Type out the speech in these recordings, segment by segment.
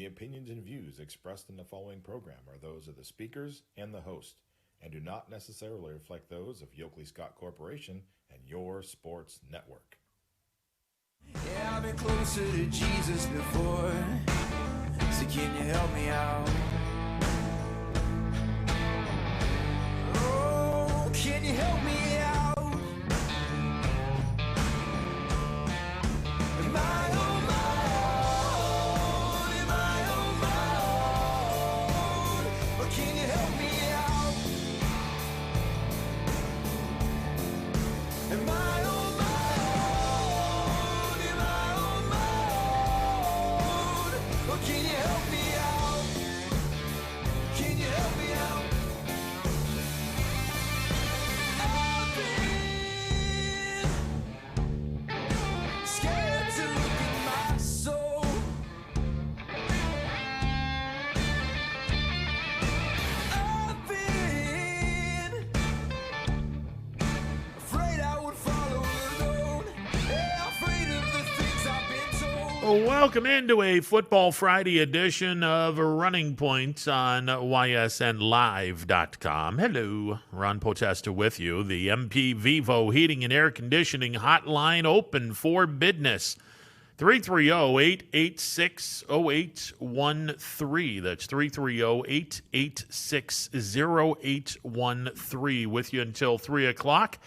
The opinions and views expressed in the following program are those of the speakers and the host, and do not necessarily reflect those of Yoakley Scott Corporation and your sports network. Yeah, I've been closer to Jesus before, so can you help me out? Oh, can you help me out? Am I on my own? Am I on my own? Or can you help me out? Am I on my own? Am I on my own? Or can you help me out? Can you help me out? I've been scared to look at my soul. I've been afraid I would follow alone. Yeah, afraid of the things I've been told. Welcome into a Football Friday edition of Running Points on ysnlive.com. Hello, Ron Potesta with you. The MP Vivo Heating and Air Conditioning Hotline open for business. 330-886-0813. That's 330-886-0813 with you until 3 o'clock,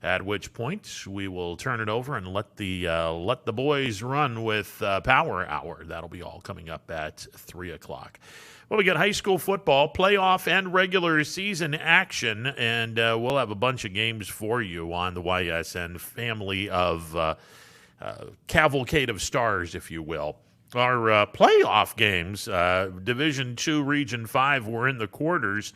at which point we will turn it over and let the boys run with Power Hour. That'll be all coming up at 3 o'clock. Well, we got high school football, playoff, and regular season action, and we'll have a bunch of games for you on the YSN family of cavalcade of stars, if you will. Our playoff games, Division II, Region 5, we're in the quarters.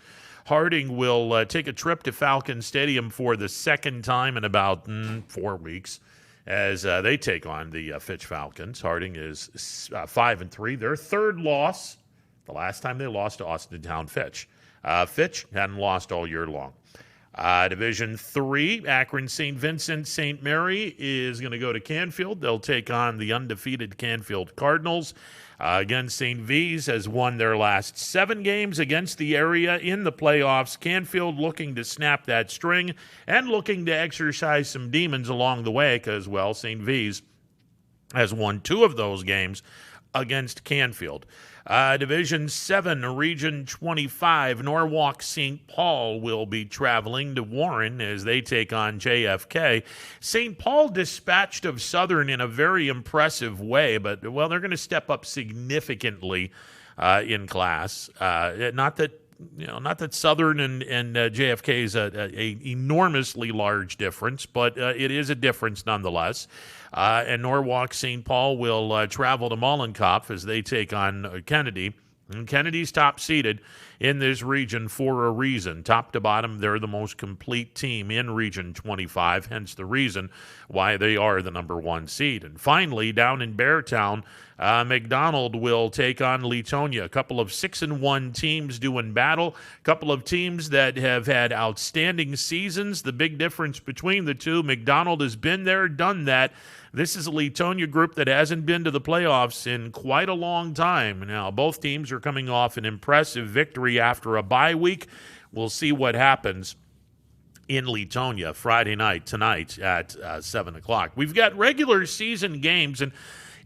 Harding will take a trip to Falcon Stadium for the second time in about 4 weeks as they take on the Fitch Falcons. Harding is 5-3. Their third loss, the last time they lost to Austintown Fitch. Fitch hadn't lost all year long. Division 3, Akron St. Vincent St. Mary is going to go to Canfield. They'll take on the undefeated Canfield Cardinals. Again, St. V's has won their last 7 games against the area in the playoffs. Canfield looking to snap that string and looking to exercise some demons along the way because, well, St. V's has won 2 of those games against Canfield. Division 7, Region 25, Norwalk St. Paul will be traveling to Warren as they take on JFK. St. Paul dispatched of Southern in a very impressive way, but, well, they're going to step up significantly in class. Not that Southern and JFK is a enormously large difference, but it is a difference nonetheless. And Norwalk St. Paul will travel to Mollenkopf as they take on Kennedy. And Kennedy's top seeded in this region for a reason. Top to bottom, they're the most complete team in Region 25, hence the reason why they are the number 1 seed. And finally, down in Beartown, McDonald will take on Leetonia. A couple of 6-1 teams doing battle. A couple of teams that have had outstanding seasons. The big difference between the two, McDonald has been there, done that. This is a Leetonia group that hasn't been to the playoffs in quite a long time. Now, both teams are coming off an impressive victory after a bye week. We'll see what happens in Leetonia Friday night, tonight at 7 o'clock. We've got regular season games, and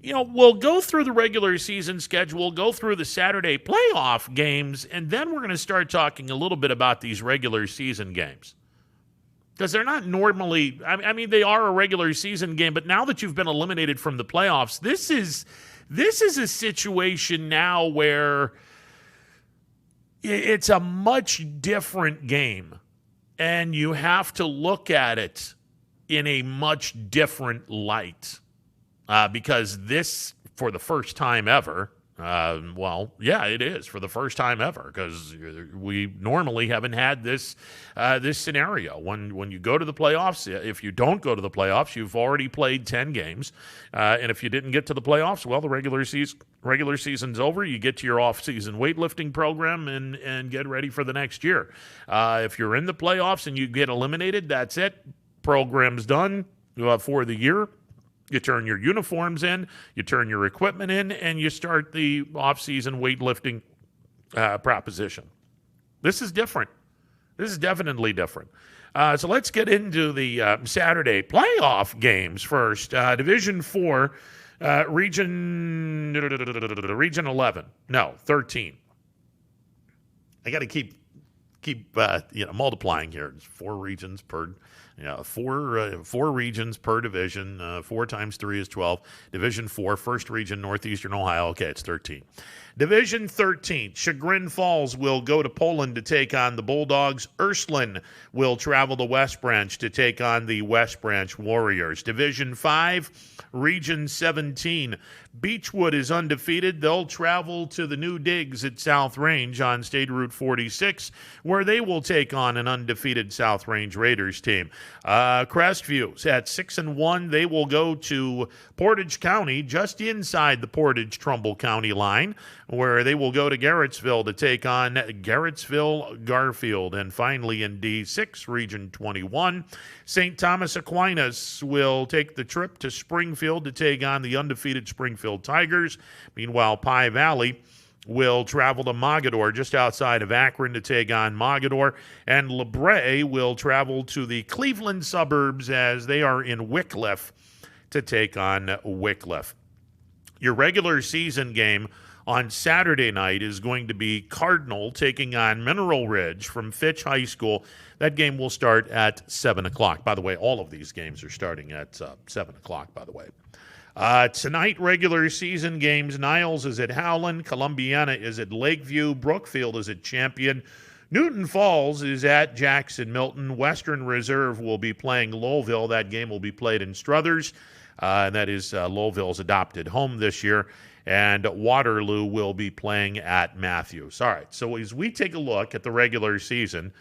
we'll go through the regular season schedule, go through the Saturday playoff games, and then we're going to start talking a little bit about these regular season games. Because they're not normally, I mean, they are a regular season game, but now that you've been eliminated from the playoffs, this is a situation now where it's a much different game, and you have to look at it in a much different light. Because this, for the first time ever, it is for the first time ever, because we normally haven't had this scenario. When you go to the playoffs, if you don't go to the playoffs, you've already played 10 games, and if you didn't get to the playoffs, well, the regular season's over. You get to your off-season weightlifting program and get ready for the next year. If you're in the playoffs and you get eliminated, that's it. Program's done for the year. You turn your uniforms in, you turn your equipment in, and you start the off-season weightlifting proposition. This is different. This is definitely different. So let's get into the Saturday playoff games first. Division 4, Region 11. No, 13. I got to keep multiplying here. It's 4 regions per. Four regions per division. 4 times 3 is 12. Division 4, first region, Northeastern Ohio. Okay, it's 13. Division 13, Chagrin Falls will go to Poland to take on the Bulldogs. Ursuline will travel to West Branch to take on the West Branch Warriors. Division 5, Region 17, Beechwood is undefeated. They'll travel to the New Digs at South Range on State Route 46, where they will take on an undefeated South Range Raiders team. Crestview at 6-1. They will go to Portage County, just inside the Portage-Trumbull County line, where they will go to Garrettsville to take on Garrettsville-Garfield. And finally, in D6, Region 21, St. Thomas Aquinas will take the trip to Springfield to take on the undefeated Springfield Tigers. Meanwhile, Pie Valley will travel to Mogadore, just outside of Akron, to take on Mogadore. And LeBray will travel to the Cleveland suburbs, as they are in Wickliffe, to take on Wickliffe. Your regular season game on Saturday night is going to be Cardinal taking on Mineral Ridge from Fitch High School. That game will start at 7 o'clock. By the way, all of these games are starting at 7 o'clock, by the way. Tonight, regular season games. Niles is at Howland. Columbiana is at Lakeview. Brookfield is at Champion. Newton Falls is at Jackson Milton. Western Reserve will be playing Lowellville. That game will be played in Struthers. And that is Lowellville's adopted home this year. And Waterloo will be playing at Matthews. All right, so as we take a look at the regular season,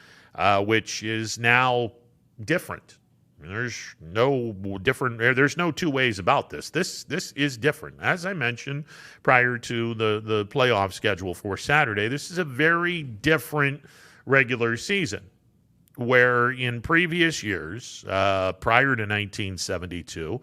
which is now different. I mean, there's no two ways about this. This is different. As I mentioned prior to the playoff schedule for Saturday, this is a very different regular season, where in previous years, prior to 1972,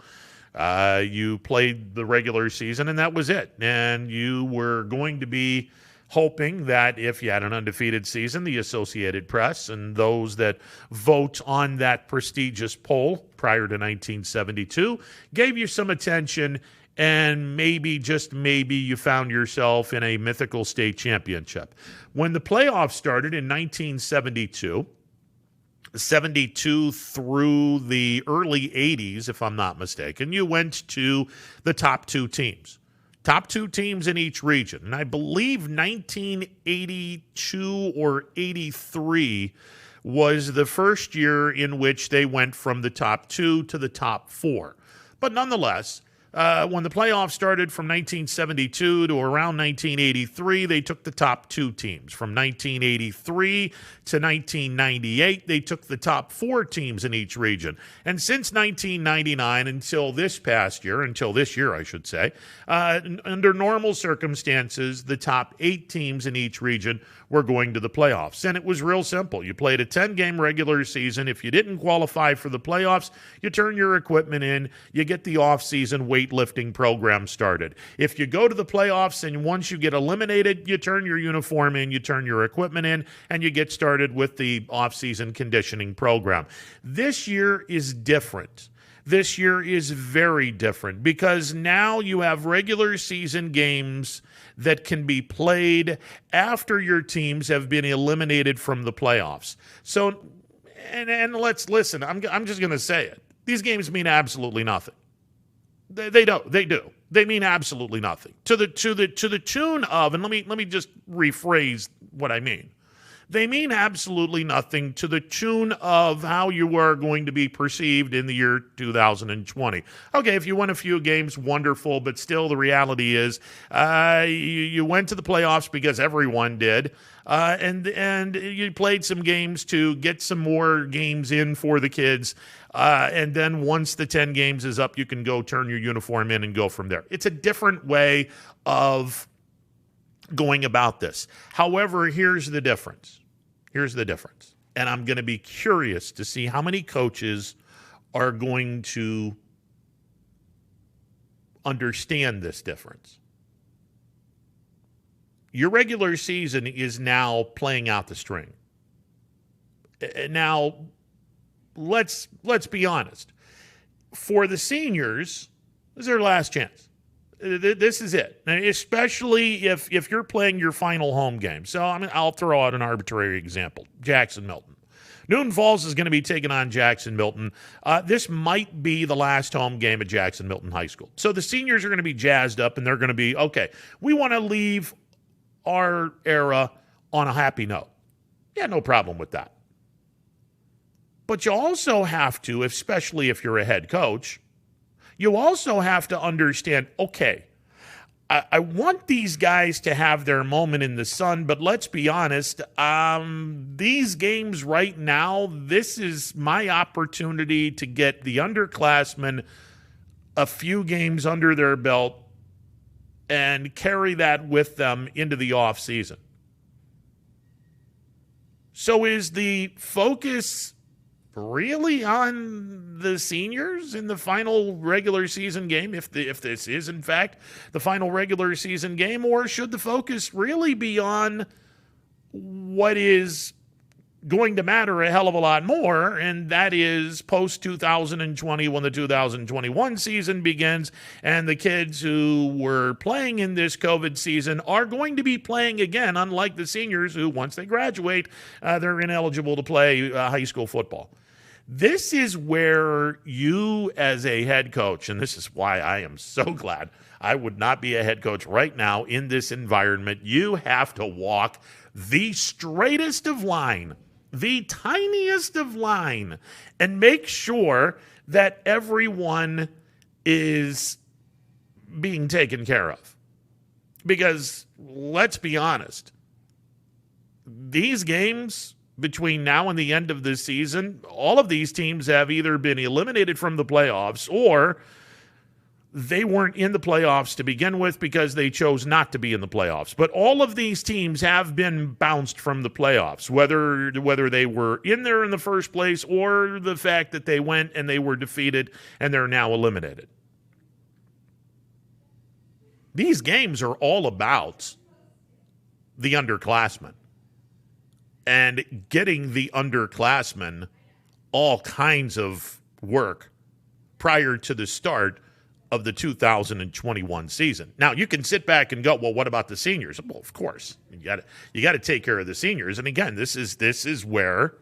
you played the regular season and that was it. And you were going to be hoping that if you had an undefeated season, the Associated Press and those that vote on that prestigious poll prior to 1972 gave you some attention, and maybe, just maybe, you found yourself in a mythical state championship. When the playoffs started in 1972, 72 through the early 80s, if I'm not mistaken, you went to the top 2 teams. Top 2 teams in each region. And I believe 1982 or 83 was the first year in which they went from the top 2 to the top 4. But nonetheless, when the playoffs started from 1972 to around 1983, they took the top 2 teams. From 1983 to 1998, they took the top 4 teams in each region. And since 1999 until this year, I should say, under normal circumstances, the top 8 teams in each region were going to the playoffs. And it was real simple. You played a 10-game regular season. If you didn't qualify for the playoffs, you turn your equipment in, you get the off-season weightlifting program started. If you go to the playoffs and once you get eliminated, you turn your uniform in, you turn your equipment in, and you get started with the off-season conditioning program. This year is different. This year is very different because now you have regular season games that can be played after your teams have been eliminated from the playoffs. So, and let's listen, I'm just going to say it. These games mean absolutely nothing. They do. They mean absolutely nothing. To the tune of, and let me just rephrase what I mean. They mean absolutely nothing to the tune of how you are going to be perceived in the year 2020. Okay, if you won a few games, wonderful, but still the reality is you went to the playoffs because everyone did, and you played some games to get some more games in for the kids, and then once the 10 games is up, you can go turn your uniform in and go from there. It's a different way of going about this. However, here's the difference. And I'm going to be curious to see how many coaches are going to understand this difference. Your regular season is now playing out the string. Now, let's be honest. For the seniors, this is their last chance. This is it, especially if you're playing your final home game. So I'll throw out an arbitrary example, Jackson Milton. Newton Falls is going to be taking on Jackson Milton. This might be the last home game at Jackson Milton High School. So the seniors are going to be jazzed up, and they're going to be, okay, we want to leave our era on a happy note. Yeah, no problem with that. But you also have to, especially if you're a head coach, you also have to understand, okay, I want these guys to have their moment in the sun, but let's be honest, these games right now, this is my opportunity to get the underclassmen a few games under their belt and carry that with them into the off season. So is the focus really on the seniors in the final regular season game, if this is, in fact, the final regular season game, or should the focus really be on what is going to matter a hell of a lot more, and that is post-2020 when the 2021 season begins, and the kids who were playing in this COVID season are going to be playing again, unlike the seniors who, once they graduate, they're ineligible to play high school football. This is where you as a head coach, and this is why I am so glad I would not be a head coach right now in this environment, you have to walk the straightest of line, the tiniest of line, and make sure that everyone is being taken care of. Because let's be honest, these games between now and the end of this season, all of these teams have either been eliminated from the playoffs or they weren't in the playoffs to begin with because they chose not to be in the playoffs. But all of these teams have been bounced from the playoffs, whether they were in there in the first place or the fact that they went and they were defeated and they're now eliminated. These games are all about the underclassmen and getting the underclassmen all kinds of work prior to the start of the 2021 season. Now, you can sit back and go, well, what about the seniors? Well, of course, you got to take care of the seniors. And again, this is where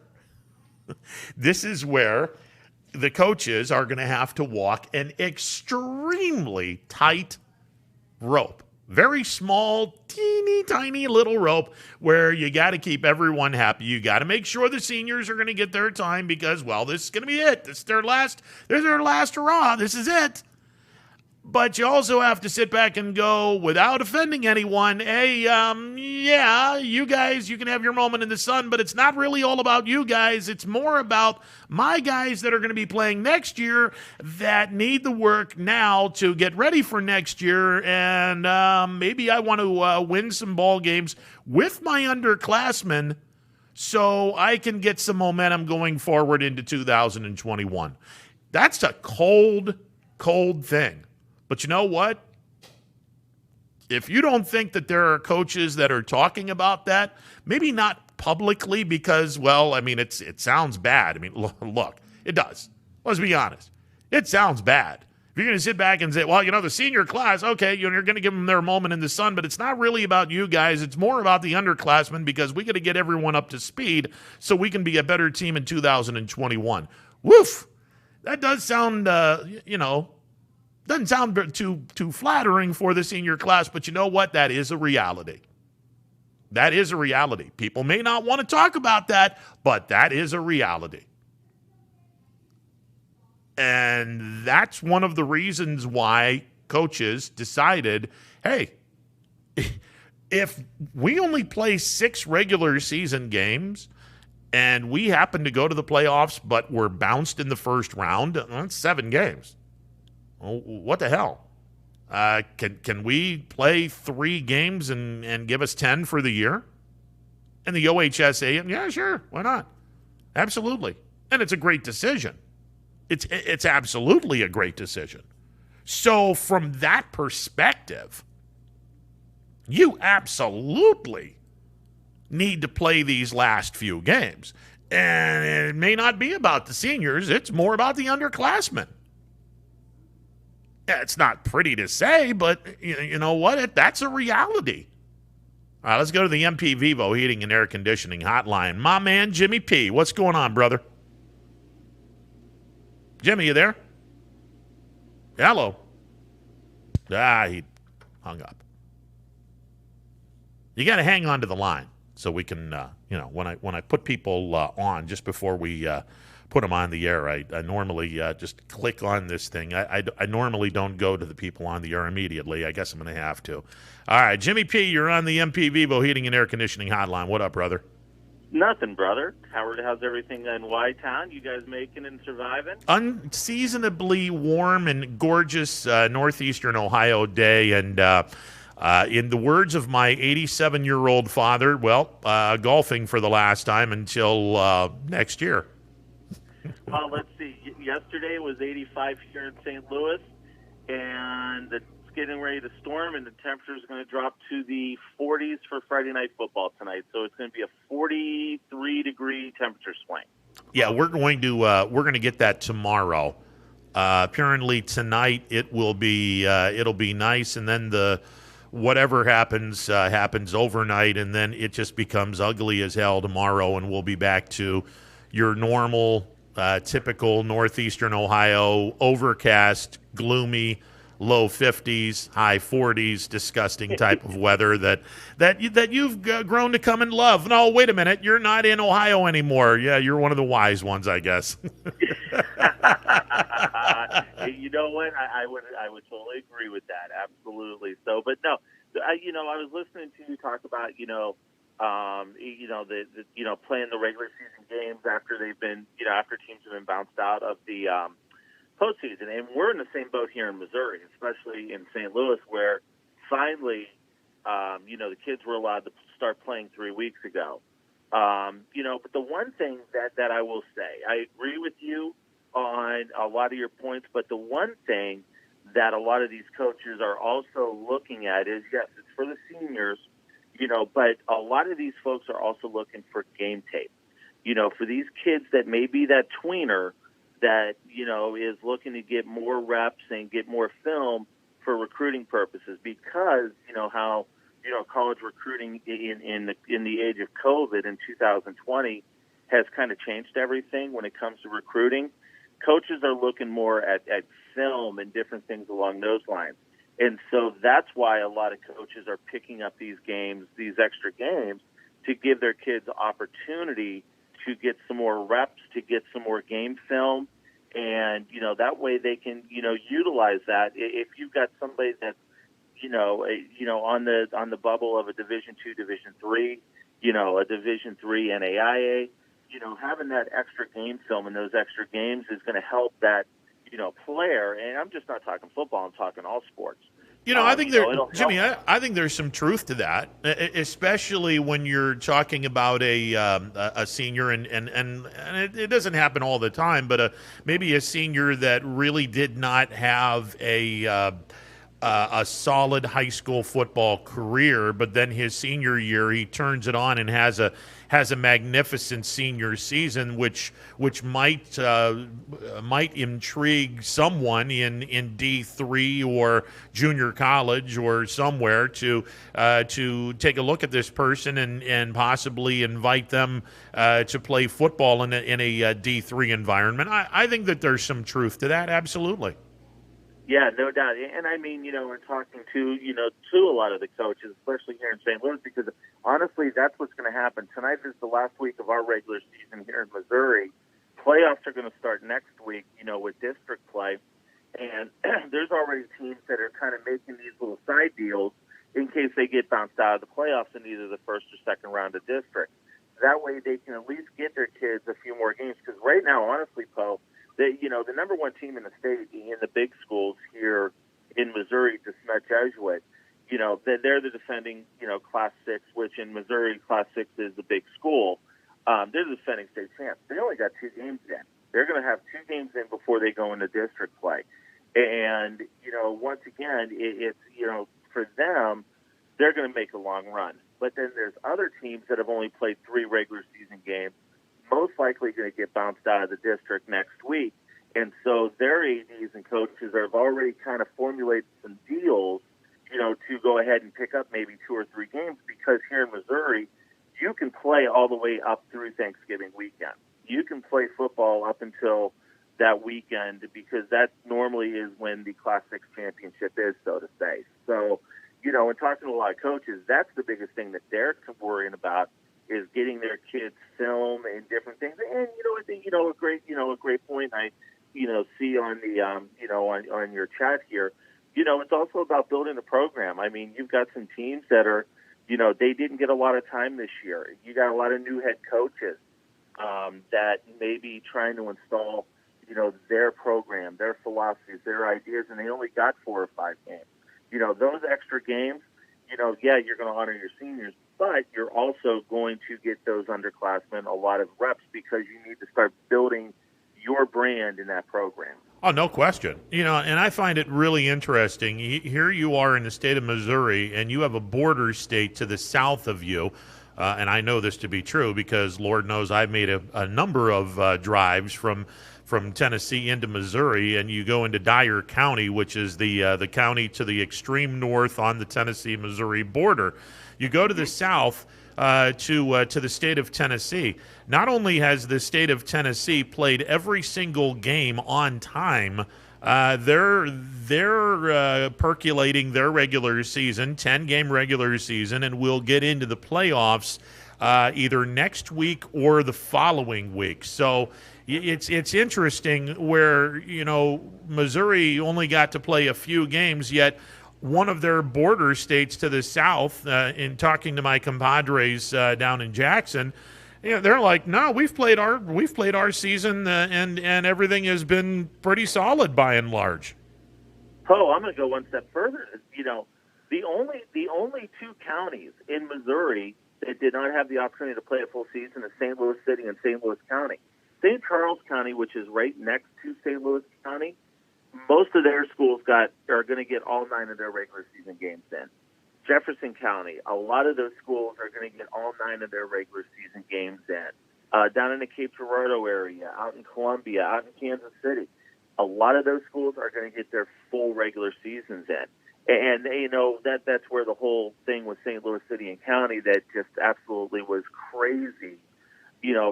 the coaches are going to have to walk an extremely tight rope. Very small, teeny tiny little rope where you got to keep everyone happy. You got to make sure the seniors are going to get their time because, well, this is going to be it. This is their last hurrah. This is it. But you also have to sit back and go, without offending anyone, hey, yeah, you guys, you can have your moment in the sun, but it's not really all about you guys. It's more about my guys that are going to be playing next year that need the work now to get ready for next year. And maybe I want to win some ball games with my underclassmen so I can get some momentum going forward into 2021. That's a cold thing. But you know what? If you don't think that there are coaches that are talking about that, maybe not publicly because, well, I mean, it sounds bad. I mean, look, it does. Let's be honest. It sounds bad. If you're going to sit back and say, well, the senior class, okay, you're going to give them their moment in the sun, but it's not really about you guys. It's more about the underclassmen because we got to get everyone up to speed so we can be a better team in 2021. Woof. That does sound, doesn't sound too flattering for the senior class, but you know what? That is a reality. That is a reality. People may not want to talk about that, but that is a reality. And that's one of the reasons why coaches decided, hey, if we only play 6 regular season games and we happen to go to the playoffs, but we're bounced in the first round, that's 7 games. Well, what the hell? Can we play 3 games and give us 10 for the year? And the OHSA, yeah, sure, why not? Absolutely. And it's a great decision. It's absolutely a great decision. So from that perspective, you absolutely need to play these last few games. And it may not be about the seniors, it's more about the underclassmen. Yeah, it's not pretty to say, but you know what? That's a reality. All right, let's go to the MP Vivo Heating and Air Conditioning Hotline. My man, Jimmy P. What's going on, brother? Jimmy, you there? Hello. He hung up. You got to hang on to the line so we can, when I put people on just before we put them on the air, I normally just click on this thing. I normally don't go to the people on the air immediately. I guess I'm going to have to. All right, Jimmy P., you're on the MP Vivo Heating and Air Conditioning Hotline. What up, brother? Nothing, brother. Howard, how's everything in Y-Town? You guys making and surviving? Unseasonably warm and gorgeous northeastern Ohio day, and in the words of my 87-year-old father, golfing for the last time until next year. Well, let's see. Yesterday was 85 here in St. Louis, and it's getting ready to storm, and the temperature is going to drop to the 40s for Friday night football tonight. So it's going to be a 43-degree temperature swing. Yeah, we're going to get that tomorrow. Apparently tonight it'll be nice, and then whatever happens overnight, and then it just becomes ugly as hell tomorrow, and we'll be back to your normal, typical northeastern Ohio, overcast, gloomy, low 50s, high 40s, disgusting type of weather that you've grown to come and love. No, wait a minute, you're not in Ohio anymore. Yeah, you're one of the wise ones, I guess. You know what? I would totally agree with that. Absolutely. So, but no, I was listening to you talk about playing the regular season games after they've been after teams have been bounced out of the postseason, and we're in the same boat here in Missouri, especially in St. Louis, where finally, the kids were allowed to start playing 3 weeks ago. But the one thing that I will say, I agree with you on a lot of your points, but the one thing that a lot of these coaches are also looking at is, yes, it's for the seniors, but a lot of these folks are also looking for game tape. For these kids that may be that tweener that, is looking to get more reps and get more film for recruiting purposes, because, how, college recruiting in the age of COVID in 2020 has kind of changed everything when it comes to recruiting. Coaches are looking more at film and different things along those lines. And so that's why a lot of coaches are picking up these games, these extra games, to give their kids opportunity to get some more reps, to get some more game film. And, that way they can, utilize that. If you've got somebody that's, on the bubble of a Division II, Division III, a Division III NAIA, having that extra game film and those extra games is going to help that, player. And I'm just not talking football. I'm talking all sports. I think Jimmy, I think there's some truth to that, especially when you're talking about a senior, and it doesn't happen all the time, but maybe a senior that really did not have a solid high school football career, but then his senior year he turns it on and has a magnificent senior season, which might intrigue someone in D3 or junior college or somewhere to take a look at this person and possibly invite them to play football in a D3 environment. I think that there's some truth to that. Absolutely. Yeah, no doubt. And I mean, we're talking to a lot of the coaches, especially here in St. Louis, because honestly, that's what's going to happen. Tonight is the last week of our regular season here in Missouri. Playoffs are going to start next week, with district play. And there's already teams that are kind of making these little side deals in case they get bounced out of the playoffs in either the first or second round of district. That way they can at least get their kids a few more games. Because right now, honestly, Poe, the number one team in the state in the big schools here in Missouri, DeSmet Jesuit, they're the defending, Class 6, which in Missouri, Class 6 is the big school. They're the defending state champs. They only got 2 games in. They're going to have 2 games in before they go into district play. And, once again, it's, for them, they're going to make a long run. But then there's other teams that have only played 3 regular season games, most likely going to get bounced out of the district next week. And so their ADs and coaches have already kind of formulated some deals, to go ahead and pick up maybe 2 or 3 games, because here in Missouri, you can play all the way up through Thanksgiving weekend. You can play football up until that weekend, because that normally is when the Class 6 championship is, so to say. So, in talking to a lot of coaches, that's the biggest thing that they're worrying about, is getting their kids film and different things. And, I think, a great point I, see on the, on your chat here, it's also about building the program. I mean, you've got some teams that are, they didn't get a lot of time this year. You got a lot of new head coaches that may be trying to install, their program, their philosophies, their ideas, and they only got 4 or 5 games. Those extra games, yeah, you're going to honor your seniors, but you're also going to get those underclassmen a lot of reps, because you need to start building your brand in that program. Oh, no question. And I find it really interesting. Here you are in the state of Missouri, and you have a border state to the south of you. And I know this to be true because, Lord knows, I've made a number of drives from Tennessee into Missouri, and you go into Dyer County, which is the county to the extreme north on the Tennessee-Missouri border. You go to the south to the state of Tennessee. Not only has the state of Tennessee played every single game on time, they're percolating their regular season, 10-game regular season, and will get into the playoffs either next week or the following week. So it's interesting where, Missouri only got to play a few games, yet one of their border states to the south, in talking to my compadres down in Jackson, they're like, no, we've played our season, and everything has been pretty solid by and large. Oh, I'm going to go one step further. The only 2 counties in Missouri that did not have the opportunity to play a full season is St. Louis City and St. Louis County. St. Charles County, which is right next to St. Louis County, most of their schools are going to get all 9 of their regular season games in. Jefferson County, a lot of those schools are going to get all 9 of their regular season games in. Down in the Cape Girardeau area, out in Columbia, out in Kansas City, a lot of those schools are going to get their full regular seasons in. And, that's where the whole thing with St. Louis City and County that just absolutely was crazy,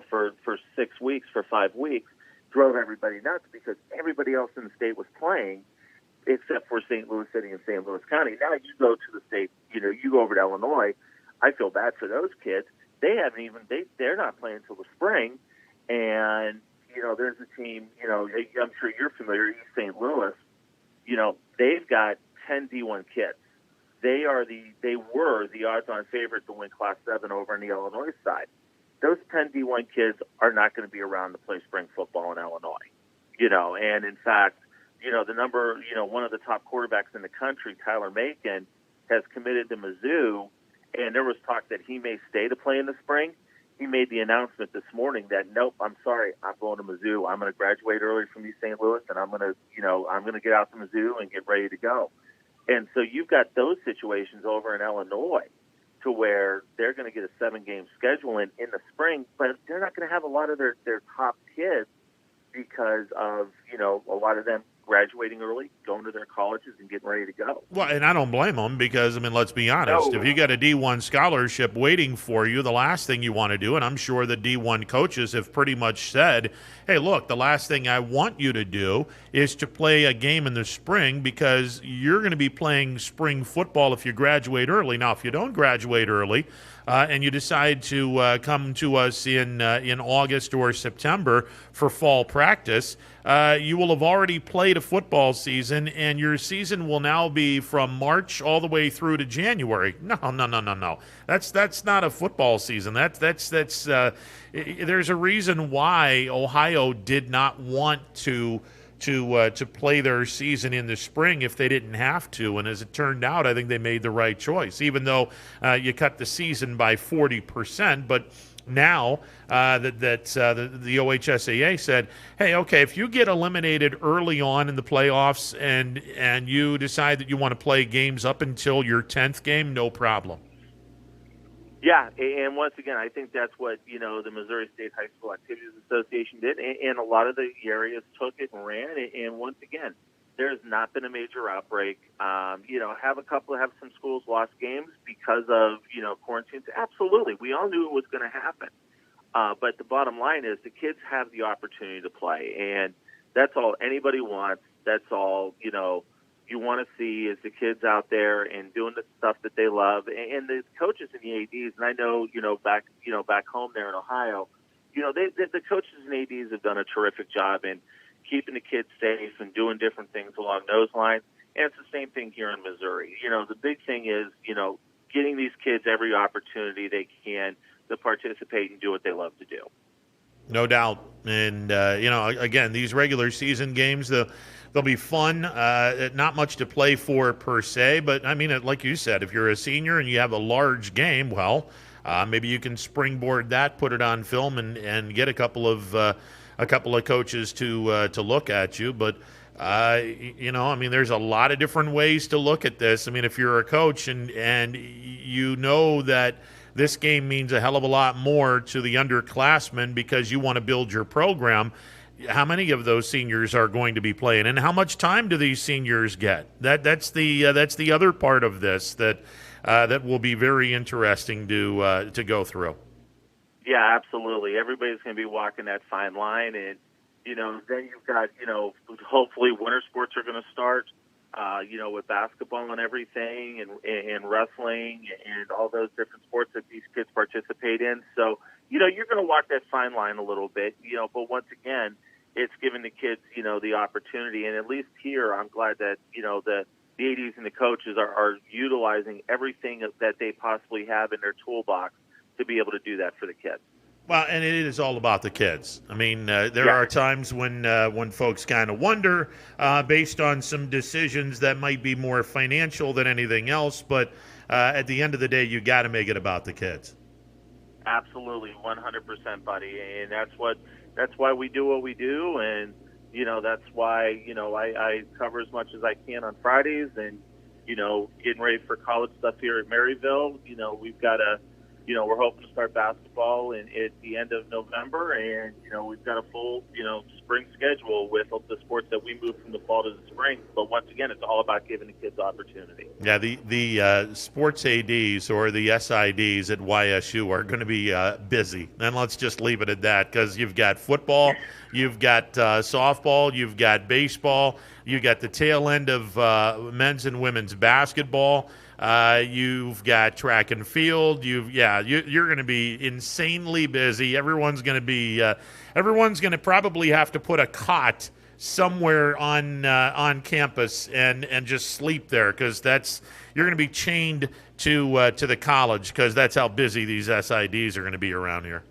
for 6 weeks, for 5 weeks, drove everybody nuts, because everybody else in the state was playing except for St. Louis City and St. Louis County. Now you go to the state, you go over to Illinois. I feel bad for those kids. They're not playing until the spring. And, there's a team, I'm sure you're familiar, East St. Louis, they've got 10 D1 kids. They were the odds-on favorite to win Class 7 over on the Illinois side. Those 10 D1 kids are not going to be around to play spring football in Illinois, and in fact, one of the top quarterbacks in the country, Tyler Macon, has committed to Mizzou, and there was talk that he may stay to play in the spring. He made the announcement this morning that, nope, I'm sorry, I'm going to Mizzou. I'm going to graduate early from East St. Louis, and I'm going to get out to Mizzou and get ready to go. And so you've got those situations over in Illinois to where they're going to get a 7-game schedule in the spring, but they're not going to have a lot of their top kids because of, a lot of them graduating early, going to their colleges and getting ready to go. Well, and I don't blame them because, let's be honest. No. If you got a D1 scholarship waiting for you, the last thing you want to do, and I'm sure the D1 coaches have pretty much said, hey, look, the last thing I want you to do is to play a game in the spring because you're going to be playing spring football if you graduate early. Now, if you don't graduate early, and you decide to come to us in August or September for fall practice, you will have already played a football season, and your season will now be from March all the way through to January. No. That's not a football season. That's there's a reason why Ohio did not want to play their season in the spring if they didn't have to. And as it turned out, I think they made the right choice, even though you cut the season by 40%. But now the OHSAA said, hey, okay, if you get eliminated early on in the playoffs and you decide that you want to play games up until your 10th game, no problem. Yeah, and once again, I think that's what, the Missouri State High School Activities Association did, and a lot of the areas took it and ran it, and once again, there's not been a major outbreak. Have some schools lost games because of, quarantines? Absolutely. We all knew it was going to happen. But the bottom line is the kids have the opportunity to play, and that's all anybody wants. That's all, you want to see is the kids out there and doing the stuff that they love, and the coaches and the ADs. And I know, back home there in Ohio, the coaches and ADs have done a terrific job in keeping the kids safe and doing different things along those lines. And it's the same thing here in Missouri. The big thing is, getting these kids every opportunity they can to participate and do what they love to do. No doubt. And, again, these regular season games, they'll be fun. Not much to play for per se, but, I mean, like you said, if you're a senior and you have a large game, well, maybe you can springboard that, put it on film, and get a couple of coaches to look at you. But, there's a lot of different ways to look at this. I mean, if you're a coach and you know that this game means a hell of a lot more to the underclassmen because you want to build your program, how many of those seniors are going to be playing, and how much time do these seniors get? That's the other part of this that will be very interesting to go through. Yeah, absolutely. Everybody's going to be walking that fine line, and then you've got hopefully winter sports are going to start. With basketball and everything, and wrestling and all those different sports that these kids participate in. So, you're going to walk that fine line a little bit, but once again, it's giving the kids, the opportunity. And at least here, I'm glad that, the ADs and the coaches are utilizing everything that they possibly have in their toolbox to be able to do that for the kids. Well, and it is all about the kids. I mean, there are times when folks kind of wonder, based on some decisions that might be more financial than anything else. But at the end of the day, you got to make it about the kids. Absolutely, 100%, buddy. And that's why we do what we do, and that's why I cover as much as I can on Fridays, and getting ready for college stuff here at Maryville. We've got we're hoping to start basketball at the end of November, and, we've got a full, spring schedule with the sports that we move from the fall to the spring. But once again, it's all about giving the kids opportunity. Yeah, the sports ADs or the SIDs at YSU are going to be busy. And let's just leave it at that, because you've got football, you've got softball, you've got baseball, you've got the tail end of men's and women's basketball. You've got track and field. You're going to be insanely busy. Everyone's going to probably have to put a cot somewhere on campus and just sleep there, because you're going to be chained to the college, because that's how busy these SIDs are going to be around here.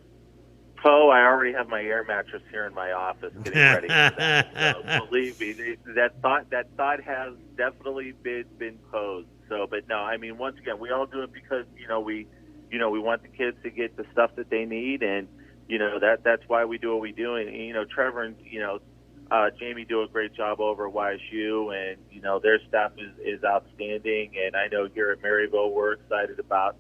Oh, I already have my air mattress here in my office getting ready for that. So believe me, that thought has definitely been posed. So, but no, I mean, once again, we all do it because we want the kids to get the stuff that they need, and that's why we do what we do. And Trevor and Jamie do a great job over at YSU, and their staff is outstanding. And I know here at Maryville, we're excited about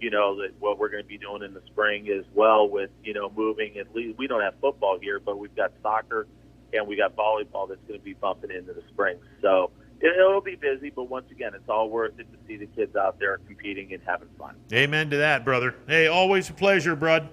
that what we're going to be doing in the spring as well with moving. At least we don't have football here, but we've got soccer and we got volleyball that's going to be bumping into the spring. So it'll be busy, but once again, it's all worth it to see the kids out there competing and having fun. Amen to that, brother. Hey, always a pleasure, bud.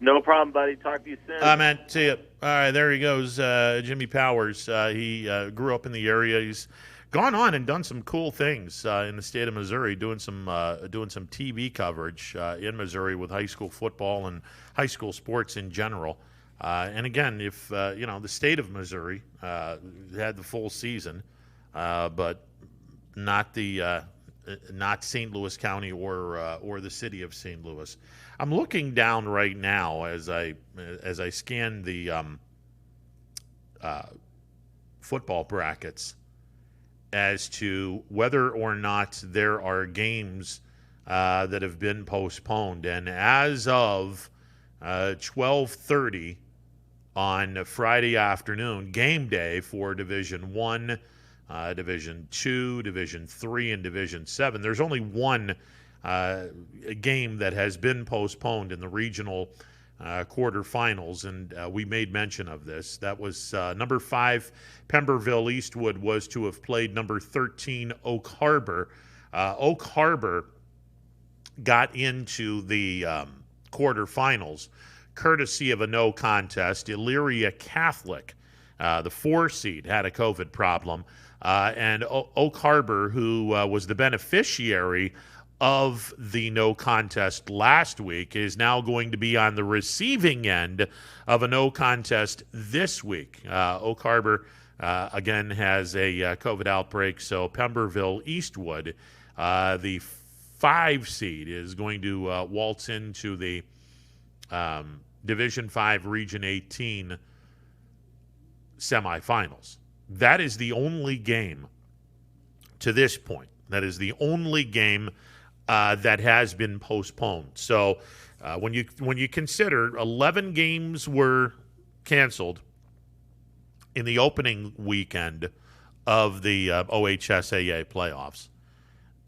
No problem, buddy. Talk to you soon. Man, see you. All right, there he goes, Jimmy Powers. He grew up in the area. He's gone on and done some cool things in the state of Missouri, doing some TV coverage in Missouri with high school football and high school sports in general. And again, if the state of Missouri had the full season, but not St. Louis County or the city of St. Louis. I'm looking down right now as I scan the football brackets as to whether or not there are games that have been postponed. And as of 12:30 on Friday afternoon, game day for Division 1, Division 2, Division 3, and Division 7. There's only one game that has been postponed in the regional quarterfinals, and we made mention of this. That was number 5, Pemberville Eastwood was to have played number 13, Oak Harbor. Oak Harbor got into the quarterfinals courtesy of a no contest. Elyria Catholic, the 4 seed, had a COVID problem. And Oak Harbor, who was the beneficiary of the no contest last week, is now going to be on the receiving end of a no contest this week. Oak Harbor, again, has a COVID outbreak, so Pemberville Eastwood, the 5 seed, is going to waltz into the Division 5 Region 18 semifinals. That is the only game to this point. That is the only game that has been postponed. So when you consider 11 games were canceled in the opening weekend of the OHSAA playoffs,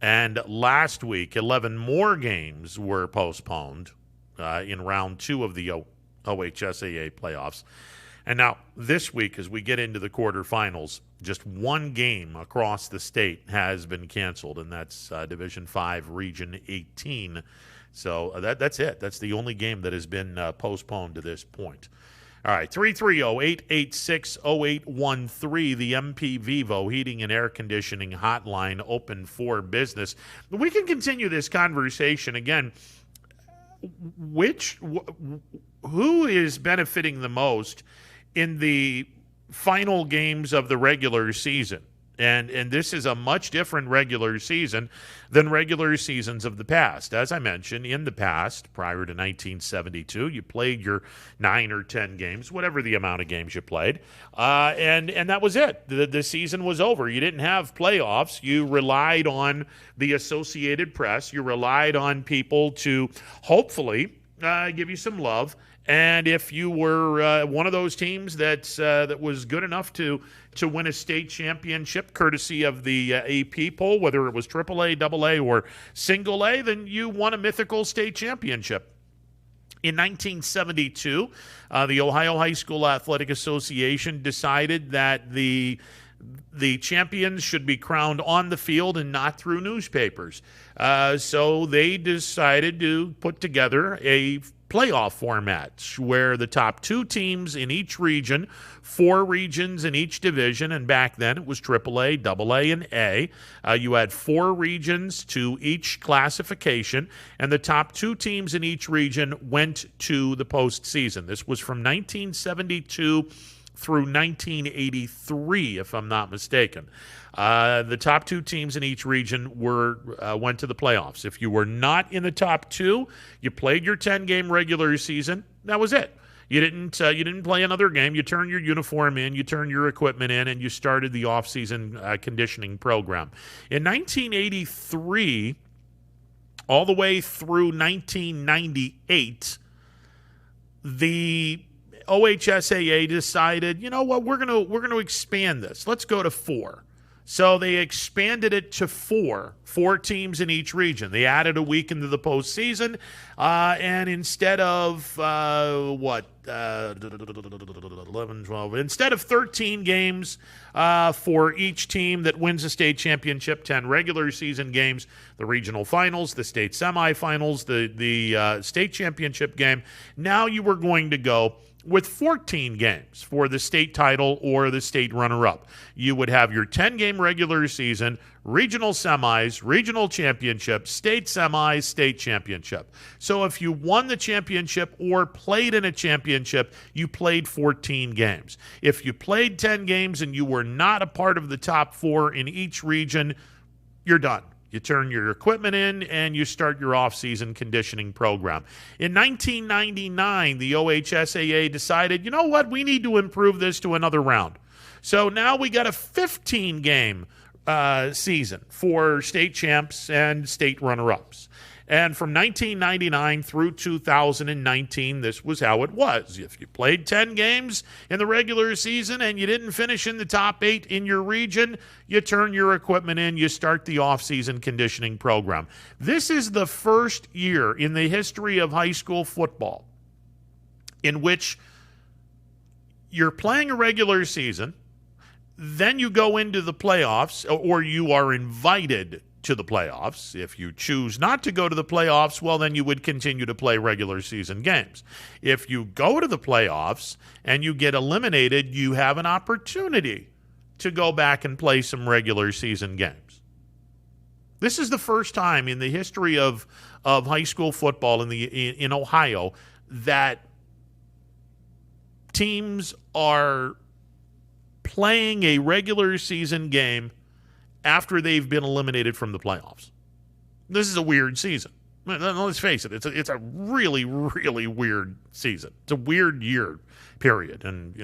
and last week 11 more games were postponed in round 2 of the OHSAA playoffs. And now this week, as we get into the quarterfinals, just one game across the state has been canceled, and that's Division 5, Region 18. So that's it. That's the only game that has been postponed to this point. All right, 330-886-0813, the MP Vivo Heating and Air Conditioning Hotline, open for business. We can continue this conversation again. Who is benefiting the most in the final games of the regular season? And this is a much different regular season than regular seasons of the past. As I mentioned, in the past, prior to 1972, you played your 9 or 10 games, whatever the amount of games you played, and that was it. The season was over. You didn't have playoffs. You relied on the Associated Press. You relied on people to hopefully give you some love. And if you were one of those teams that was good enough to win a state championship, courtesy of the AP poll, whether it was AAA, AA, or Single A, then you won a mythical state championship. In 1972, the Ohio High School Athletic Association decided that the champions should be crowned on the field and not through newspapers. So they decided to put together a playoff format where the top 2 teams in each region, 4 regions in each division, and back then it was AAA, AA, and A. You had 4 regions to each classification, and the top 2 teams in each region went to the postseason. This was from 1972 through 1983, if I'm not mistaken. The top 2 teams in each region went to the playoffs. If you were not in the top 2, you played your 10-game regular season. That was it. You didn't play another game. You turned your uniform in, you turned your equipment in, and you started the off-season conditioning program. In 1983, all the way through 1998, the OHSAA decided, you know what, we're going to expand this. Let's go to 4. So they expanded it to 4 teams in each region. They added a week into the postseason, and instead of 11, 12, instead of 13 games for each team that wins a state championship, 10 regular season games, the regional finals, the state semifinals, the state championship game, now you were going to go with 14 games for the state title or the state runner-up. You would have your 10-game regular season, regional semis, regional championship, state semis, state championship. So if you won the championship or played in a championship, you played 14 games. If you played 10 games and you were not a part of the top 4 in each region, you're done. You turn your equipment in and you start your off-season conditioning program. In 1999, the OHSAA decided, you know what, we need to improve this to another round. So now we got a 15-game season for state champs and state runner-ups. And from 1999 through 2019, this was how it was. If you played 10 games in the regular season and you didn't finish in the top 8 in your region, you turn your equipment in, you start the off-season conditioning program. This is the first year in the history of high school football in which you're playing a regular season, then you go into the playoffs, or you are invited to the playoffs. If you choose not to go to the playoffs, well, then you would continue to play regular season games. If you go to the playoffs and you get eliminated, you have an opportunity to go back and play some regular season games. This is the first time in the history of high school football in Ohio that teams are playing a regular season game after they've been eliminated from the playoffs. This is a weird season. Let's face it, it's a really, really weird season. It's a weird year, period. And,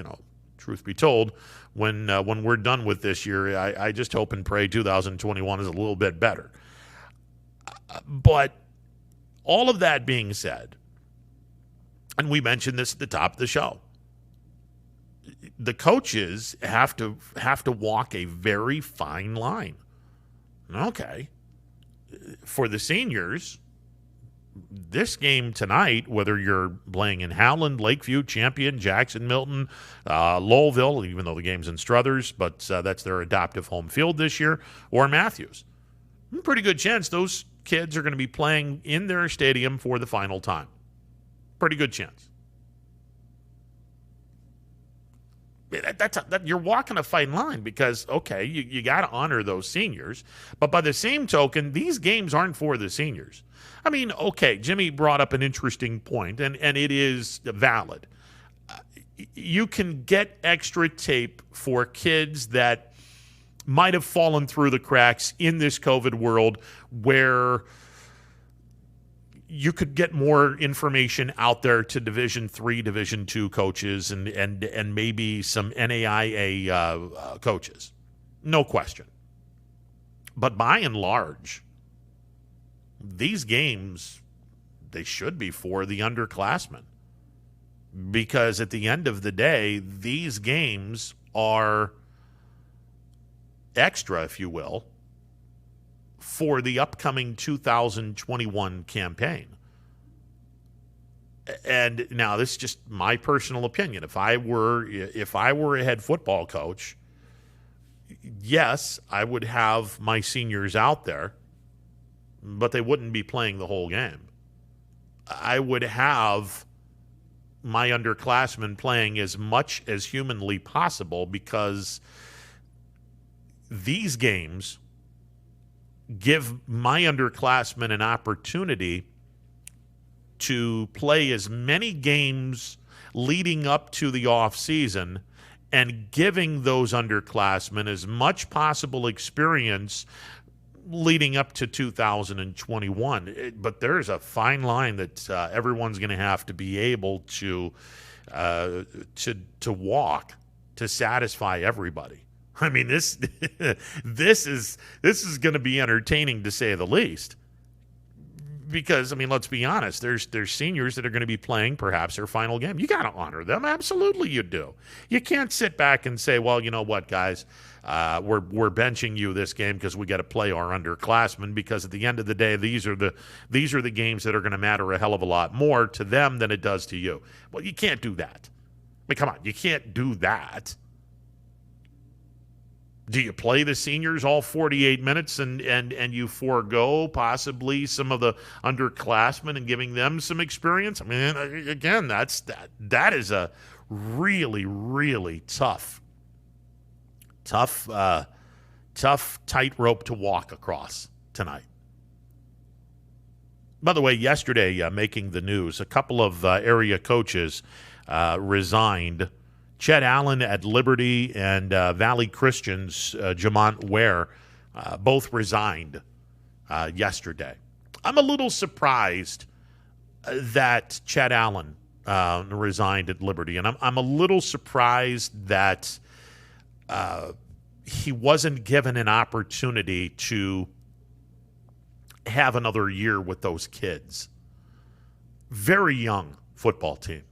truth be told, when we're done with this year, I just hope and pray 2021 is a little bit better. But all of that being said, and we mentioned this at the top of the show, the coaches have to walk a very fine line. Okay. For the seniors, this game tonight, whether you're playing in Howland, Lakeview, Champion, Jackson, Milton, Lowellville, even though the game's in Struthers, but that's their adoptive home field this year, or Matthews, pretty good chance those kids are going to be playing in their stadium for the final time. Pretty good chance. You're walking a fine line because, okay, you got to honor those seniors. But by the same token, these games aren't for the seniors. I mean, okay, Jimmy brought up an interesting point, and it is valid. You can get extra tape for kids that might have fallen through the cracks in this COVID world where you could get more information out there to Division III, Division II coaches and maybe some NAIA coaches. No question. But by and large, these games, they should be for the underclassmen. Because at the end of the day, these games are extra, if you will, for the upcoming 2021 campaign. And now this is just my personal opinion. If I were a head football coach, yes, I would have my seniors out there, but they wouldn't be playing the whole game. I would have my underclassmen playing as much as humanly possible because these games give my underclassmen an opportunity to play as many games leading up to the off season and giving those underclassmen as much possible experience leading up to 2021. But there's a fine line that everyone's going to have to be able to walk to satisfy everybody. I mean, this is going to be entertaining to say the least. Because, I mean, let's be honest, there's seniors that are going to be playing perhaps their final game. You got to honor them. Absolutely you do. You can't sit back and say, well, you know what, guys, we're benching you this game because we got to play our underclassmen, because at the end of the day, these are the games that are going to matter a hell of a lot more to them than it does to you. Well, you can't do that. I mean, come on, you can't do that. Do you play the seniors all 48 minutes and you forego possibly some of the underclassmen and giving them some experience? I mean, again, that is a really, really tough tightrope to walk across tonight. By the way, yesterday, making the news, a couple of area coaches resigned. Chet Allen at Liberty and Valley Christian's Jamont Ware both resigned yesterday. I'm a little surprised that Chet Allen resigned at Liberty, and I'm a little surprised that he wasn't given an opportunity to have another year with those kids. Very young football team.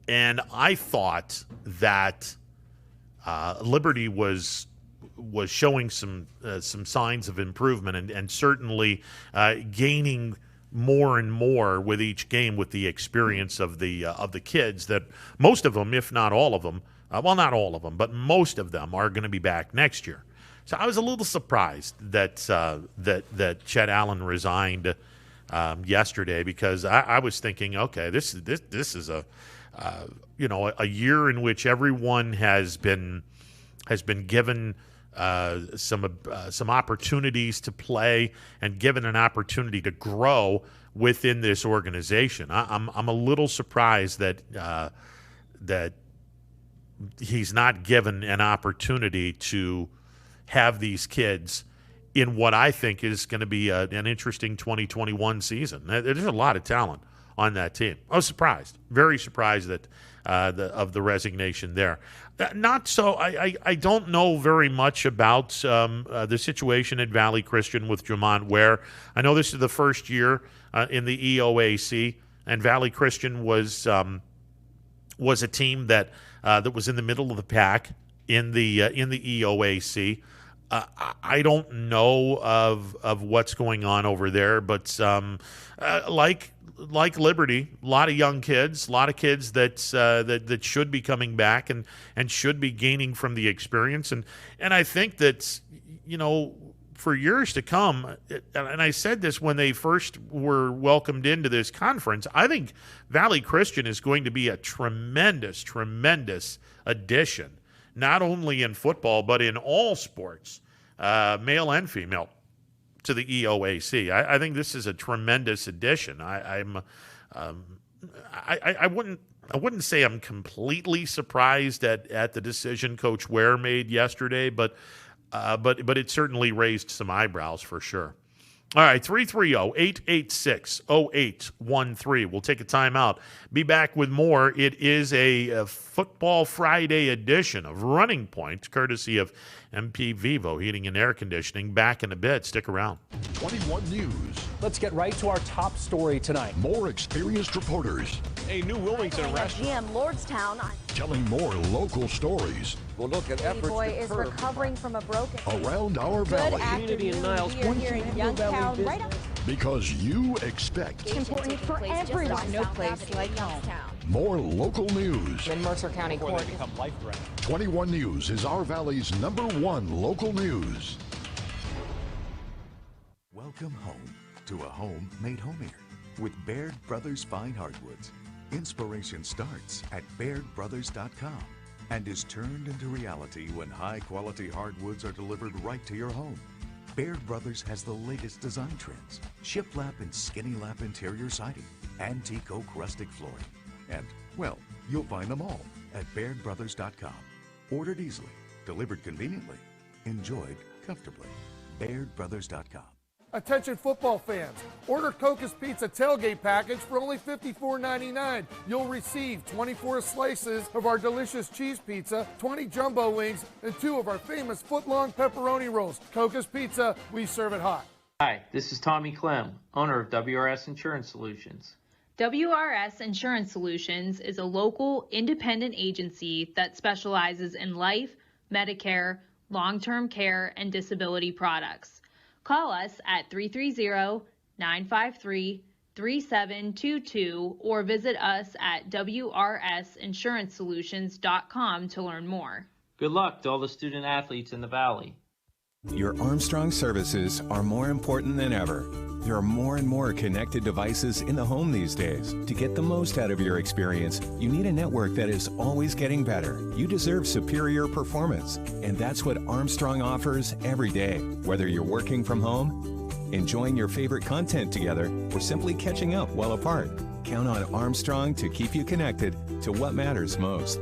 And I thought that Liberty was showing some signs of improvement and certainly gaining more and more with each game with the experience of the kids, that most of them, if not all of them, well, not all of them, but most of them are going to be back next year. So I was a little surprised that Chet Allen resigned yesterday, because I was thinking, okay, this is a year in which everyone has been given some opportunities to play and given an opportunity to grow within this organization. I'm a little surprised that he's not given an opportunity to have these kids in what I think is going to be an interesting 2021 season. There's a lot of talent on that team. I was surprised, very surprised that of the resignation there. Not so. I don't know very much about the situation at Valley Christian with Jamont Ware. I know this is the first year in the EOAC, and Valley Christian was a team that was in the middle of the pack in the EOAC. I don't know of what's going on over there, but like Liberty, a lot of young kids, a lot of kids that should be coming back and should be gaining from the experience, and I think that, for years to come, and I said this when they first were welcomed into this conference, I think Valley Christian is going to be a tremendous addition, not only in football but in all sports, male and female, to the EOAC. I think this is a tremendous addition. I wouldn't say I'm completely surprised at the decision Coach Ware made yesterday, but it certainly raised some eyebrows for sure. All right, 330-886-0813. We'll take a timeout. Be back with more. It is a Football Friday edition of Running Point, courtesy of MP Vivo Heating and Air Conditioning. Back in a bit. Stick around. 21 News. Let's get right to our top story tonight. More experienced reporters. A new Wilmington restaurant. GM Lordstown. Telling more local stories. We'll look at efforts boy is recovering from a broken around our valley. Community in Niles. We are here in Youngstown, right up. Because you expect It's important for everyone. No place like home. more local news. In Mercer County Court. 21 News is our valley's #1 local news. Welcome home to a home made homier with Baird Brothers Fine Hardwoods. Inspiration starts at BairdBrothers.com and is turned into reality when high-quality hardwoods are delivered right to your home. Baird Brothers has the latest design trends: shiplap and skinny lap interior siding, antique oak rustic flooring, and, well, you'll find them all at BairdBrothers.com. Ordered easily, delivered conveniently, enjoyed comfortably. BairdBrothers.com. Attention football fans, order Coca's Pizza tailgate package for only $54.99. You'll receive 24 slices of our delicious cheese pizza, 20 jumbo wings, and 2 of our famous foot-long pepperoni rolls. Coca's Pizza, we serve it hot. Hi, this is Tommy Clem, owner of WRS Insurance Solutions. WRS Insurance Solutions is a local independent agency that specializes in life, Medicare, long-term care, and disability products. Call us at 330-953-3722 or visit us at wrsinsuranceSolutions.com to learn more. Good luck to all the student athletes in the Valley. Your Armstrong services are more important than ever. There are more and more connected devices in the home these days. To get the most out of your experience, you need a network that is always getting better. You deserve superior performance, and that's what Armstrong offers every day. Whether you're working from home, enjoying your favorite content together, or simply catching up while apart, count on Armstrong to keep you connected to what matters most.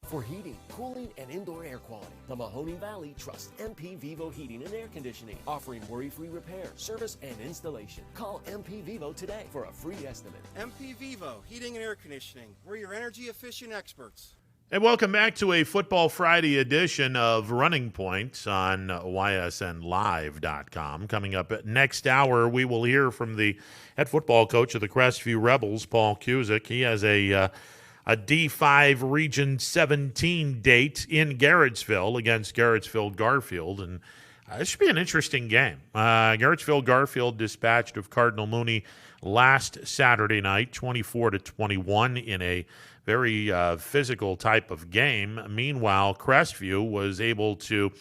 For heating, cooling, and indoor air quality, the Mahoning Valley trusts MP Vivo Heating and Air Conditioning, offering worry-free repair, service, and installation. Call MP Vivo today for a free estimate. MP Vivo Heating and Air Conditioning. We're your energy efficient experts. And welcome back to a Football Friday edition of Running Point on ysnlive.com. Coming up next hour, we will hear from the head football coach of the Crestview Rebels, Paul Cusick. He has a D5 Region 17 date in Garrettsville against Garrettsville Garfield, and this should be an interesting game. Garrettsville Garfield dispatched of Cardinal Mooney last Saturday night, 24-21 in a very physical type of game. Meanwhile, Crestview was able to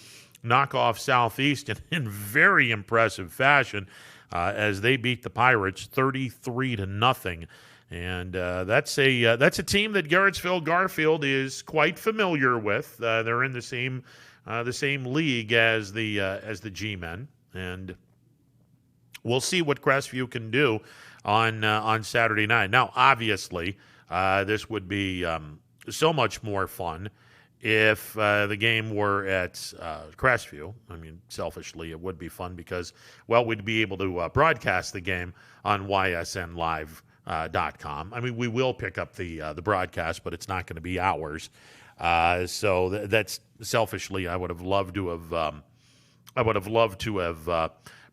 knock off Southeast in very impressive fashion as they beat the Pirates 33-0. And that's a team that Garrettsville Garfield is quite familiar with. They're in the same league as the G-Men, and we'll see what Crestview can do on Saturday night. Now, obviously, this would be so much more fun if the game were at Crestview. I mean, selfishly, it would be fun because, well, we'd be able to broadcast the game on ysnlive.com. I mean, we will pick up the broadcast, but it's not going to be ours. So that's selfishly, I would have loved to have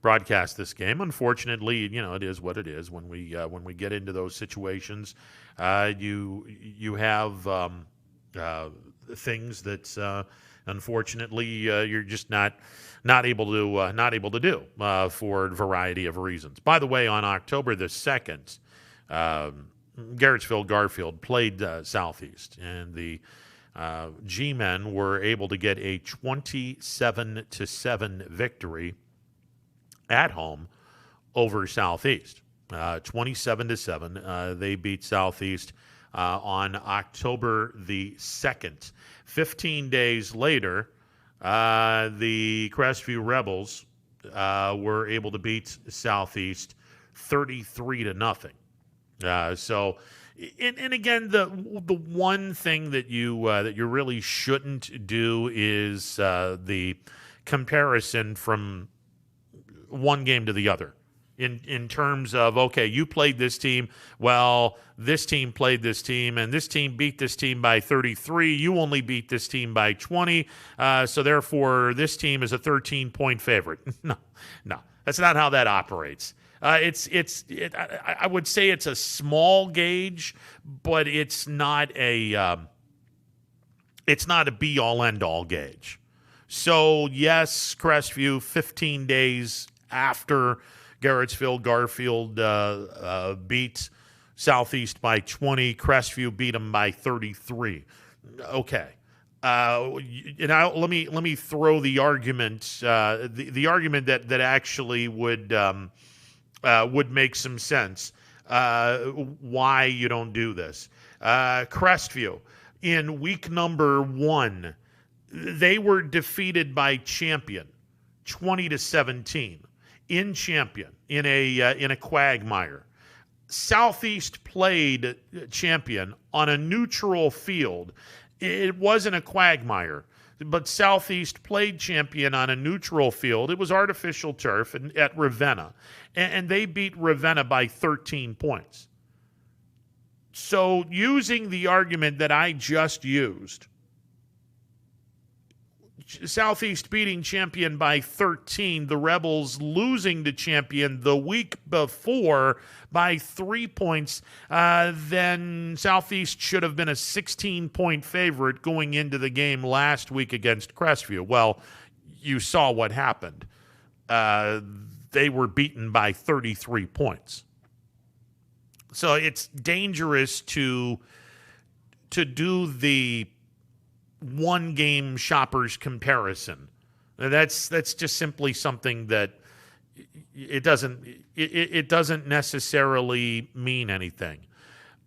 broadcast this game. Unfortunately, it is what it is. When we get into those situations, you have things that unfortunately you're just not able to do for a variety of reasons. By the way, on October the 2nd, Garrettsville Garfield played Southeast, and the G-Men were able to get a 27-7 victory at home over Southeast. 27-7. They beat Southeast on October the 2nd. 15 days later, the Crestview Rebels were able to beat Southeast 33-0. So, and again, the one thing that you really shouldn't do is the comparison from one game to the other. In terms of, okay, you played this team, well, this team played this team, and this team beat this team by 33. You only beat this team by 20, so therefore this team is a 13-point favorite. No, that's not how that operates. I would say it's a small gauge, but it's not a be-all, end-all gauge. So yes, Crestview, 15 days after Garrettsville Garfield beat Southeast by 20. Crestview beat them by 33. Okay, let me throw the argument, the argument that actually would make some sense. Why you don't do this? Crestview in week number 1, they were defeated by Champion, 20-17. In Champion, in a quagmire. Southeast played Champion on a neutral field. It wasn't a quagmire, but Southeast played Champion on a neutral field. It was artificial turf at Ravenna, and they beat Ravenna by 13 points. So using the argument that I just used, Southeast beating Champion by 13, the Rebels losing to Champion the week before by 3 points, then Southeast should have been a 16-point favorite going into the game last week against Crestview. Well, you saw what happened. They were beaten by 33 points. So it's dangerous to do the one-game shoppers comparison. That's just simply something that it doesn't necessarily mean anything.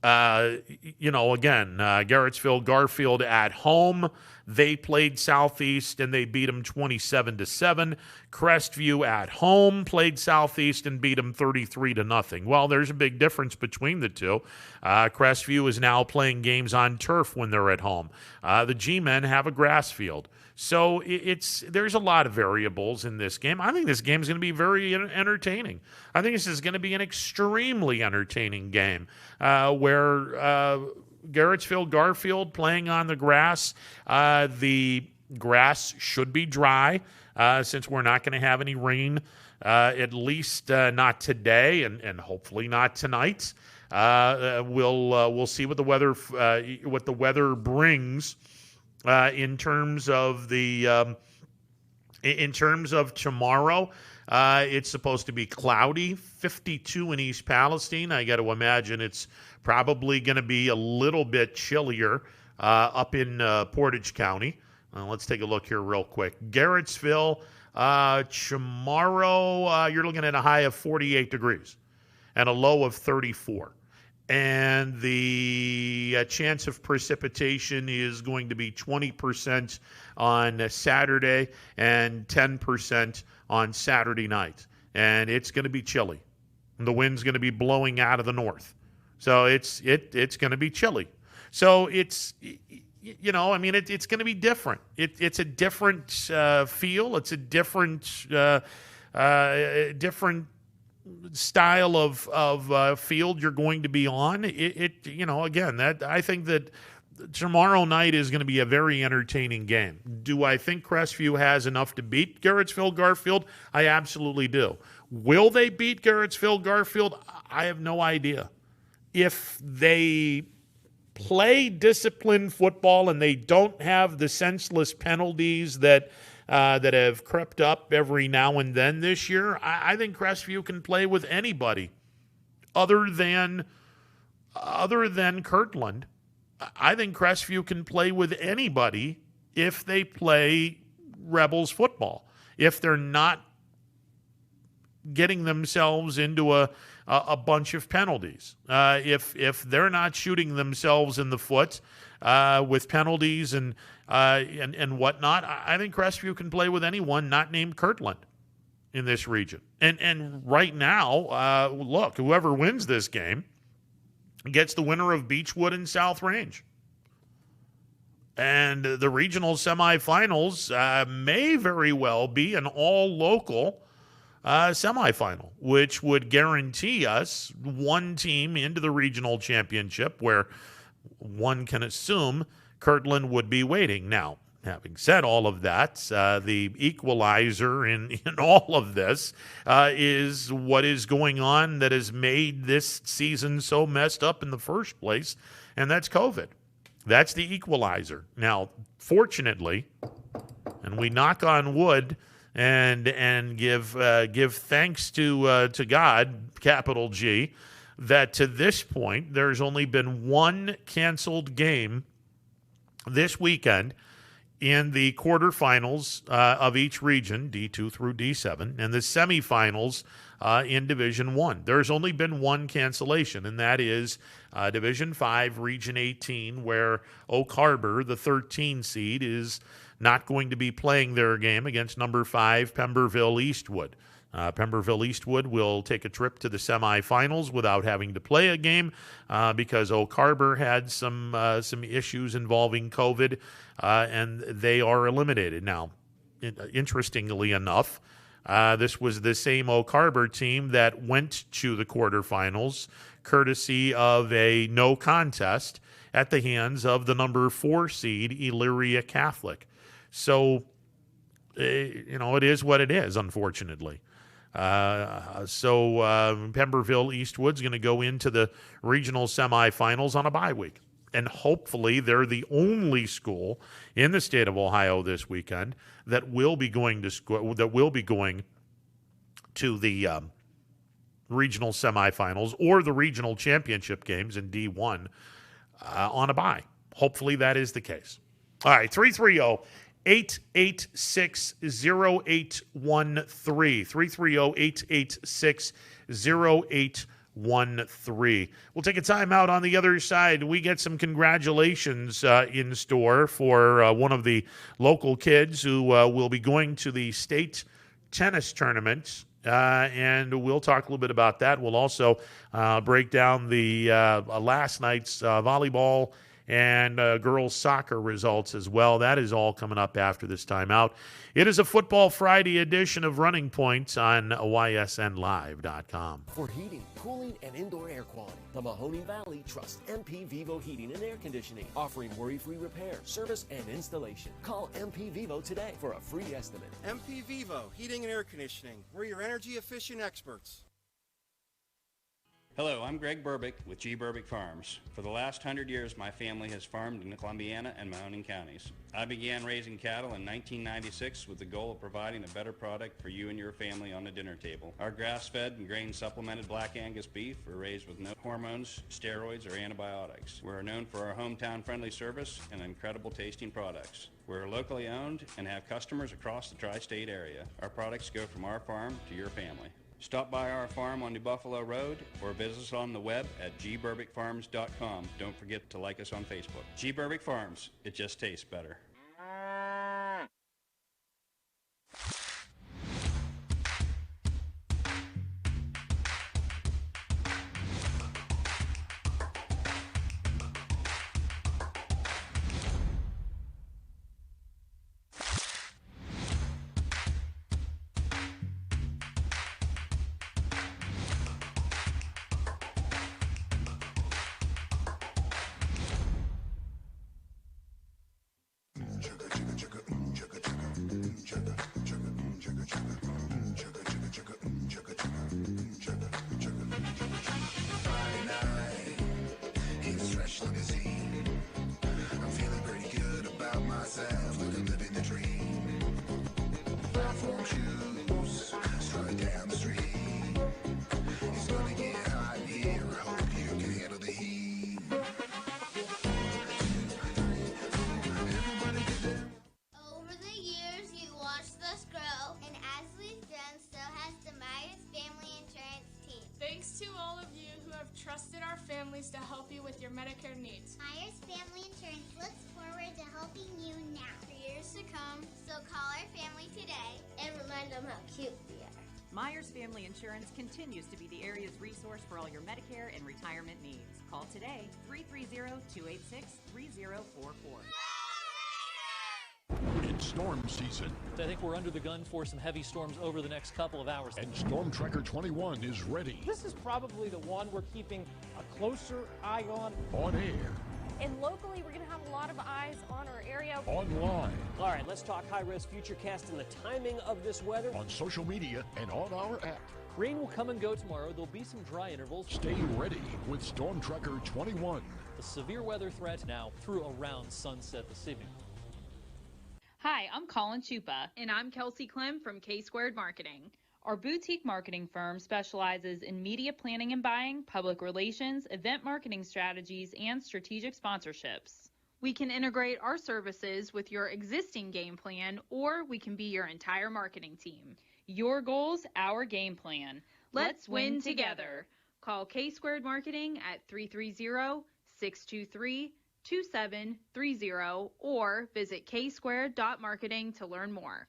Again, Garrettsville Garfield at home, they played Southeast and they beat them 27-7. Crestview at home played Southeast and beat them 33-0. Well, there's a big difference between the two. Crestview is now playing games on turf when they're at home. The G-Men have a grass field. So there's a lot of variables in this game. I think this game is going to be very entertaining. I think this is going to be an extremely entertaining game where Garrettsville Garfield playing on the grass. The grass should be dry since we're not going to have any rain, at least not today, and hopefully not tonight. We'll see what the weather brings in terms of tomorrow. It's supposed to be cloudy, 52 in East Palestine. I got to imagine it's probably going to be a little bit chillier up in Portage County. Let's take a look here real quick. Garrettsville, tomorrow you're looking at a high of 48 degrees and a low of 34. And the chance of precipitation is going to be 20% on Saturday and 10% on Saturday night. And it's going to be chilly. The wind's going to be blowing out of the north. So it's going to be chilly. So it's going to be different. It's a different feel. It's a different style of field you're going to be on. I think that tomorrow night is going to be a very entertaining game. Do I think Crestview has enough to beat Garrettsville Garfield? I absolutely do. Will they beat Garrettsville Garfield? I have no idea. If they play disciplined football and they don't have the senseless penalties that have crept up every now and then this year, I think Crestview can play with anybody other than Kirtland. I think Crestview can play with anybody if they play Rebels football. If they're not getting themselves into a bunch of penalties, if they're not shooting themselves in the foot with penalties and whatnot, I think Crestview can play with anyone not named Kirtland in this region. And right now, look, whoever wins this game gets the winner of Beechwood and South Range. And the regional semifinals may very well be an all-local semifinal, which would guarantee us one team into the regional championship, where one can assume Kirtland would be waiting. Now, having said all of that, the equalizer in all of this is what is going on that has made this season so messed up in the first place, and that's COVID. That's the equalizer. Now, fortunately, and we knock on wood and give thanks to God, capital G, that to this point there's only been one canceled game this weekend in the quarterfinals of each region, D2 through D7, and the semifinals in Division 1. There's only been one cancellation, and that is Division 5, Region 18, where Oak Harbor, the 13 seed, is not going to be playing their game against number 5, Pemberville Eastwood. Pemberville Eastwood will take a trip to the semifinals without having to play a game because Oak Harbor had some issues involving COVID, and they are eliminated. Now, interestingly enough, this was the same Oak Harbor team that went to the quarterfinals courtesy of a no contest at the hands of the number 4 seed, Elyria Catholic. So, it is what it is, unfortunately. Pemberville Eastwood's going to go into the regional semifinals on a bye week. And hopefully they're the only school in the state of Ohio this weekend that will be going to the regional semifinals or the regional championship games in D1 on a bye. Hopefully that is the case. All right, 330-886-0813. 330-886-0813. We'll take a time out. On the other side, we get some congratulations in store for one of the local kids who will be going to the state tennis tournament, and we'll talk a little bit about that. We'll also break down the last night's volleyball and girls soccer results as well. That is all coming up after this timeout. It is a Football Friday edition of Running Point on ysnlive.com. For heating, cooling, and indoor air quality, the Mahoning Valley trusts MP Vivo Heating and Air Conditioning, offering worry-free repair, service, and installation. Call MP Vivo today for a free estimate. MP Vivo Heating and Air Conditioning. We're your energy-efficient experts. Hello, I'm Greg Burbick with G. Burbick Farms. For the last 100 years, my family has farmed in the Columbiana and Mahoning counties. I began raising cattle in 1996 with the goal of providing a better product for you and your family on the dinner table. Our grass-fed and grain-supplemented Black Angus beef are raised with no hormones, steroids, or antibiotics. We're known for our hometown-friendly service and incredible tasting products. We're locally owned and have customers across the tri-state area. Our products go from our farm to your family. Stop by our farm on New Buffalo Road or visit us on the web at gburbickfarms.com. Don't forget to like us on Facebook. G. Burbick Farms, it just tastes better. To help you with your Medicare needs. Myers Family Insurance looks forward to helping you now for years to come, so call our family today and remind them how cute we are. Myers Family Insurance continues to be the area's resource for all your Medicare and retirement needs. Call today, 330-286-3044. It's storm season. I think we're under the gun for some heavy storms over the next couple of hours. And Storm Tracker 21 is ready. This is probably the one we're keeping a closer eye on. On air. And locally, we're going to have a lot of eyes on our area. Online. All right, let's talk high-risk futurecast and the timing of this weather. On social media and on our app. Rain will come and go tomorrow. There'll be some dry intervals. Stay ready with Storm Tracker 21. The severe weather threat now through around sunset this evening. Hi, I'm Colin Chupa. And I'm Kelsey Clem from K-Squared Marketing. Our boutique marketing firm specializes in media planning and buying, public relations, event marketing strategies, and strategic sponsorships. We can integrate our services with your existing game plan, or we can be your entire marketing team. Your goals, our game plan. Let's win together. Call K-Squared Marketing at 330-623-2730 or visit ksquared.marketing to learn more.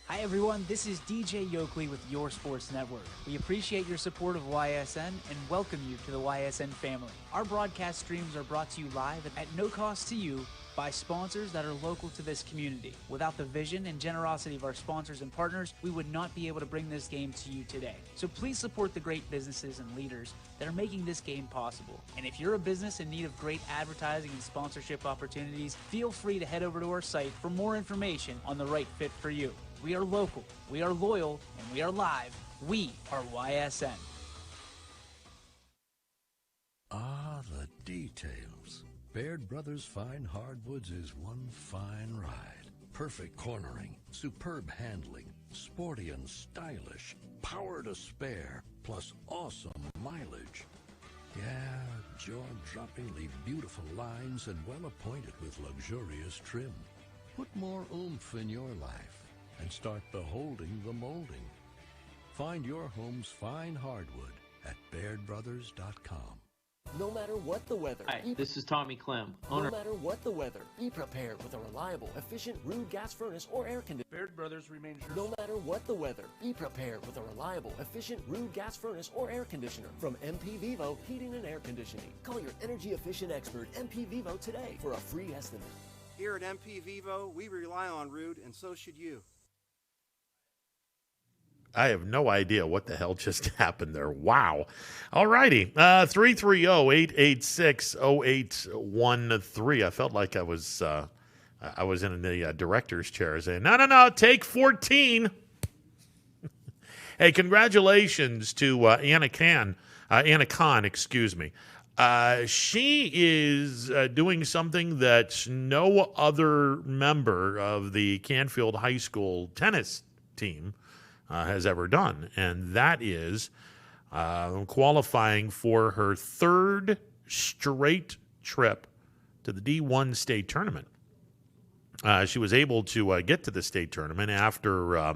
Hi everyone, this is DJ Yoakley with Your Sports Network. We appreciate your support of YSN and welcome you to the YSN family. Our broadcast streams are brought to you live at no cost to you by sponsors that are local to this community. Without the vision and generosity of our sponsors and partners, we would not be able to bring this game to you today. So please support the great businesses and leaders that are making this game possible. And if you're a business in need of great advertising and sponsorship opportunities, feel free to head over to our site for more information on the right fit for you. We are local, we are loyal, and we are live. We are YSN. Ah, the details. Baird Brothers Fine Hardwoods is one fine ride. Perfect cornering, superb handling, sporty and stylish, power to spare, plus awesome mileage. Yeah, jaw-droppingly beautiful lines and well appointed with luxurious trim. Put more oomph in your life and start beholding the molding. Find your home's fine hardwood at BairdBrothers.com. No matter what the weather. Hi, this is Tommy Clem, No owner. matter what the weather, be prepared with a reliable, efficient Rude gas furnace or air conditioner. Baird Brothers remains your No matter what the weather, be prepared with a reliable, efficient Rude gas furnace or air conditioner from MP Vivo Heating and Air Conditioning. Call your energy efficient expert, MP Vivo, today for a free estimate. Here at MP Vivo, we rely on Rude, and so should you. I have no idea what the hell just happened there. Wow. All righty. 330-886-0813. I felt like I was in the director's chair saying, no, take 14. Hey, congratulations to Anna Khan, excuse me. She is doing something that no other member of the Canfield High School tennis team has ever done, and that is qualifying for her third straight trip to the D1 state tournament. She was able to get to the state tournament after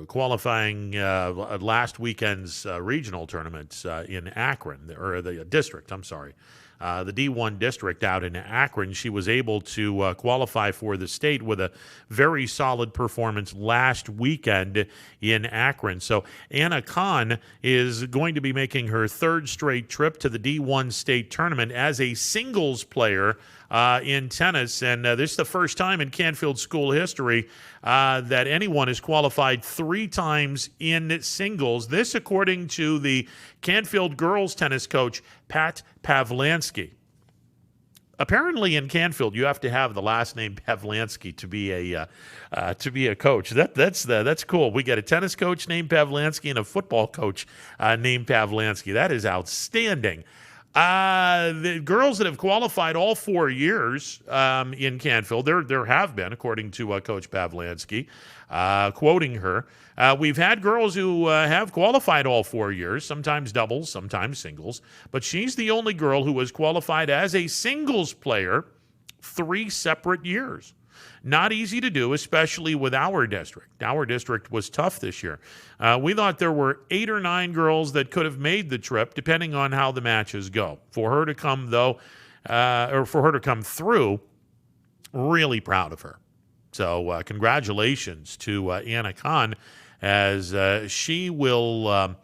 qualifying last weekend's regional tournament in Akron, or the district, I'm sorry. The D1 district out in Akron. She was able to qualify for the state with a very solid performance last weekend in Akron. So Anna Khan is going to be making her third straight trip to the D1 state tournament as a singles player in tennis. And this is the first time in Canfield school history that anyone has qualified 3 times in singles. This according to the Canfield girls tennis coach, Pat Pavlansky. Apparently in Canfield, you have to have the last name Pavlansky to be a coach. That's cool. We got a tennis coach named Pavlansky and a football coach named Pavlansky. That is outstanding. The girls that have qualified all 4 years in Canfield, there have been, according to Coach Pavlansky, quoting her, we've had girls who have qualified all 4 years, sometimes doubles, sometimes singles, but she's the only girl who was qualified as a singles player 3 separate years. Not easy to do, especially with our district. Our district was tough this year. We thought there were 8 or 9 girls that could have made the trip, depending on how the matches go. For her to come, though, or for her to come through, really proud of her. So congratulations to Anna Khan, as she'll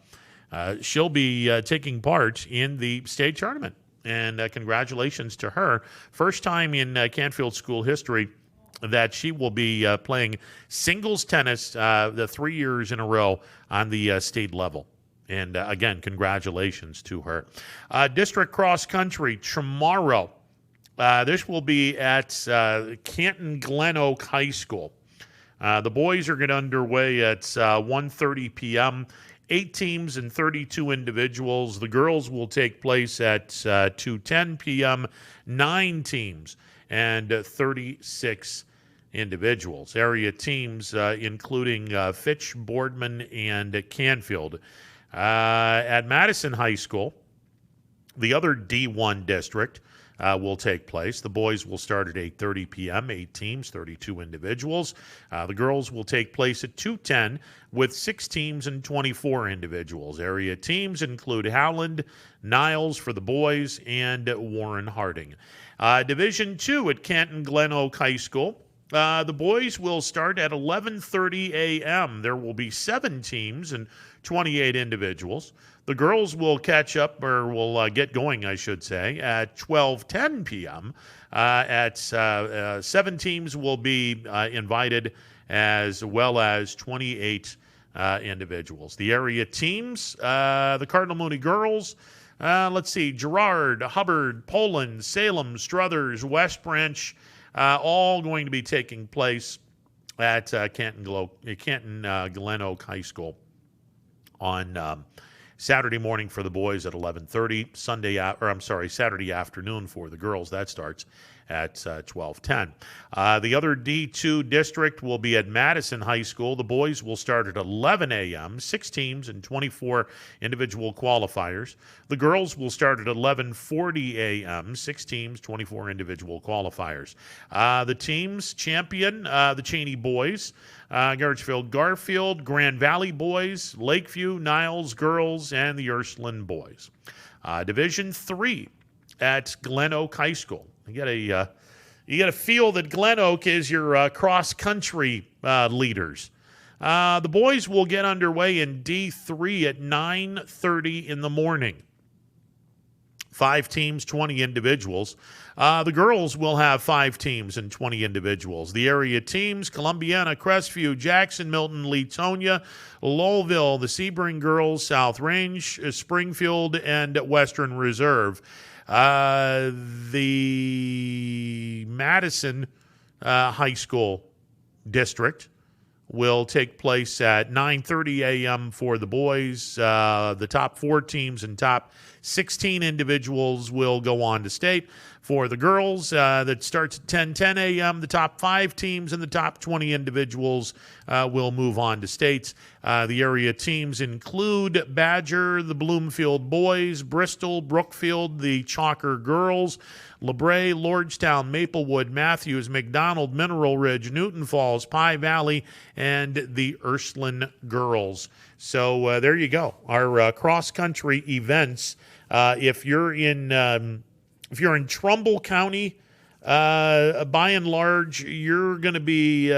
be taking part in the state tournament. And congratulations to her. First time in Canfield school history that she will be playing singles tennis the 3 years in a row on the state level. And again, congratulations to her. District cross country tomorrow. This will be at Canton Glen Oak High School. The boys are getting underway at 1:30 p.m. 8 teams and 32 individuals. The girls will take place at 2:10 p.m. 9 teams and 36 individuals. Area teams including Fitch, Boardman, and Canfield. At Madison High School, the other D1 district will take place. The boys will start at 8:30 p.m., 8 teams, 32 individuals. The girls will take place at 2:10 with 6 teams and 24 individuals. Area teams include Howland, Niles for the boys, and Warren Harding. Division 2 at Canton Glen Oak High School. The boys will start at 11:30 a.m. There will be 7 teams and 28 individuals. The girls will catch up, or will get going, I should say, at 12:10 p.m. 7 teams will be invited, as well as 28 individuals. The area teams, the Cardinal Mooney girls, let's see, Girard, Hubbard, Poland, Salem, Struthers, West Branch, all going to be taking place at Canton Glen Oak High School on Saturday morning for the boys at 11:30. Saturday afternoon for the girls. That starts at 12:10. The other D2 district will be at Madison High School. The boys will start at 11 a.m., 6 teams and 24 individual qualifiers. The girls will start at 11:40 a.m., 6 teams, 24 individual qualifiers. The teams champion, the Cheney boys, Garrettsville Garfield, Grand Valley boys, Lakeview, Niles girls, and the Ursuline boys. Division 3 at Glen Oak High School. You got to feel that Glen Oak is your cross-country leaders. The boys will get underway in D3 at 9:30 in the morning. 5 teams, 20 individuals. The girls will have 5 teams and 20 individuals. The area teams, Columbiana, Crestview, Jackson, Milton, Leetonia, Lowellville, the Sebring girls, South Range, Springfield, and Western Reserve. The Madison High School district will take place at 9:30 a.m. for the boys. The top 4 teams and top 16 individuals will go on to state. For the girls, that starts at 10:10 a.m. The top 5 teams and the top 20 individuals will move on to states. The area teams include Badger, the Bloomfield boys, Bristol, Brookfield, the Chalker girls, LeBray, Lordstown, Maplewood, Matthews, McDonald, Mineral Ridge, Newton Falls, Pie Valley, and the Ursuline girls. So there you go. Our cross-country events. If you're in Trumbull County, by and large, you're going to be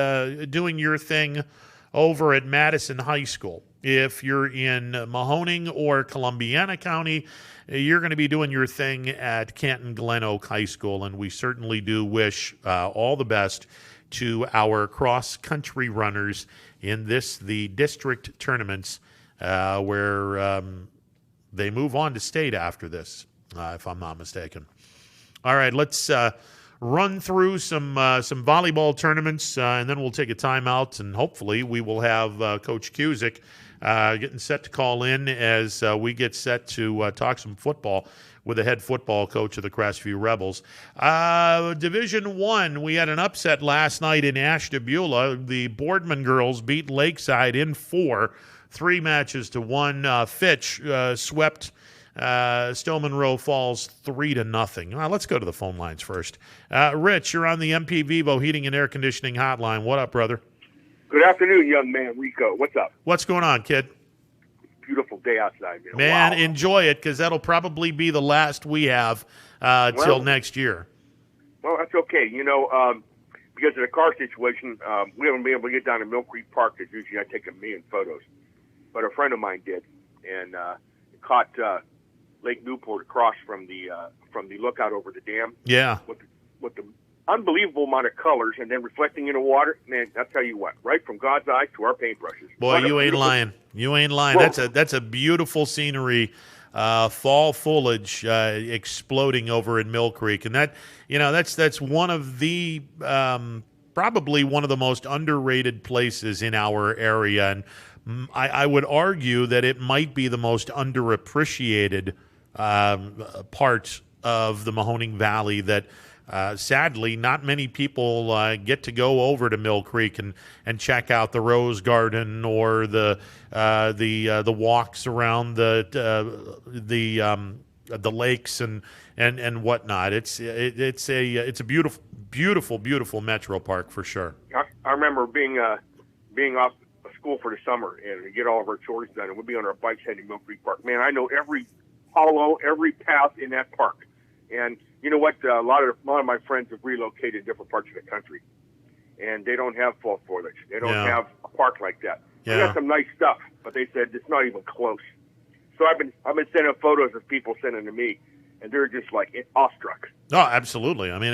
doing your thing over at Madison High School. If you're in Mahoning or Columbiana County, you're going to be doing your thing at Canton Glen Oak High School, and we certainly do wish all the best to our cross-country runners in the district tournaments where they move on to state after this, if I'm not mistaken. All right, let's run through some volleyball tournaments, and then we'll take a timeout, and hopefully we will have Coach Cusick getting set to call in as we get set to talk some football with the head football coach of the Crestview Rebels. Division 1, we had an upset last night in Ashtabula. The Boardman girls beat Lakeside in 4, 3 matches to 1. Fitch swept Stowe Monroe Falls 3-0. Let's go to the phone lines first. Rich, you're on the MP Vivo Heating and Air Conditioning Hotline. What up, brother? Good afternoon, young man. Rico, what's up? What's going on, kid? Beautiful day outside, man. Man, wow. Enjoy it, because that'll probably be the last we have till next year. Well, that's okay. Because of the car situation, we haven't been able to get down to Mill Creek Park, because usually I take a million photos. But a friend of mine did, and caught Lake Newport across from the lookout over the dam. Yeah. With the unbelievable amount of colors, and then reflecting in the water. Man, I'll tell you what, right from God's eyes to our paintbrushes. Boy, you ain't lying. You ain't lying. Whoa. That's a beautiful scenery. Fall foliage exploding over in Mill Creek, and that's one of the probably one of the most underrated places in our area, and I would argue that it might be the most underappreciated part of the Mahoning Valley that sadly not many people get to go over to Mill Creek and check out the Rose Garden or the walks around the lakes and whatnot. It's a beautiful metro park for sure. I remember being off school for the summer and get all of our chores done, and we'd be on our bikes heading to Mill Creek Park. Man, I know every hollow, every path in that park. And you know what? A lot of my friends have relocated in different parts of the country, and they don't have fall foliage. They don't have a park like that. Yeah. They got some nice stuff, but they said it's not even close. So I've been sending photos of people sending to me, and they're just like awestruck. Oh, absolutely. I mean,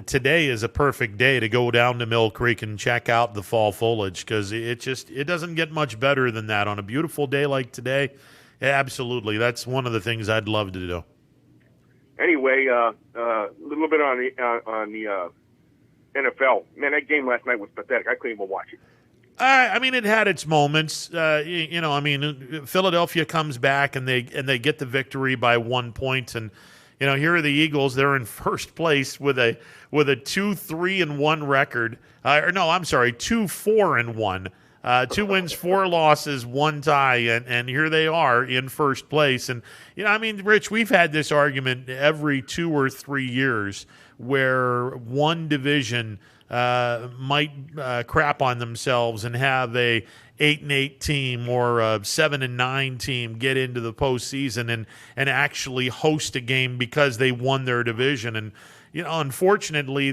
today is a perfect day to go down to Mill Creek and check out the fall foliage, because it doesn't get much better than that on a beautiful day like today. Absolutely, that's one of the things I'd love to do. Anyway, a little bit on the NFL. Man, that game last night was pathetic. I couldn't even watch it. I mean, it had its moments. Philadelphia comes back and they get the victory by 1 point, and here are the Eagles. They're in first place with a 2-3-1 record. 2-4-1. 2 wins, 4 losses, 1 tie, and here they are in first place. And Rich, we've had this argument every 2 or 3 years where one division might crap on themselves and have a 8-8 team or a 7-9 team get into the postseason and actually host a game because they won their division. And unfortunately,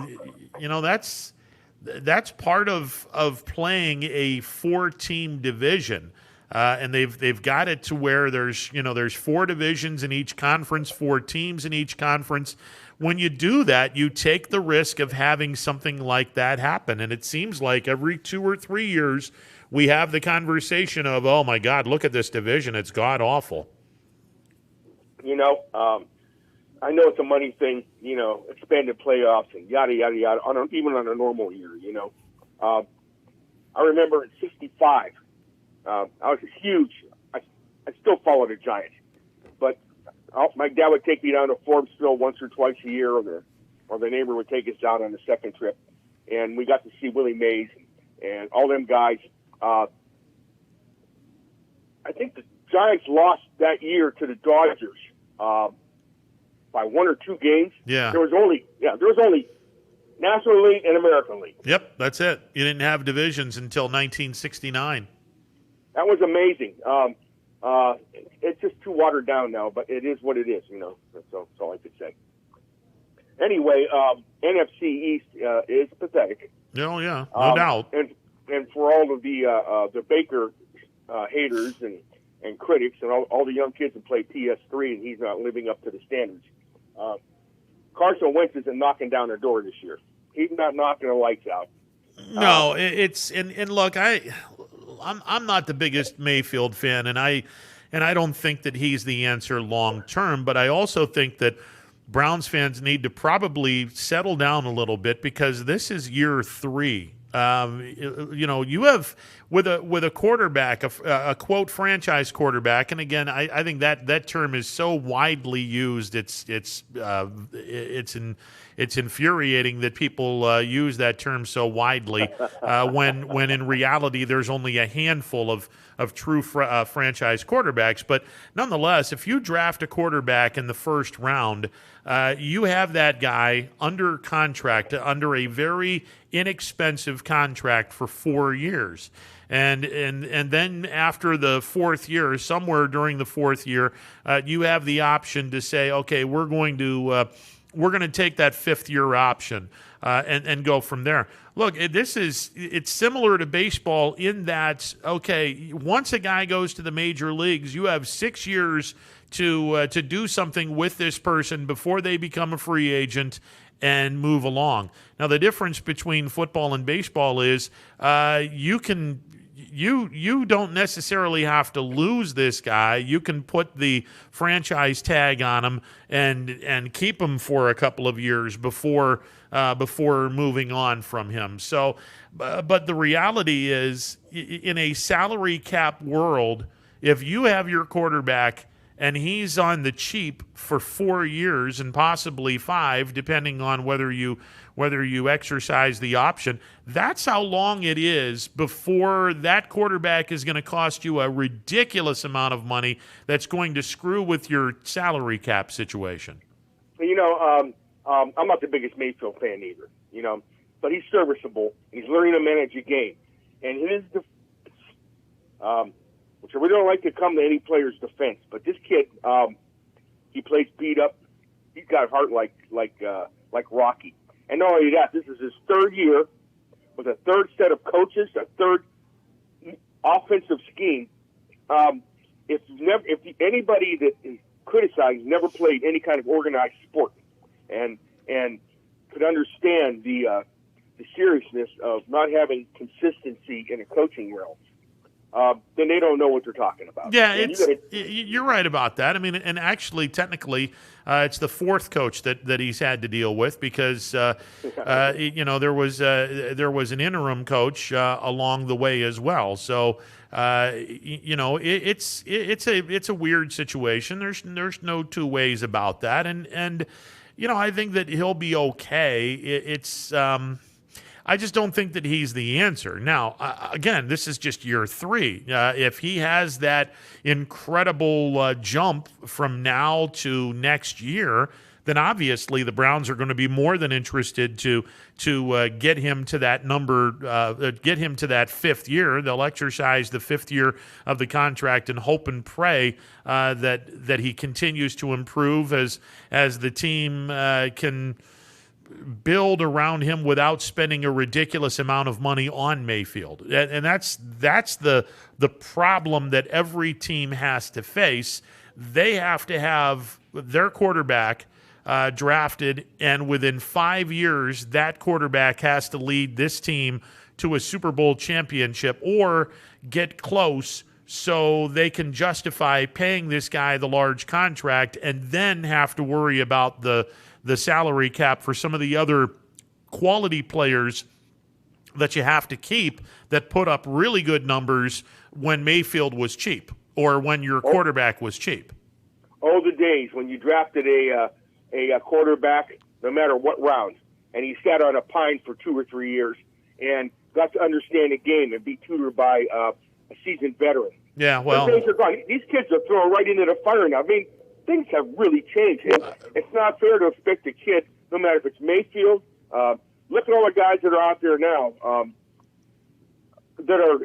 that's part of playing a 4-team division. And they've got it to where there's 4 divisions in each conference, 4 teams in each conference. When you do that, you take the risk of having something like that happen. And it seems like every 2 or 3 years we have the conversation of, oh my God, look at this division. It's god awful. I know it's a money thing, expanded playoffs and yada, yada, yada, even on a normal year, I remember in 65, I was huge. I still follow the Giants, but my dad would take me down to Forbesville once or twice a year, or the neighbor would take us down on the second trip, and we got to see Willie Mays and all them guys. I think the Giants lost that year to the Dodgers by 1 or 2 games. Yeah. There was only National League and American League. Yep, that's it. You didn't have divisions until 1969. That was amazing. It's just too watered down now, but it is what it is, That's all I could say. Anyway, NFC East is pathetic. Oh, yeah, no doubt. And for all of the Baker haters and critics and all the young kids who play PS3 and he's not living up to the standards, Carson Wentz isn't knocking down their door this year. He's not knocking the lights out. No, it's and look, I'm not the biggest Mayfield fan, and I don't think that he's the answer long term. But I also think that Browns fans need to probably settle down a little bit because this is year 3. You have with a quarterback, a quote franchise quarterback, and again, I think that term is so widely used. It's infuriating that people use that term so widely when in reality there's only a handful of true franchise quarterbacks. But nonetheless, if you draft a quarterback in the first round, you have that guy under contract, under a very inexpensive contract for 4 years. And then after the 4th year, somewhere during the 4th year, you have the option to say, okay, we're going to take that 5th year option and go from there. Look, it's similar to baseball in that, okay, once a guy goes to the major leagues, you have 6 years to do something with this person before they become a free agent and move along. Now, the difference between football and baseball is you don't necessarily have to lose this guy. You can put the franchise tag on him and keep him for a couple of years before moving on from him. So, but the reality is, in a salary cap world, if you have your quarterback and he's on the cheap for 4 years and possibly 5, depending on whether you exercise the option, that's how long it is before that quarterback is going to cost you a ridiculous amount of money that's going to screw with your salary cap situation. I'm not the biggest Mayfield fan either, but he's serviceable. He's learning to manage a game. And his which we don't like to come to any player's defense, but this kid, he plays beat up. He's got a heart like Rocky. And not only that, this is his 3rd year with a 3rd set of coaches, a 3rd offensive scheme. If anybody that is criticized never played any kind of organized sport and could understand the seriousness of not having consistency in a coaching realm. then they don't know what they're talking about. Yeah, And you're right about that. I mean, and actually, technically, it's the fourth coach that he's had to deal with because there was an interim coach along the way as well. So it's a weird situation. There's no two ways about that, and I think that he'll be okay. I just don't think that he's the answer. Now, again, this is just year 3. If he has that incredible jump from now to next year, then obviously the Browns are going to be more than interested to get him to that number, get him to that 5th year. They'll exercise the 5th year of the contract and hope and pray that he continues to improve as the team can build around him without spending a ridiculous amount of money on Mayfield. And that's the problem that every team has to face. They have to have their quarterback drafted, and within 5 years, that quarterback has to lead this team to a Super Bowl championship or get close so they can justify paying this guy the large contract and then have to worry about the salary cap for some of the other quality players that you have to keep that put up really good numbers when Mayfield was cheap or when your quarterback was cheap. Oh, the days when you drafted a quarterback, no matter what round, and he sat on a pine for 2 or 3 years and got to understand the game and be tutored by a seasoned veteran. Yeah, well, those days are gone. These kids are thrown right into the fire now. I mean, things have really changed. It's not fair to expect a kid, no matter if it's Mayfield. Look at all the guys that are out there now that are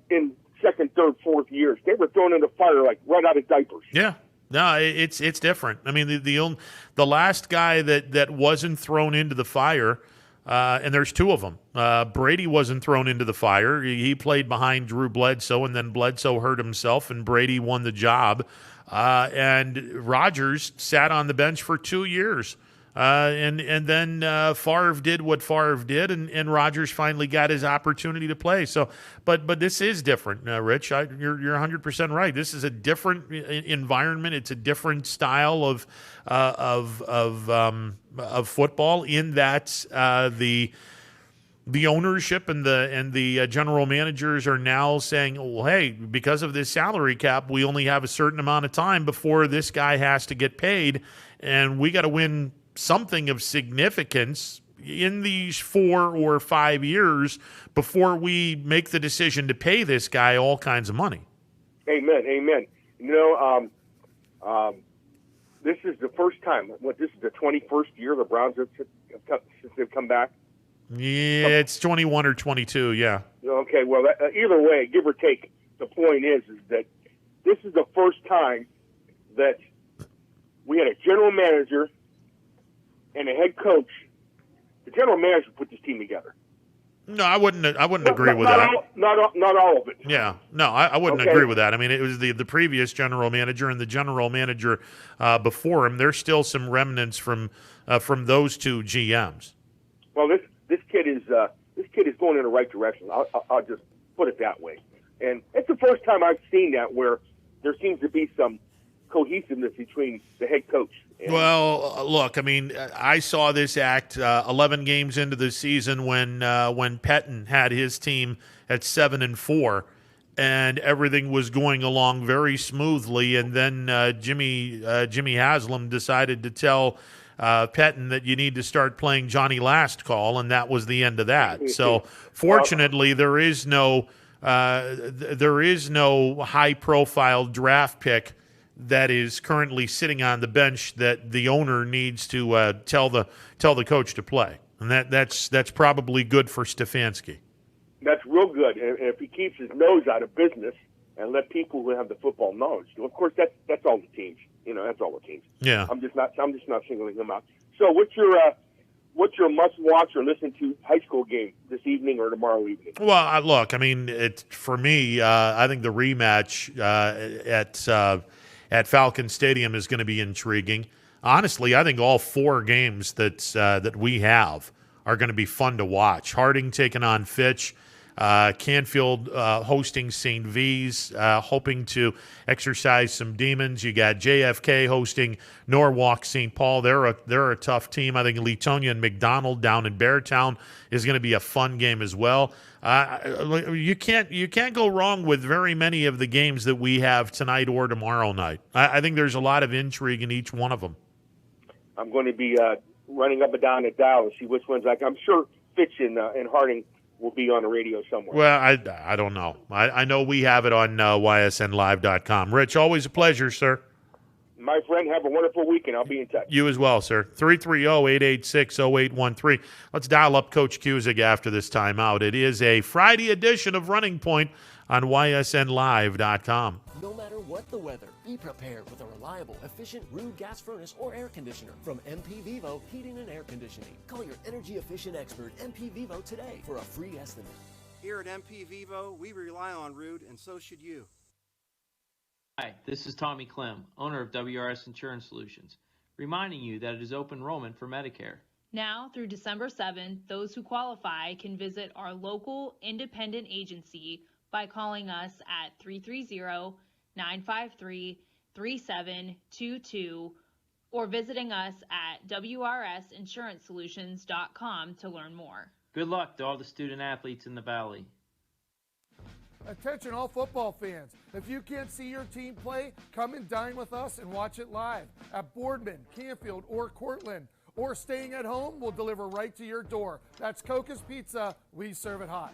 in 2nd, 3rd, 4th years. They were thrown in the fire like right out of diapers. Yeah. No, it's different. I mean, the last guy that wasn't thrown into the fire, and there's 2 of them. Brady wasn't thrown into the fire. He played behind Drew Bledsoe, and then Bledsoe hurt himself, and Brady won the job. And Rodgers sat on the bench for 2 years. And then Favre did what Favre did, and Rodgers finally got his opportunity to play. So, but this is different, Rich. You're 100% right. This is a different environment. It's a different style of football in that the ownership and the general managers are now saying, well, hey, because of this salary cap, we only have a certain amount of time before this guy has to get paid, and we got to win something of significance in these 4 or 5 years before we make the decision to pay this guy all kinds of money. Amen. This is the first time. This is the 21st year the Browns have since they've come back. Yeah, it's 21 or 22. Yeah. Okay. Well, either way, give or take, the point is that this is the first time that we had a general manager and a head coach. The general manager put this team together. No, I wouldn't agree with that. Not all of it. Yeah, no, I wouldn't agree with that. I mean, it was the previous general manager and the general manager before him. There's still some remnants from those 2 GMs. Well, this kid is going in the right direction. I'll just put it that way. And it's the first time I've seen that where there seems to be some cohesiveness between the head coach. Well, look, I mean, I saw this act 11 games into the season when Pettine had his team at 7-4, and everything was going along very smoothly. And then Jimmy Haslam decided to tell Pettine that you need to start playing Johnny Last Call, and that was the end of that. So, fortunately, there is no high-profile draft pick that is currently sitting on the bench that the owner needs to tell the coach to play, and that's probably good for Stefanski. That's real good, and if he keeps his nose out of business and let people who have the football knowledge do. Of course, that's all the teams. That's all the teams. Yeah, I'm just not singling them out. So, what's your must-watch or listen to high school game this evening or tomorrow evening? Well, look, I mean, for me, I think the rematch at Falcon Stadium is going to be intriguing. Honestly, I think all 4 games that we have are going to be fun to watch. Harding taking on Fitch. Canfield hosting St. V's, hoping to exercise some demons. You got JFK hosting Norwalk St. Paul. They're a tough team. I think Leetonia and McDonald down in Beartown is going to be a fun game as well. You can't go wrong with very many of the games that we have tonight or tomorrow night. I think there's a lot of intrigue in each one of them. I'm going to be running up and down the dial to see which ones. I'm sure Fitch and Harding will be on the radio somewhere. Well, I don't know. I know we have it on ysnlive.com. Rich, always a pleasure, sir. My friend, have a wonderful weekend. I'll be in touch. You as well, sir. 330-886-0813. Let's dial up Coach Cusick after this timeout. It is a Friday edition of Running Point on ysnlive.com. No matter what the weather, be prepared with a reliable, efficient Ruud gas furnace or air conditioner from MP Vivo Heating and Air Conditioning. Call your energy-efficient expert, MP Vivo, today for a free estimate. Here at MP Vivo, we rely on Ruud, and so should you. Hi, this is Tommy Clem, owner of WRS Insurance Solutions, reminding you that it is open enrollment for Medicare. Now through December 7th, those who qualify can visit our local independent agency by calling us at 330-953-3722 or visiting us at wrsinsurancesolutions.com to learn more. Good luck to all the student athletes in the Valley. Attention all football fans. If you can't see your team play, come and dine with us and watch it live at Boardman, Canfield, or Cortland. Or staying at home, we'll deliver right to your door. That's Coca's Pizza. We serve it hot.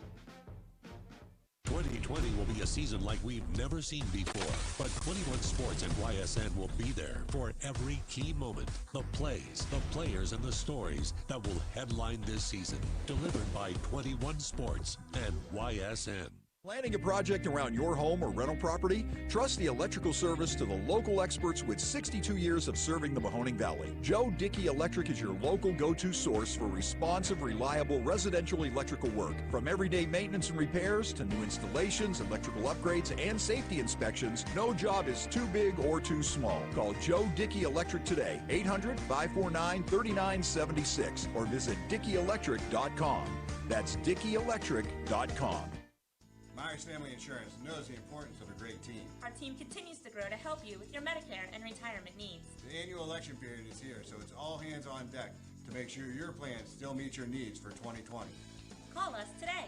2020 will be a season like we've never seen before, but 21 Sports and YSN will be there for every key moment. The plays, the players, and the stories that will headline this season. Delivered by 21 Sports and YSN. Planning a project around your home or rental property? Trust the electrical service to the local experts with 62 years of serving the Mahoning Valley. Joe Dickey Electric is your local go-to source for responsive, reliable residential electrical work. From everyday maintenance and repairs to new installations, electrical upgrades, and safety inspections, no job is too big or too small. Call Joe Dickey Electric today, 800-549-3976, or visit DickeyElectric.com. That's DickeyElectric.com. Myers Family Insurance knows the importance of a great team. Our team continues to grow to help you with your Medicare and retirement needs. The annual election period is here, so it's all hands on deck to make sure your plans still meet your needs for 2020. Call us today.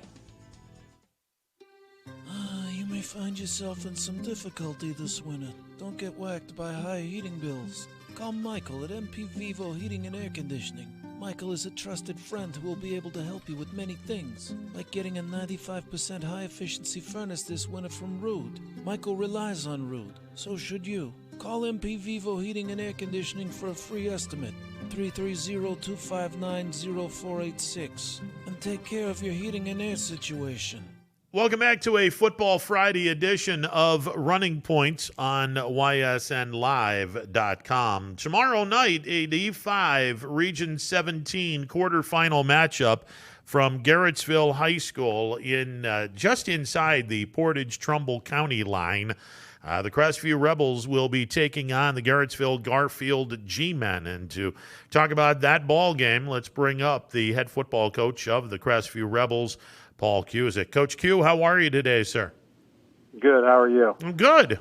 You may find yourself in some difficulty this winter. Don't get whacked by high heating bills. Call Michael at MP Vivo Heating and Air Conditioning. Michael is a trusted friend who will be able to help you with many things, like getting a 95% high-efficiency furnace this winter from Ruud. Michael relies on Ruud, so should you. Call MP Vivo Heating and Air Conditioning for a free estimate, 330-259-0486, and take care of your heating and air situation. Welcome back to a Football Friday edition of Running Points on ysnlive.com. Tomorrow night, a D5 Region 17 quarterfinal matchup from Garrettsville High School in just inside the Portage-Trumbull County line. The Crestview Rebels will be taking on the Garrettsville Garfield G-Men. And to talk about that ball game, let's bring up the head football coach of the Crestview Rebels, Paul Cusick. Coach Q, how are you today, sir? Good. How are you? Good.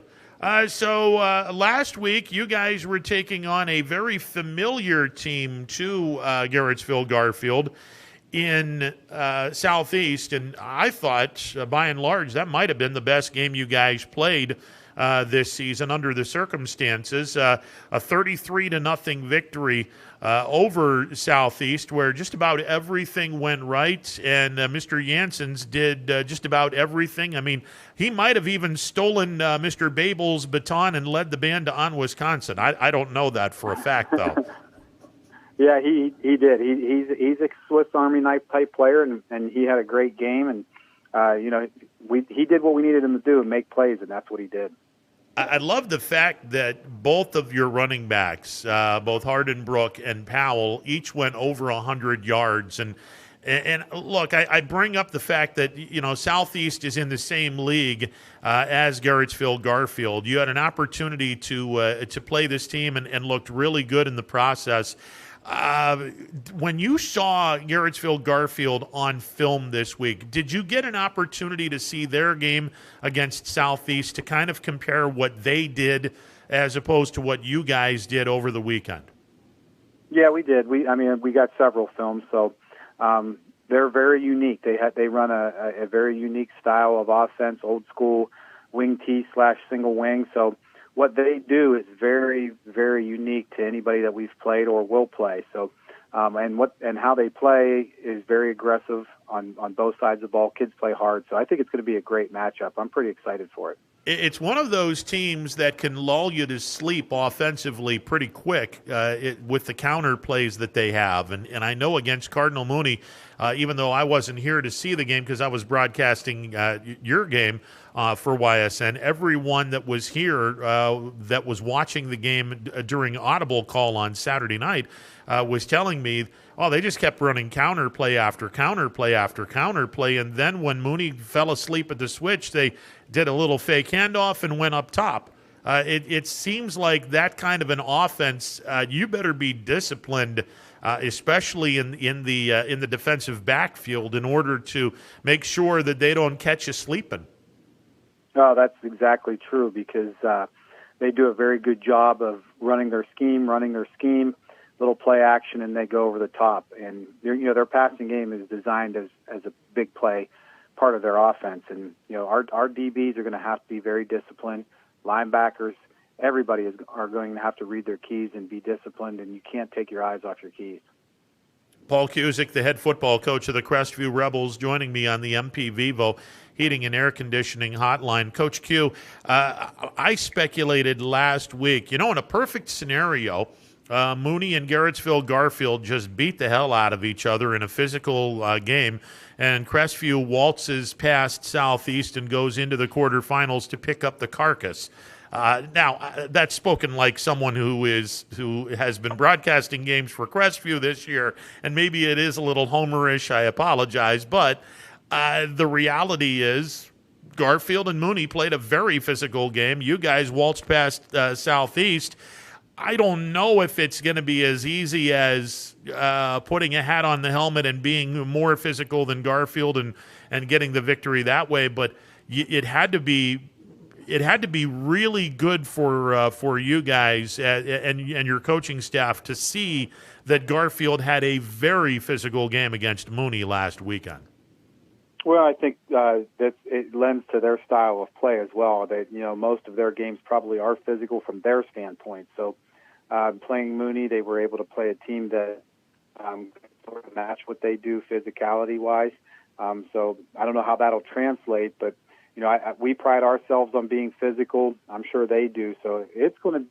So last week, you guys were taking on a very familiar team to Garrettsville Garfield in Southeast, and I thought, by and large, that might have been the best game you guys played this season under the circumstances. A 33-0 victory over Southeast, where just about everything went right, and Mr. Janssens did just about everything. I mean, he might have even stolen Mr. Babel's baton and led the band on Wisconsin. I don't know that for a fact, though. Yeah, he did. He's a Swiss Army knife type player, and he had a great game. And he did what we needed him to do and make plays, and that's what he did. I love the fact that both of your running backs, both Hardenbrook and Powell, each went over 100 yards. And look, I bring up the fact that, Southeast is in the same league as Garrettsville Garfield. You had an opportunity to play this team and looked really good in the process. When you saw Garrettsville Garfield on film this week, did you get an opportunity to see their game against Southeast to kind of compare what they did as opposed to what you guys did over the weekend? Yeah, we did. We got several films, so they're very unique. They run a very unique style of offense, old school wing T / single wing. So what they do is very, very unique to anybody that we've played or will play. So, and how they play is very aggressive on both sides of the ball. Kids play hard, so I think it's going to be a great matchup. I'm pretty excited for it. It's one of those teams that can lull you to sleep offensively pretty quick with the counter plays that they have. And I know against Cardinal Mooney, even though I wasn't here to see the game because I was broadcasting your game for YSN, everyone that was here that was watching the game during Audible call on Saturday night was telling me, they just kept running counter play after counter play after counter play. And then when Mooney fell asleep at the switch, they did a little fake handoff and went up top. It seems like that kind of an offense, you better be disciplined, especially in the defensive backfield, in order to make sure that they don't catch you sleeping. Oh, that's exactly true, because they do a very good job of running their scheme, little play action, and they go over the top. And their passing game is designed as a big play part of their offense. And our DBs are going to have to be very disciplined. Linebackers, everybody are going to have to read their keys and be disciplined, and you can't take your eyes off your keys. Paul Cusick, the head football coach of the Crestview Rebels, joining me on the MP Vivo Heating and Air Conditioning Hotline. Coach Q, I speculated last week, in a perfect scenario, Mooney and Garrettsville Garfield just beat the hell out of each other in a physical game, and Crestview waltzes past Southeast and goes into the quarterfinals to pick up the carcass. Now, that's spoken like someone who has been broadcasting games for Crestview this year, and maybe it is a little homerish. I apologize, but the reality is Garfield and Mooney played a very physical game. You guys waltzed past Southeast. I don't know if it's going to be as easy as putting a hat on the helmet and being more physical than Garfield and getting the victory that way, but it had to be really good for you guys and your coaching staff to see that Garfield had a very physical game against Mooney last weekend. Well, I think that it lends to their style of play as well. They, most of their games probably are physical from their standpoint. So, playing Mooney, they were able to play a team that sort of match what they do physicality-wise. So, I don't know how that'll translate, but we pride ourselves on being physical. I'm sure they do. So, it's going to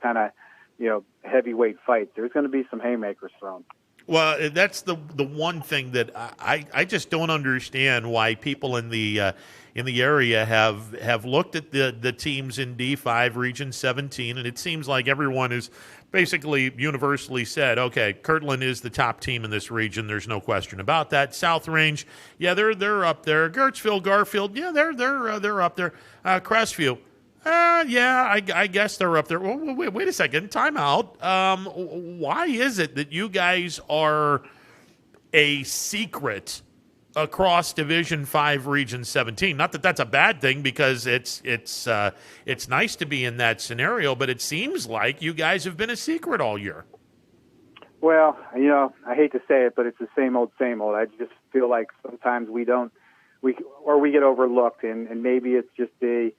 kind of heavyweight fights. There's going to be some haymakers thrown. Well, that's the one thing that I just don't understand why people in the area have looked at the teams in D5 Region 17, and it seems like everyone is basically universally said, okay, Kirtland is the top team in this region. There's no question about that. South Range, yeah, they're up there. Garrettsville, Garfield, yeah, they're up there. Crestview. Yeah, I guess they're up there. Well, wait a second. Time out. Why is it that you guys are a secret across Division 5 Region 17? Not that that's a bad thing, because it's nice to be in that scenario, but it seems like you guys have been a secret all year. Well, I hate to say it, but it's the same old, same old. I just feel like sometimes we get overlooked, and maybe it's just a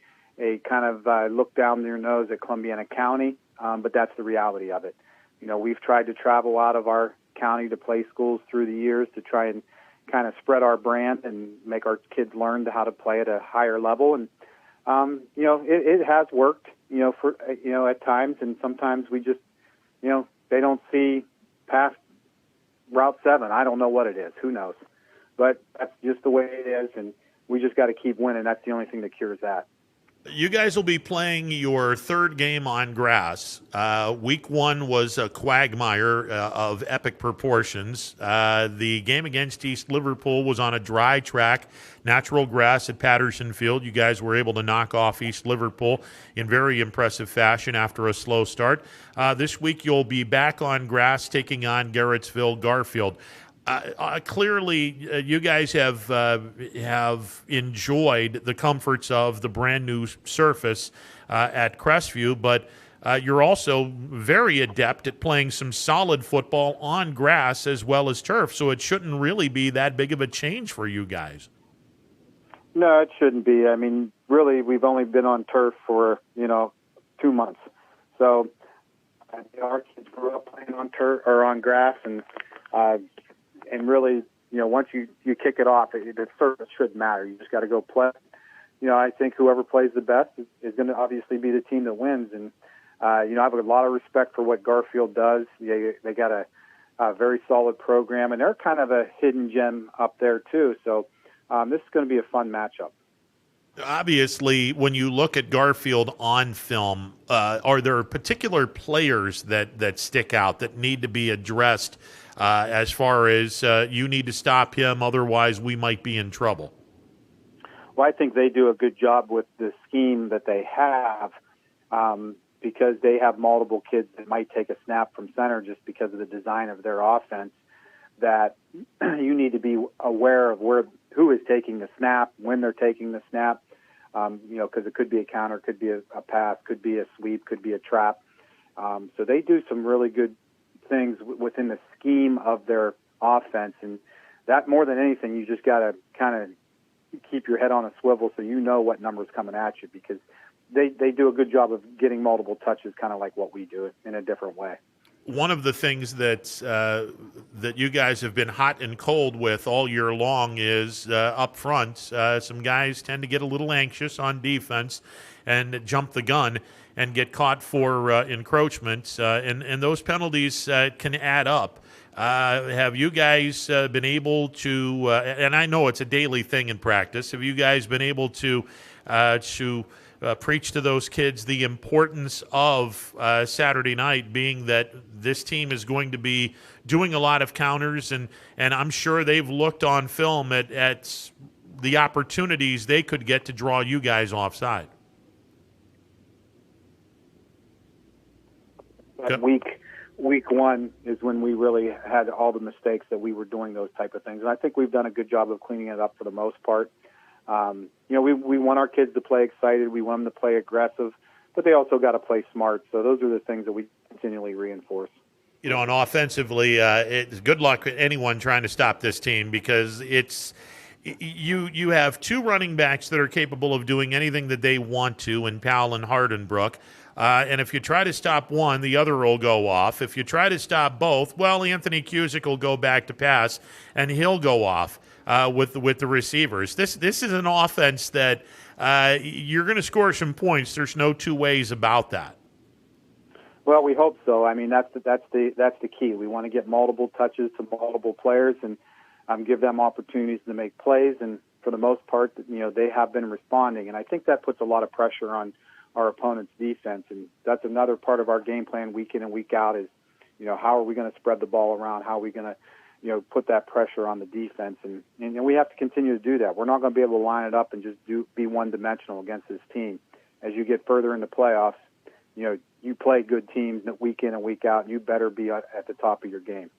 kind of look down their nose at Columbiana County, but that's the reality of it. We've tried to travel out of our county to play schools through the years to try and kind of spread our brand and make our kids learn how to play at a higher level. And, it has worked, for at times, and sometimes we just, they don't see past Route 7. I don't know what it is. Who knows? But that's just the way it is, and we just got to keep winning. That's the only thing that cures that. You guys will be playing your third game on grass. Week 1 was a quagmire of epic proportions. The game against East Liverpool was on a dry track, natural grass at Patterson Field. You guys were able to knock off East Liverpool in very impressive fashion after a slow start. This week you'll be back on grass taking on Garrettsville Garfield. Clearly, you guys have enjoyed the comforts of the brand new surface at Crestview, but you're also very adept at playing some solid football on grass as well as turf. So it shouldn't really be that big of a change for you guys. No, it shouldn't be. I mean, really, we've only been on turf for 2 months. So our kids grew up playing on turf or on grass, and really, once you kick it off, the surface shouldn't matter. You just got to go play. I think whoever plays the best is going to obviously be the team that wins. And, I have a lot of respect for what Garfield does. They got a very solid program, and they're kind of a hidden gem up there too. So this is going to be a fun matchup. Obviously, when you look at Garfield on film, are there particular players that stick out that need to be addressed as far as you need to stop him, otherwise we might be in trouble? Well, I think they do a good job with the scheme that they have because they have multiple kids that might take a snap from center just because of the design of their offense, that you need to be aware of who is taking the snap, when they're taking the snap, because it could be a counter, could be a pass, could be a sweep, could be a trap. So they do some really good things within the scheme of their offense, and that more than anything, you just got to kind of keep your head on a swivel so you know what number's coming at you, because they do a good job of getting multiple touches, kind of like what we do it in a different way. One of the things that you guys have been hot and cold with all year long is up front. Some guys tend to get a little anxious on defense and jump the gun and get caught for encroachment, and those penalties can add up. Have you guys been able to, and I know it's a daily thing in practice, have you guys been able to preach to those kids the importance of Saturday night, being that this team is going to be doing a lot of counters, and I'm sure they've looked on film at the opportunities they could get to draw you guys offside? Week 1 is when we really had all the mistakes that we were doing those type of things. And I think we've done a good job of cleaning it up for the most part. We want our kids to play excited. We want them to play aggressive, but they also got to play smart. So those are the things that we continually reinforce. And offensively, it's good luck with anyone trying to stop this team, because you have 2 running backs that are capable of doing anything that they want to in Powell and Hardenbrook. And if you try to stop one, the other will go off. If you try to stop both, well, Anthony Cusick will go back to pass, and he'll go off with the receivers. This is an offense that you're going to score some points. There's no two ways about that. Well, we hope so. I mean, that's the key. We want to get multiple touches to multiple players and give them opportunities to make plays. And for the most part, they have been responding. And I think that puts a lot of pressure on our opponent's defense, and that's another part of our game plan week in and week out is, how are we going to spread the ball around? How are we going to, put that pressure on the defense? And we have to continue to do that. We're not going to be able to line it up and just be one-dimensional against this team. As you get further into playoffs, you play good teams week in and week out, and you better be at the top of your game.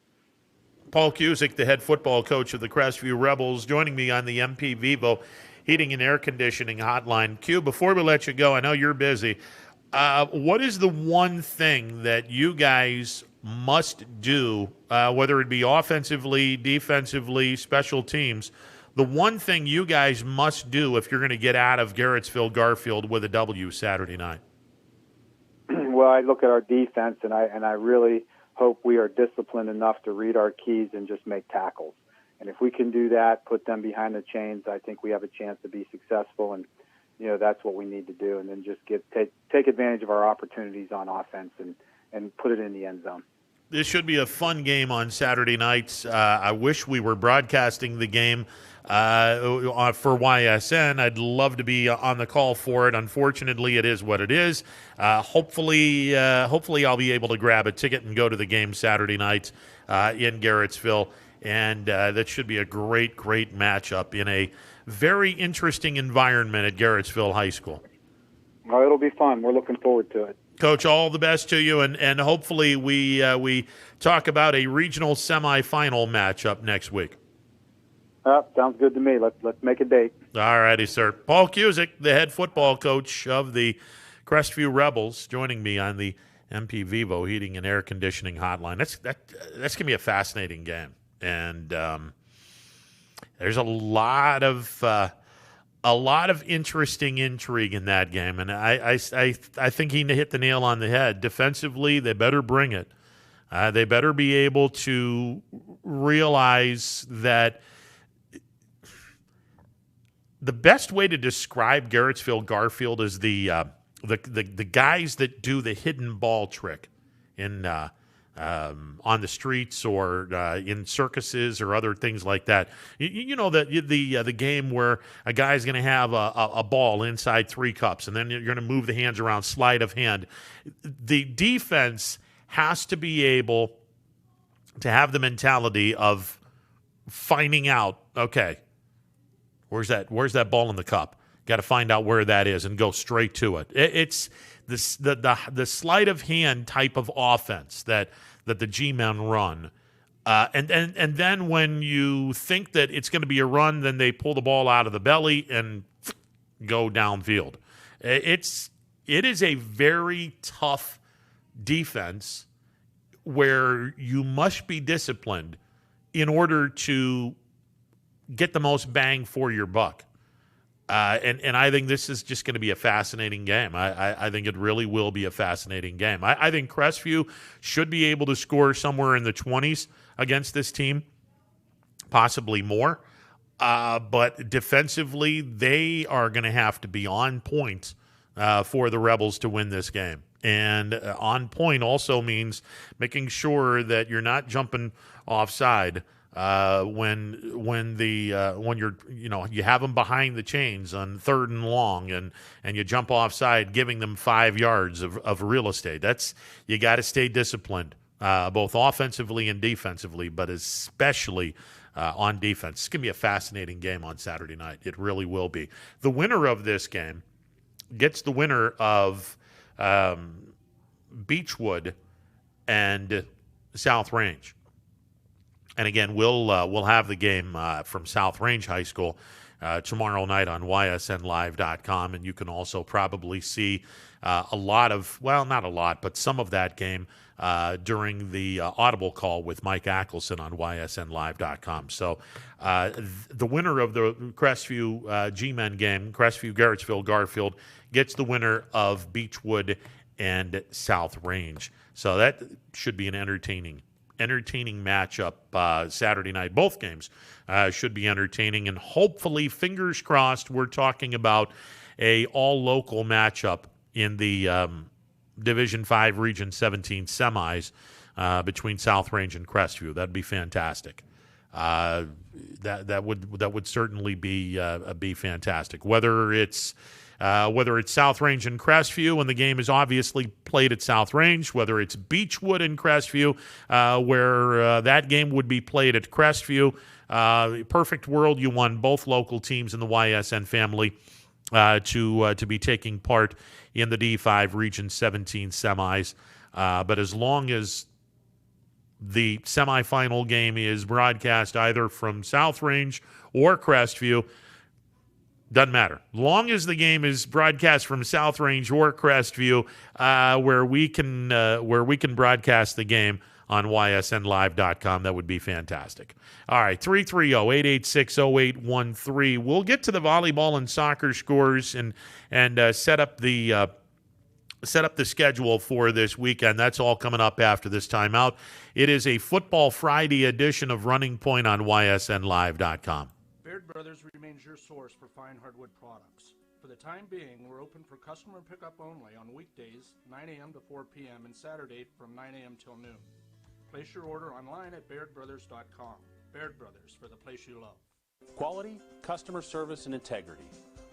Paul Cusick, the head football coach of the Crestview Rebels, joining me on the MP Vivo Heating and Air Conditioning hotline. Q, before we let you go, I know you're busy. What is the one thing that you guys must do, whether it be offensively, defensively, special teams, the one thing you guys must do if you're going to get out of Garrettsville Garfield with a W Saturday night? Well, I look at our defense, and I really hope we are disciplined enough to read our keys and just make tackles. And if we can do that, put them behind the chains, I think we have a chance to be successful. And, that's what we need to do. And then just take advantage of our opportunities on offense and put it in the end zone. This should be a fun game on Saturday nights. I wish we were broadcasting the game for YSN. I'd love to be on the call for it. Unfortunately, it is what it is. Hopefully I'll be able to grab a ticket and go to the game Saturday night in Garrettsville. And that should be a great, great matchup in a very interesting environment at Garrettsville High School. Oh, it'll be fun. We're looking forward to it. Coach, all the best to you, and hopefully we talk about a regional semifinal matchup next week. Sounds good to me. Let's make a date. All righty, sir. Paul Cusick, the head football coach of the Crestview Rebels, joining me on the MP Vivo Heating and Air Conditioning Hotline. That's gonna be a fascinating game, and there's a lot of interesting intrigue in that game, and I think he hit the nail on the head. Defensively, they better bring it. They better be able to realize that the best way to describe Garrettsville Garfield is the guys that do the hidden ball trick in on the streets or in circuses or other things like that. You know that the game where a guy's going to have a ball inside 3 cups, and then you're going to move the hands around, sleight of hand. The defense has to be able to have the mentality of finding out, okay, where's that ball in the cup? Got to find out where that is and go straight to it. It's the sleight of hand type of offense that the G-men run. And then when you think that it's going to be a run, then they pull the ball out of the belly and go downfield. It is a very tough defense where you must be disciplined in order to get the most bang for your buck. And I think this is just going to be a fascinating game. I think it really will be a fascinating game. I think Crestview should be able to score somewhere in the 20s against this team, possibly more. But defensively, they are going to have to be on point for the Rebels to win this game. And on point also means making sure that you're not jumping offside when you're, you have them behind the chains on 3rd and long and you jump offside, giving them 5 yards of real estate. You got to stay disciplined, both offensively and defensively, but especially on defense. It's going to be a fascinating game on Saturday night. It really will be. The winner of this game gets the winner of Beechwood and South Range. And again, we'll have the game from South Range High School tomorrow night on ysnlive.com, and you can also probably see a lot of, well, not a lot, but some of that game during the Audible call with Mike Ackelson on ysnlive.com. So the winner of the Crestview G-Men game, Crestview Garrettsville Garfield, gets the winner of Beechwood and South Range. So that should be an entertaining matchup Saturday night. Both games should be entertaining, and hopefully, fingers crossed, we're talking about a all-local matchup in the Division 5 Region 17 semis between South Range and Crestview. That'd be fantastic. That would certainly be fantastic. Whether it's South Range and Crestview, and the game is obviously played at South Range, whether it's Beechwood and Crestview, where that game would be played at Crestview. Perfect world, you want both local teams in the YSN family to be taking part in the D5 Region 17 semis. But as long as the semifinal game is broadcast either from South Range or Crestview, doesn't matter. Long as the game is broadcast from South Range or Crestview, where we can broadcast the game on ysnlive.com, that would be fantastic. All right, 330-886-0813. We'll get to the volleyball and soccer scores and set up the schedule for this weekend. That's all coming up after this timeout. It is a Football Friday edition of Running Point on ysnlive.com. Baird Brothers remains your source for fine hardwood products. For the time being, we're open for customer pickup only on weekdays, 9 a.m. to 4 p.m., and Saturday from 9 a.m. till noon. Place your order online at BairdBrothers.com. Baird Brothers, for the place you love. Quality, customer service, and integrity.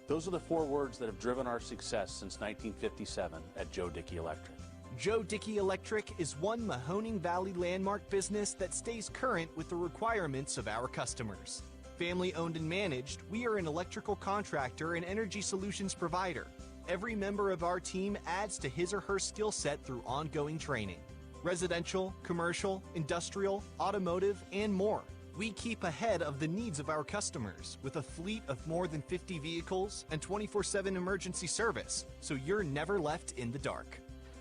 Those are the 4 words that have driven our success since 1957 at Joe Dickey Electric. Joe Dickey Electric is one Mahoning Valley landmark business that stays current with the requirements of our customers. Family owned and managed, we are an electrical contractor and energy solutions provider. Every member of our team adds to his or her skill set through ongoing training. Residential, commercial, industrial, automotive, and more. We keep ahead of the needs of our customers with a fleet of more than 50 vehicles and 24/7 emergency service, so you're never left in the dark.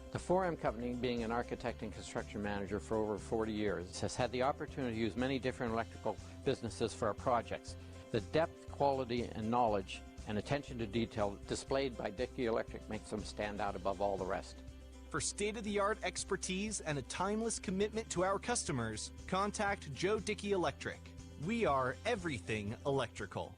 The 4M Company, being an architect and construction manager for over 40 years, has had the opportunity to use many different electrical businesses for our projects. The depth, quality, and knowledge and attention to detail displayed by Dickey Electric makes them stand out above all the rest. For state-of-the-art expertise and a timeless commitment to our customers, contact Joe Dickey Electric. We are everything electrical.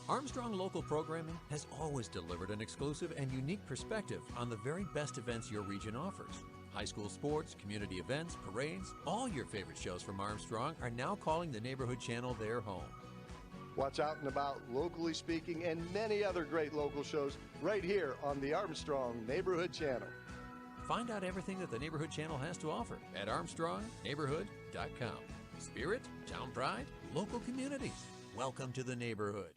Armstrong Local Programming has always delivered an exclusive and unique perspective on the very best events your region offers. High school sports, community events, parades, all your favorite shows from Armstrong are now calling the Neighborhood Channel their home. Watch Out and About, Locally Speaking, and many other great local shows right here on the Armstrong Neighborhood Channel. Find out everything that the Neighborhood Channel has to offer at ArmstrongNeighborhood.com. Spirit, town pride, local communities. Welcome to the neighborhood.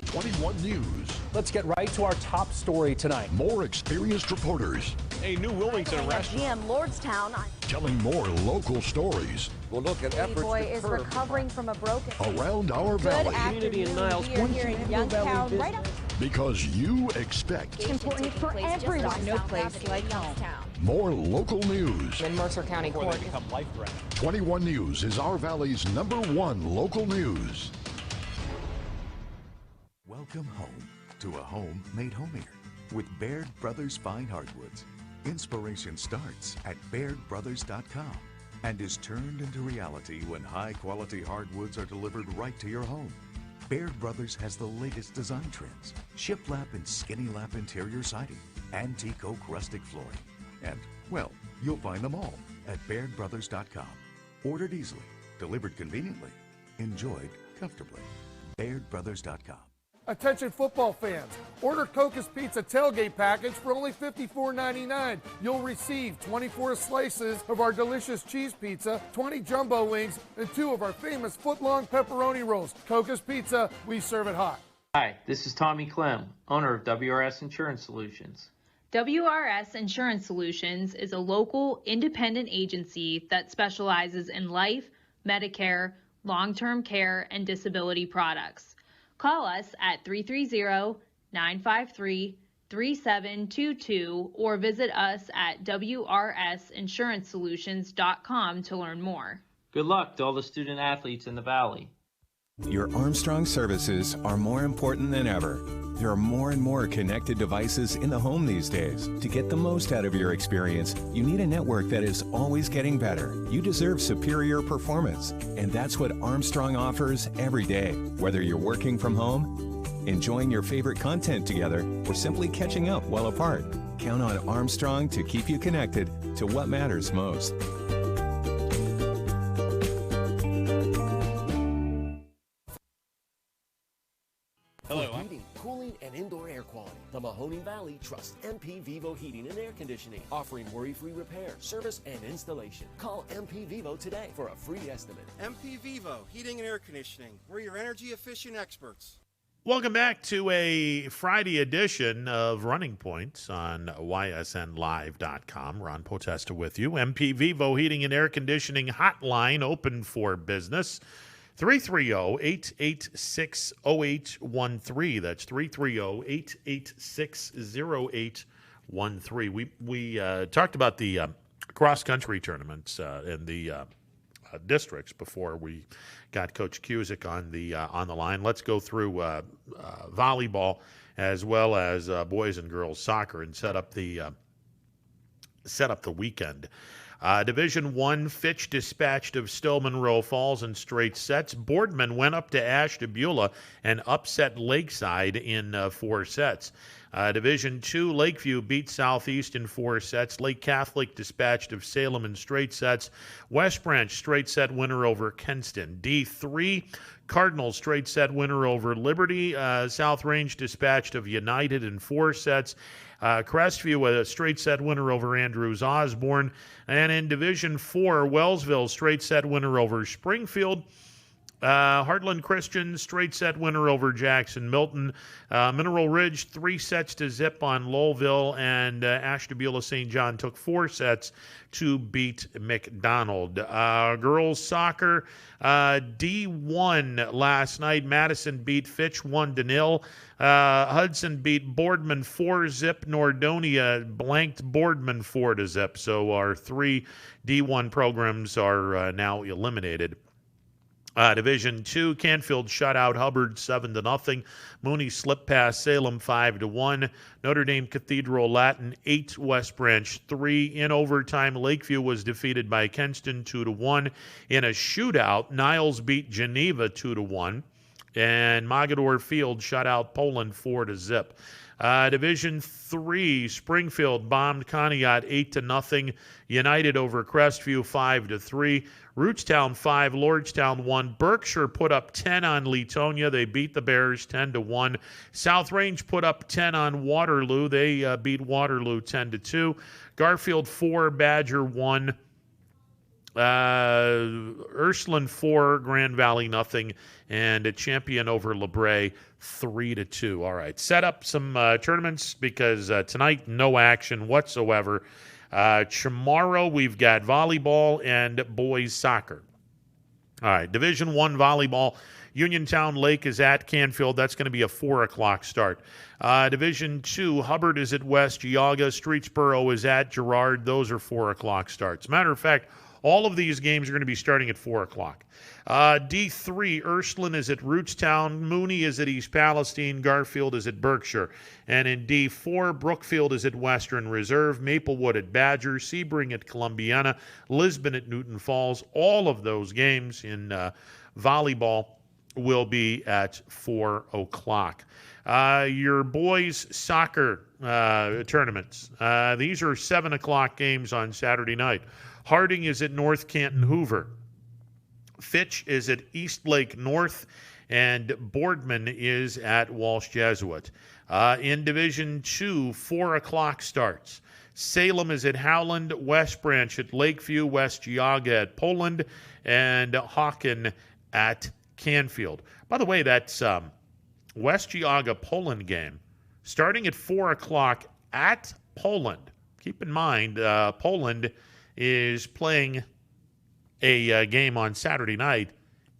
21 News. Let's get right to our top story tonight. More experienced reporters. A new Wilmington restaurant. GM Lordstown. Telling more local stories. We'll look at efforts boy is recovering from a broken around our valley. Community in Niles. We are here in Youngstown. Right up. Because you expect. It's important for everyone. No place like home. More local news. In Mercer County Court. 21 News is our valley's #1 local news. Welcome home to a home made homier with Baird Brothers Fine Hardwoods. Inspiration starts at BairdBrothers.com and is turned into reality when high-quality hardwoods are delivered right to your home. Baird Brothers has the latest design trends, shiplap and skinny lap interior siding, antique oak rustic flooring, and, well, you'll find them all at BairdBrothers.com. Ordered easily, delivered conveniently, enjoyed comfortably. BairdBrothers.com. Attention football fans, order Coca's Pizza tailgate package for only $54.99. You'll receive 24 slices of our delicious cheese pizza, 20 jumbo wings, and 2 of our famous foot-long pepperoni rolls. Coca's Pizza, we serve it hot. Hi, this is Tommy Clem, owner of WRS Insurance Solutions. WRS Insurance Solutions is a local independent agency that specializes in life, Medicare, long-term care, and disability products. Call us at 330-953-3722 or visit us at wrsinsurancesolutions.com to learn more. Good luck to all the student athletes in the Valley. Your Armstrong services are more important than ever. There are more and more connected devices in the home these days. To get the most out of your experience, you need a network that is always getting better. You deserve superior performance, and that's what Armstrong offers every day. Whether you're working from home, enjoying your favorite content together, or simply catching up while apart, count on Armstrong to keep you connected to what matters most. Hello. Heating, cooling, and indoor air quality. The Mahoning Valley trusts MP Vivo Heating and Air Conditioning, offering worry-free repair, service, and installation. Call MP Vivo today for a free estimate. MP Vivo Heating and Air Conditioning. We're your energy-efficient experts. Welcome back to a Friday edition of Running Points on ysnlive.com. Ron Potesta with you. MP Vivo Heating and Air Conditioning hotline open for business. 330-886-0813. That's 330-886-0813. We talked about the cross-country tournaments and the districts before we got Coach Cusick on the line. Let's go through volleyball as well as boys and girls soccer and set up the weekend. Division I, Fitch dispatched of Stowe Monroe Falls in straight sets. Boardman went up to Ashtabula and upset Lakeside in 4 sets. Division II, Lakeview beat Southeast in 4 sets. Lake Catholic dispatched of Salem in straight sets. West Branch straight set winner over Kenston. D3, Cardinals straight set winner over Liberty. South Range dispatched of United in 4 sets. Crestview a straight set winner over Andrews Osborne. And in Division IV, Wellsville straight set winner over Springfield. Heartland Christian straight set winner over Jackson Milton. Mineral Ridge 3 sets to zip on Lowellville, and Ashtabula St. John took 4 sets to beat McDonald. Girls soccer D1 last night. Madison beat Fitch 1-0. Hudson beat Boardman 4-zip. Nordonia blanked Boardman 4-zip. So our 3 D1 programs are now eliminated. Division II, Canfield shut out Hubbard 7-0. Mooney slipped past Salem 5-1. Notre Dame Cathedral Latin 8, West Branch 3. In overtime, Lakeview was defeated by Kenston 2-1. In a shootout, Niles beat Geneva 2-1. And Mogador Field shut out Poland 4-zip. Division III, Springfield bombed Conneaut 8-0. United over Crestview 5-3. Rootstown 5, Lordstown 1. Berkshire put up 10 on Leetonia. They beat the Bears 10-1. South Range put up 10 on Waterloo. They beat Waterloo 10-2. Garfield 4, Badger 1. Ursuline 4, Grand Valley 0, and a Champion over LeBray 3-2. All right, set up some tournaments because tonight no action whatsoever. Tomorrow we've got volleyball and boys soccer. All right, Division I volleyball. Uniontown Lake is at Canfield. That's going to be a 4 o'clock start. Division II, Hubbard is at West Geauga. Streetsboro is at Girard. Those are 4 o'clock starts. Matter of fact, all of these games are going to be starting at 4 o'clock. D3, Ursuline is at Rootstown. Mooney is at East Palestine. Garfield is at Berkshire. And in D4, Brookfield is at Western Reserve. Maplewood at Badger. Sebring at Columbiana. Lisbon at Newton Falls. All of those games in volleyball will be at 4 o'clock. Your boys' soccer tournaments. These are 7 o'clock games on Saturday night. Harding is at North Canton Hoover. Fitch is at East Lake North, and Boardman is at Walsh Jesuit. In Division II, 4 o'clock starts. Salem is at Howland, West Branch at Lakeview, West Geauga at Poland, and Hawken at Canfield. By the way, that's West Geauga Poland game starting at 4 o'clock at Poland. Keep in mind, Poland is playing a game on Saturday night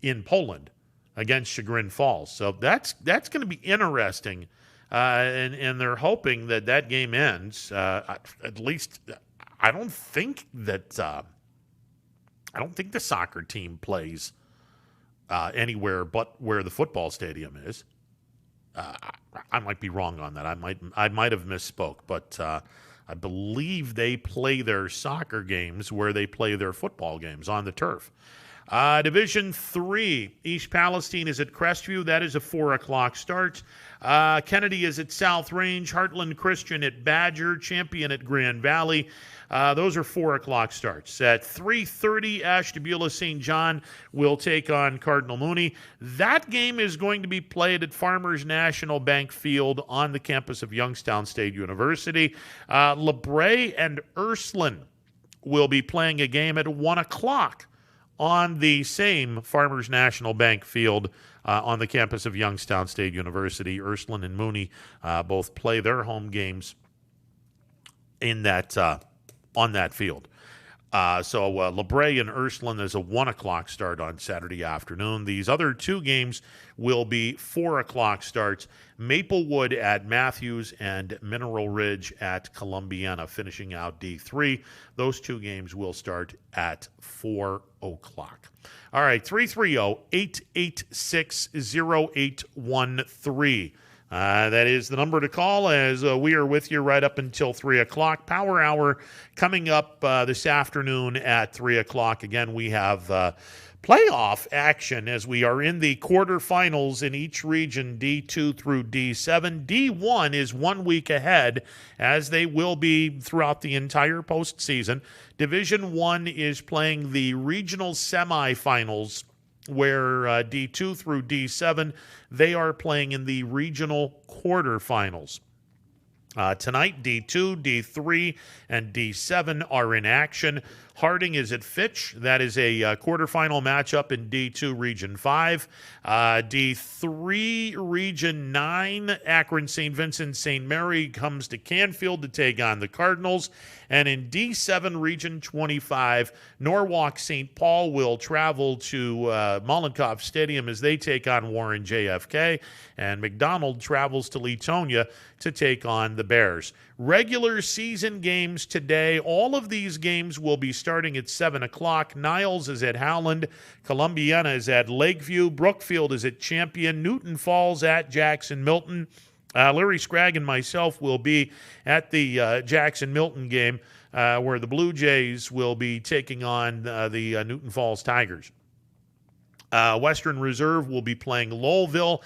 in Poland against Chagrin Falls. So that's going to be interesting, and they're hoping that game ends. At least I don't think the soccer team plays anywhere but where the football stadium is. I might be wrong on that. I might have misspoke, but I believe they play their soccer games where they play their football games on the turf. Division III, East Palestine is at Crestview. That is a 4 o'clock start. Kennedy is at South Range. Heartland Christian at Badger. Champion at Grand Valley. Those are 4 o'clock starts. At 3:30, Ashtabula St. John will take on Cardinal Mooney. That game is going to be played at Farmers National Bank Field on the campus of Youngstown State University. LeBray and Ursuline will be playing a game at 1 o'clock on the same Farmers National Bank Field on the campus of Youngstown State University. Ursuline and Mooney both play their home games in that on that field. So LeBray and Ursuline is a 1 o'clock start on Saturday afternoon. These other two games will be 4 o'clock starts. Maplewood at Matthews and Mineral Ridge at Columbiana, finishing out D3. Those two games will start at 4 o'clock. All right, 330-886-0813. That is the number to call as we are with you right up until 3 o'clock. Power Hour coming up this afternoon at 3 o'clock. Again, we have playoff action as we are in the quarterfinals in each region, D2 through D7. D1 is 1 week ahead, as they will be throughout the entire postseason. Division 1 is playing the regional semifinals, where D2 through D7, they are playing in the regional quarterfinals. Tonight, D2, D3, and D7 are in action. Harding is at Fitch. That is a quarterfinal matchup in D2 Region 5. D3 Region 9, Akron St. Vincent St. Mary comes to Canfield to take on the Cardinals. And in D7 Region 25, Norwalk St. Paul will travel to Mollenkopf Stadium as they take on Warren JFK. And McDonald travels to Leetonia to take on the Bears. Regular season games today. All of these games will be starting at 7 o'clock. Niles is at Howland. Columbiana is at Lakeview. Brookfield is at Champion. Newton Falls at Jackson Milton. Larry Scragg and myself will be at the Jackson Milton game where the Blue Jays will be taking on the Newton Falls Tigers. Western Reserve will be playing Lowellville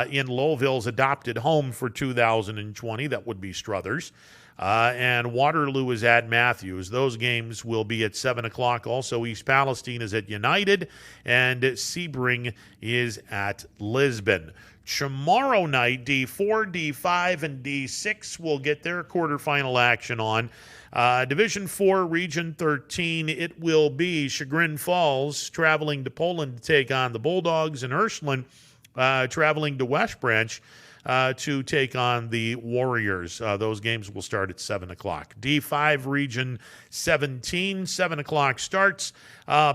in Lowellville's adopted home for 2020. That would be Struthers. And Waterloo is at Matthews. Those games will be at 7 o'clock. Also, East Palestine is at United, and Sebring is at Lisbon. Tomorrow night, D4, D5, and D6 will get their quarterfinal action on. Division 4, Region 13, it will be Chagrin Falls traveling to Poland to take on the Bulldogs, and Ursuline traveling to West Branch to take on the Warriors. Those games will start at 7 o'clock. D5 Region 17, 7 o'clock starts.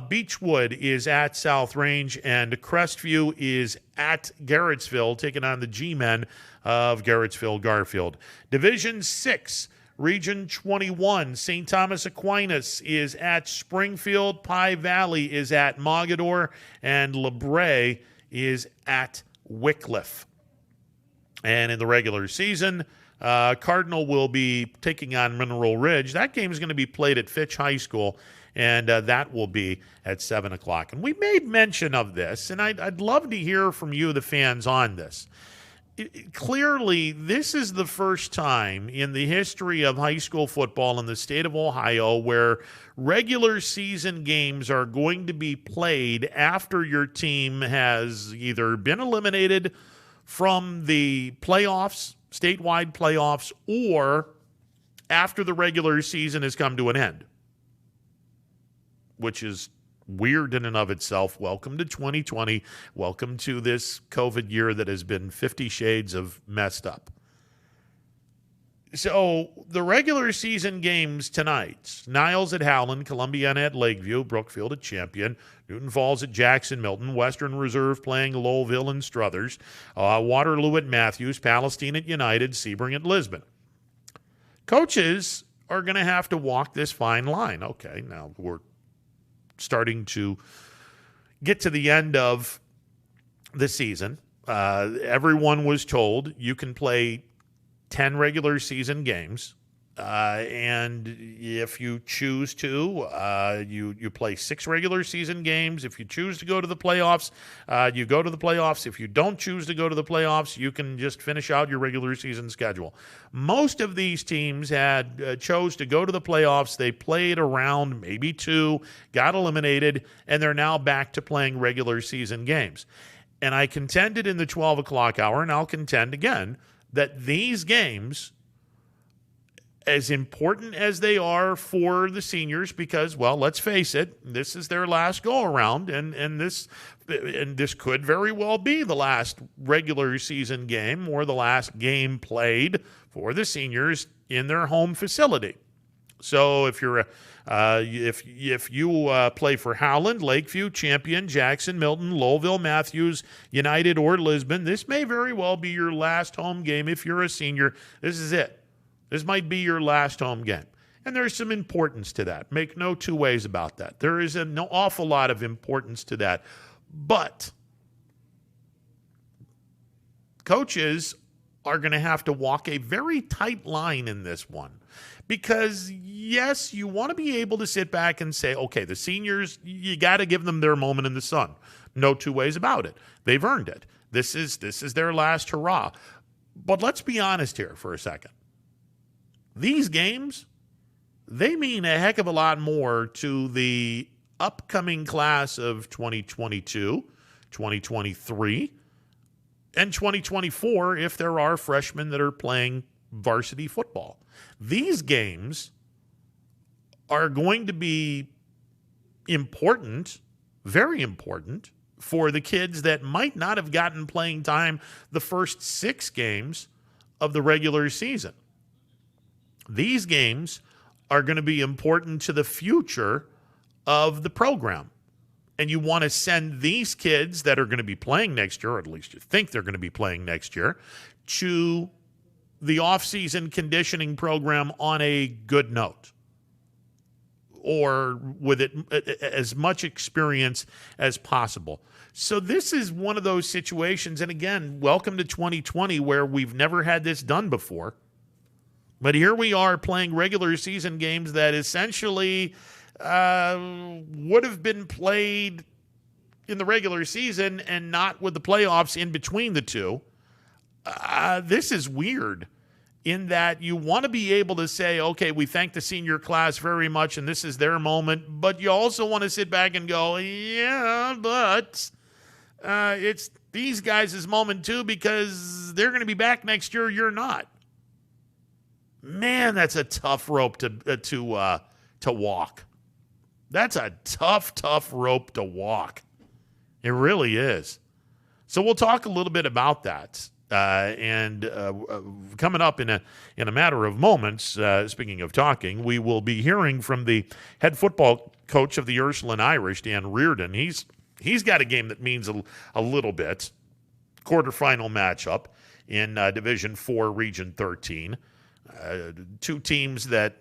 Beechwood is at South Range, and Crestview is at Garrettsville, taking on the G-Men of Garrettsville Garfield. Division 6, Region 21, St. Thomas Aquinas is at Springfield. Pie Valley is at Mogador, and LeBray is at Wickliffe. And in the regular season, Cardinal will be taking on Mineral Ridge. That game is going to be played at Fitch High School, and that will be at 7 o'clock. And we made mention of this, and I'd love to hear from you, the fans, on this. Clearly, this is the first time in the history of high school football in the state of Ohio where regular season games are going to be played after your team has either been eliminated from the playoffs, statewide playoffs, or after the regular season has come to an end, which is weird in and of itself. Welcome to 2020. Welcome to this COVID year that has been 50 shades of messed up. So the regular season games tonight, Niles at Howland, Columbiana at Lakeview, Brookfield at Champion, Newton Falls at Jackson Milton, Western Reserve playing Lowellville and Struthers, Waterloo at Matthews, Palestine at United, Sebring at Lisbon. Coaches are going to have to walk this fine line. Okay, now we're starting to get to the end of the season. Everyone was told you can play 10 regular season games, and if you choose to, you play 6 regular season games. If you choose to go to the playoffs, you go to the playoffs. If you don't choose to go to the playoffs, you can just finish out your regular season schedule. Most of these teams had chose to go to the playoffs. They played around maybe 2, got eliminated, and they're now back to playing regular season games. And I contended in the 12 o'clock hour, and I'll contend again, that these games, as important as they are for the seniors, because, well, let's face it, this is their last go-around, and this could very well be the last regular season game or the last game played for the seniors in their home facility. So if you're if you play for Howland, Lakeview, Champion, Jackson, Milton, Lowville, Matthews, United, or Lisbon, this may very well be your last home game. If you're a senior, this is it. This might be your last home game. And there's some importance to that. Make no two ways about that. There is an awful lot of importance to that. But coaches are going to have to walk a very tight line in this one. Because, yes, you want to be able to sit back and say, okay, the seniors, you got to give them their moment in the sun. No two ways about it. They've earned it. This is their last hurrah. But let's be honest here for a second. These games, they mean a heck of a lot more to the upcoming class of 2022, 2023, and 2024 if there are freshmen that are playing varsity football. These games are going to be important, very important, for the kids that might not have gotten playing time the first 6 games of the regular season. These games are going to be important to the future of the program. And you want to send these kids that are going to be playing next year, or at least you think they're going to be playing next year, to the off-season conditioning program on a good note, or with it as much experience as possible. So this is one of those situations, and again, welcome to 2020, where we've never had this done before. But here we are playing regular season games that essentially would have been played in the regular season and not with the playoffs in between the two. This is weird in that you want to be able to say, okay, we thank the senior class very much and this is their moment, but you also want to sit back and go, yeah, but it's these guys' moment too because they're going to be back next year, you're not. Man, that's a tough rope to walk. That's a tough rope to walk. It really is. So we'll talk a little bit about that. And coming up in a matter of moments, speaking of talking, we will be hearing from the head football coach of the Ursuline Irish, Dan Reardon. He's got a game that means a little bit. Quarterfinal matchup in Division 4, Region 13. 2 teams that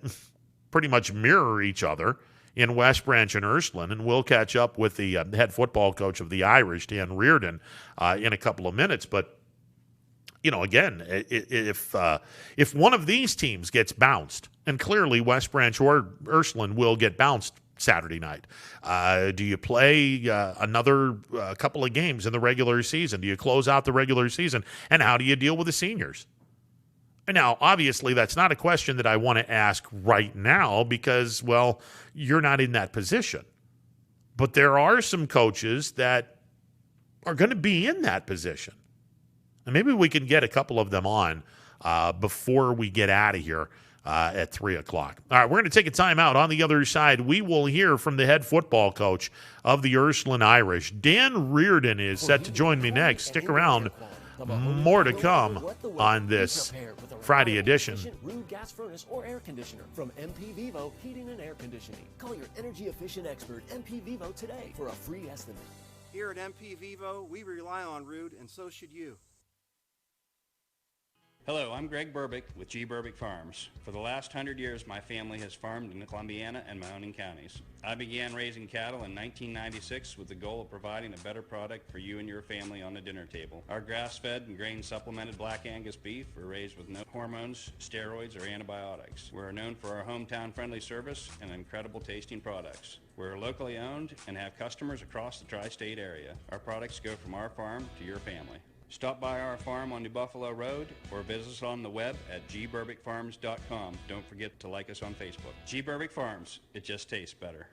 pretty much mirror each other in West Branch and Ursuline, and we'll catch up with the head football coach of the Irish, Dan Reardon, in a couple of minutes. But you know, again, if one of these teams gets bounced, and clearly West Branch or Ursuline will get bounced Saturday night, do you play another couple of games in the regular season? Do you close out the regular season? And how do you deal with the seniors? Now, obviously, that's not a question that I want to ask right now because, well, you're not in that position. But there are some coaches that are going to be in that position. And maybe we can get a couple of them on before we get out of here at 3 o'clock. All right, we're going to take a timeout. On the other side, we will hear from the head football coach of the Ursuline Irish. Dan Reardon is set to join me next. Stick around. More to come on this Friday edition. Rude gas furnace or air conditioner from MP Vivo Heating and Air Conditioning. Call your energy efficient expert MP Vivo today for a free estimate. Here at MP Vivo, we rely on Rude, and so should you. Hello, I'm Greg Burbick with G. Burbick Farms. For the last 100 years, my family has farmed in Columbiana and Mahoning counties. I began raising cattle in 1996 with the goal of providing a better product for you and your family on the dinner table. Our grass-fed and grain-supplemented Black Angus beef are raised with no hormones, steroids, or antibiotics. We're known for our hometown-friendly service and incredible tasting products. We're locally owned and have customers across the tri-state area. Our products go from our farm to your family. Stop by our farm on New Buffalo Road or visit us on the web at gburbickfarms.com. Don't forget to like us on Facebook. G. Burbick Farms, it just tastes better.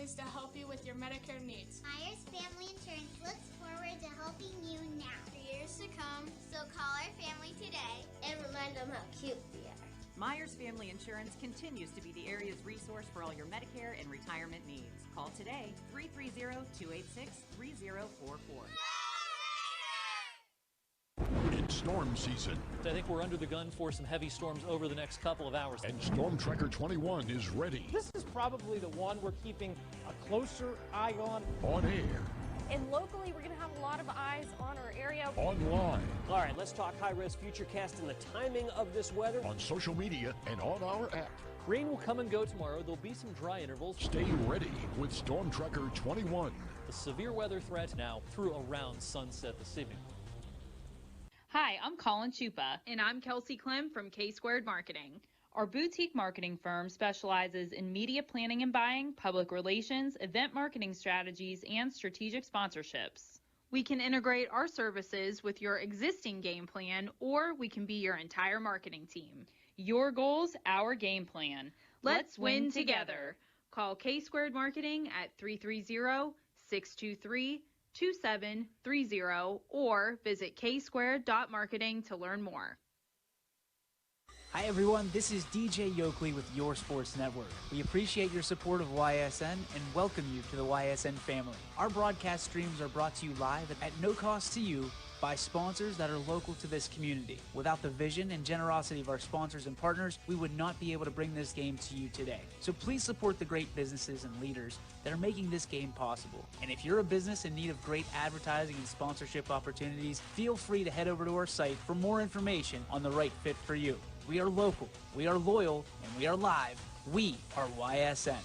families to help you with your Medicare needs. Myers Family Insurance looks forward to helping you now. For years to come, so call our family today and remind them how cute we are. Myers Family Insurance continues to be the area's resource for all your Medicare and retirement needs. Call today, 330-286-3044. It's storm season. I think we're under the gun for some heavy storms over the next couple of hours. And Storm Tracker 21 is ready. This is probably the one we're keeping a closer eye on. On air. And locally, we're going to have a lot of eyes on our area. Online. All right, let's talk high-risk futurecast and the timing of this weather. On social media and on our app. Rain will come and go tomorrow. There'll be some dry intervals. Stay ready with Storm Tracker 21. The severe weather threat now through around sunset this evening. Hi, I'm Colin Chupa. And I'm Kelsey Clem from K-Squared Marketing. Our boutique marketing firm specializes in media planning and buying, public relations, event marketing strategies, and strategic sponsorships. We can integrate our services with your existing game plan, or we can be your entire marketing team. Your goals, our game plan. Let's win together. Call K-Squared Marketing at 330-623-2730 or visit ksquared.marketing to learn more. Hi everyone, this is DJ Yoakley with Your Sports Network. We appreciate your support of YSN and welcome you to the YSN family. Our broadcast streams are brought to you live at no cost to you by sponsors that are local to this community. Without the vision and generosity of our sponsors and partners, we would not be able to bring this game to you today. So please support the great businesses and leaders that are making this game possible. And if you're a business in need of great advertising and sponsorship opportunities, feel free to head over to our site for more information on the right fit for you. We are local, we are loyal, and we are live. We are YSN.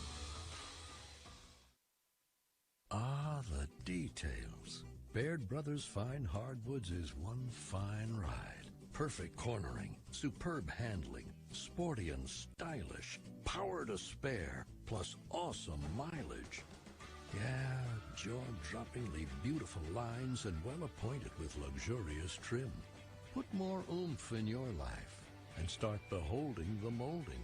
Ah, the details. Baird Brothers Fine Hardwoods is one fine ride. Perfect cornering, superb handling, sporty and stylish, power to spare, plus awesome mileage. Yeah, jaw-droppingly beautiful lines and well appointed with luxurious trim. Put more oomph in your life and start beholding the molding.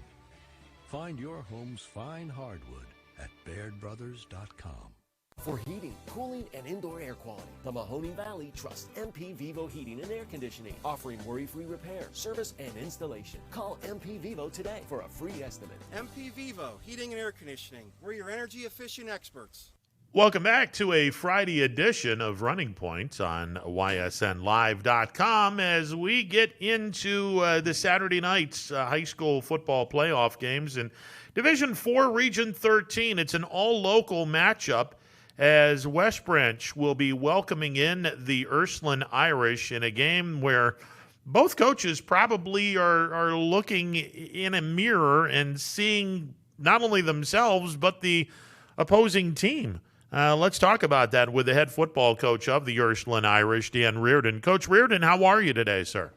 Find your home's fine hardwood at BairdBrothers.com. For heating, cooling, and indoor air quality, the Mahoning Valley trusts MP Vivo Heating and Air Conditioning, offering worry-free repair, service, and installation. Call MP Vivo today for a free estimate. MP Vivo Heating and Air Conditioning. We're your energy efficient experts. Welcome back to a Friday edition of Running Point on YSNLive.com as we get into the Saturday night's high school football playoff games in Division 4, Region 13. It's an all-local matchup as West Branch will be welcoming in the Ursuline Irish in a game where both coaches probably are looking in a mirror and seeing not only themselves but the opposing team. Let's talk about that with the head football coach of the Ursuline Irish, Dan Reardon. Coach Reardon, how are you today, sir?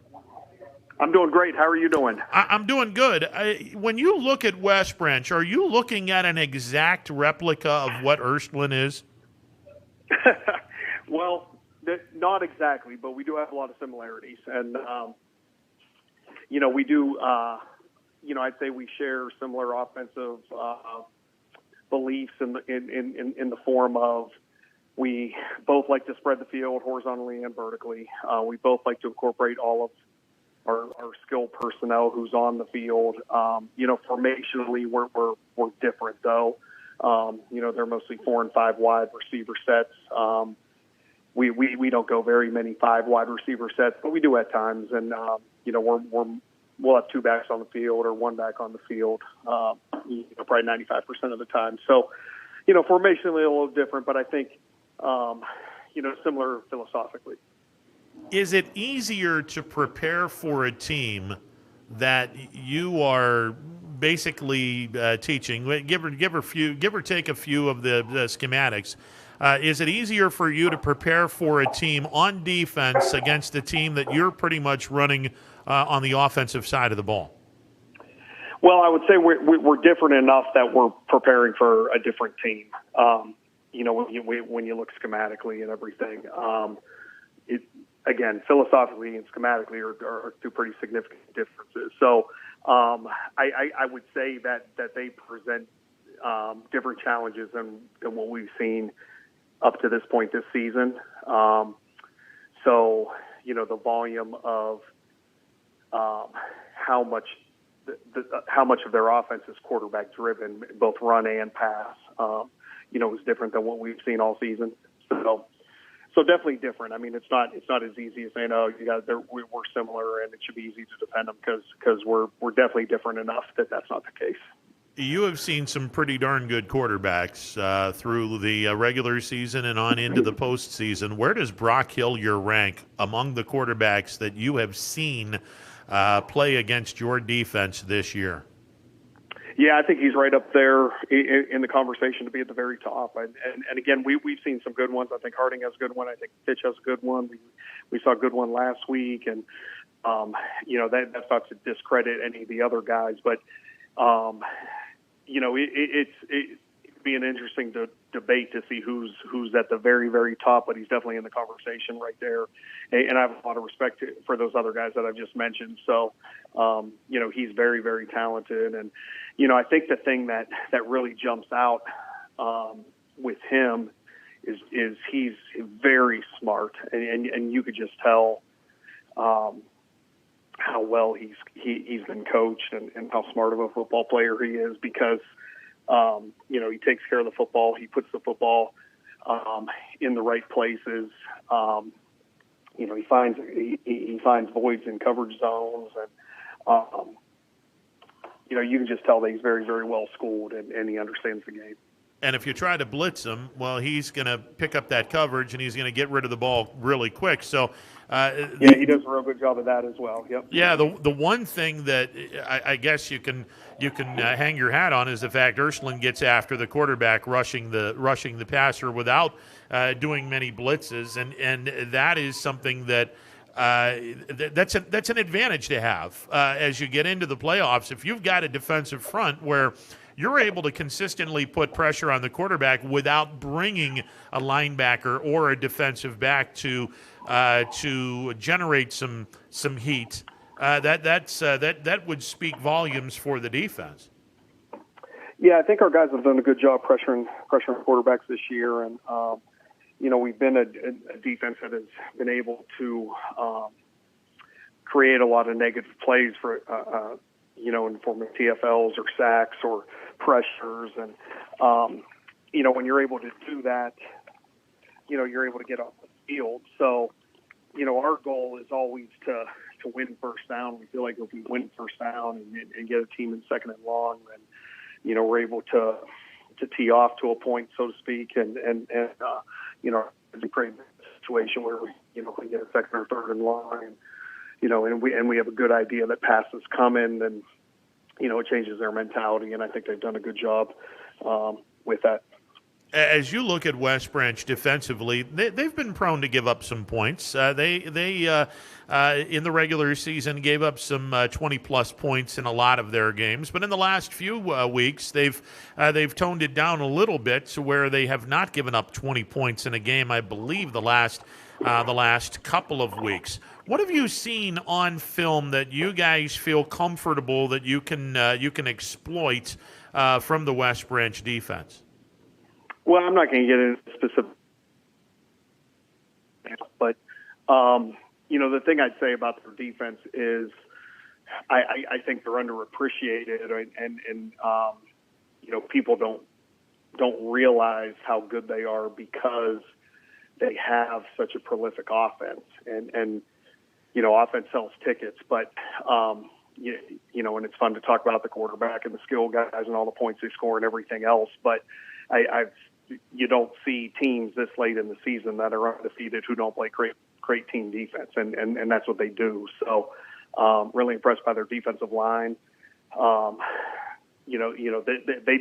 I'm doing great. How are you doing? I'm doing good. When you look at West Branch, are you looking at an exact replica of what Ursuline is? Well, not exactly, but we do have a lot of similarities. And, we do, I'd say we share similar offensive beliefs in the form of we both like to spread the field horizontally and vertically. We both like to incorporate all of our skilled personnel who's on the field. Formationally, we're different though. They're mostly 4 and 5 wide receiver sets. We don't go very many 5 wide receiver sets, but we do at times. And we'll have 2 backs on the field or 1 back on the field, probably 95% of the time. So, formationally a little different, but I think, similar philosophically. Is it easier to prepare for a team that you are basically teaching? Give or take a few of the schematics. Is it easier for you to prepare for a team on defense against a team that you're pretty much running on the offensive side of the ball? Well, I would say we're different enough that we're preparing for a different team. When you look schematically and everything, again, philosophically and schematically are 2 pretty significant differences. So I would say that they present different challenges than what we've seen up to this point this season. So, the volume of how much of their offense is quarterback driven, both run and pass, is different than what we've seen all season. So definitely different. I mean, it's not as easy as saying, oh, we're similar and it should be easy to defend them because we're definitely different enough that that's not the case. You have seen some pretty darn good quarterbacks through the regular season and on into the postseason. Where does Brock Hillier rank among the quarterbacks that you have seen play against your defense this year? Yeah, I think he's right up there in the conversation to be at the very top. And again, we've seen some good ones. I think Harding has a good one. I think Fitch has a good one. We saw a good one last week. And, that's not to discredit any of the other guys. But, it'd be an interesting debate to see who's at the very, very top. But he's definitely in the conversation right there. And I have a lot of respect for those other guys that I've just mentioned. So, he's very, very talented. And, I think the thing that really jumps out with him is he's very smart, and you could just tell how well he's been coached and how smart of a football player he is because he takes care of the football, he puts the football in the right places. He finds voids in coverage zones and. You can just tell that he's very, very well schooled and he understands the game. And if you try to blitz him, well, he's going to pick up that coverage and he's going to get rid of the ball really quick. So, he does a real good job of that as well. Yep. Yeah, the one thing that I guess you can hang your hat on is the fact Ursuline gets after the quarterback rushing the passer without doing many blitzes, and that is something that. That's an advantage to have as you get into the playoffs. If you've got a defensive front where you're able to consistently put pressure on the quarterback without bringing a linebacker or a defensive back to generate some heat, that would speak volumes for the defense. Yeah, I think our guys have done a good job pressuring quarterbacks this year, and we've been a defense that has been able to create a lot of negative plays for, in the form of TFLs or sacks or pressures. And, when you're able to do that, you're able to get off the field. So, our goal is always to win first down. We feel like if we win first down and get a team in second and long, then, we're able to tee off to a point, so to speak, and it's a great situation where we get a second or third and long, and we have a good idea that passes coming, and it changes their mentality, and I think they've done a good job with that. As you look at West Branch defensively, they've been prone to give up some points. They in the regular season gave up some 20-plus points in a lot of their games, but in the last few weeks they've toned it down a little bit to where they have not given up 20 points in a game. I believe the last couple of weeks. What have you seen on film that you guys feel comfortable that you can exploit from the West Branch defense? Well, I'm not going to get into specific, but the thing I'd say about their defense is I think they're underappreciated, and people don't realize how good they are because they have such a prolific offense, and offense sells tickets, but and it's fun to talk about the quarterback and the skill guys and all the points they score and everything else, but you don't see teams this late in the season that are undefeated who don't play great team defense, and that's what they do. So, really impressed by their defensive line. They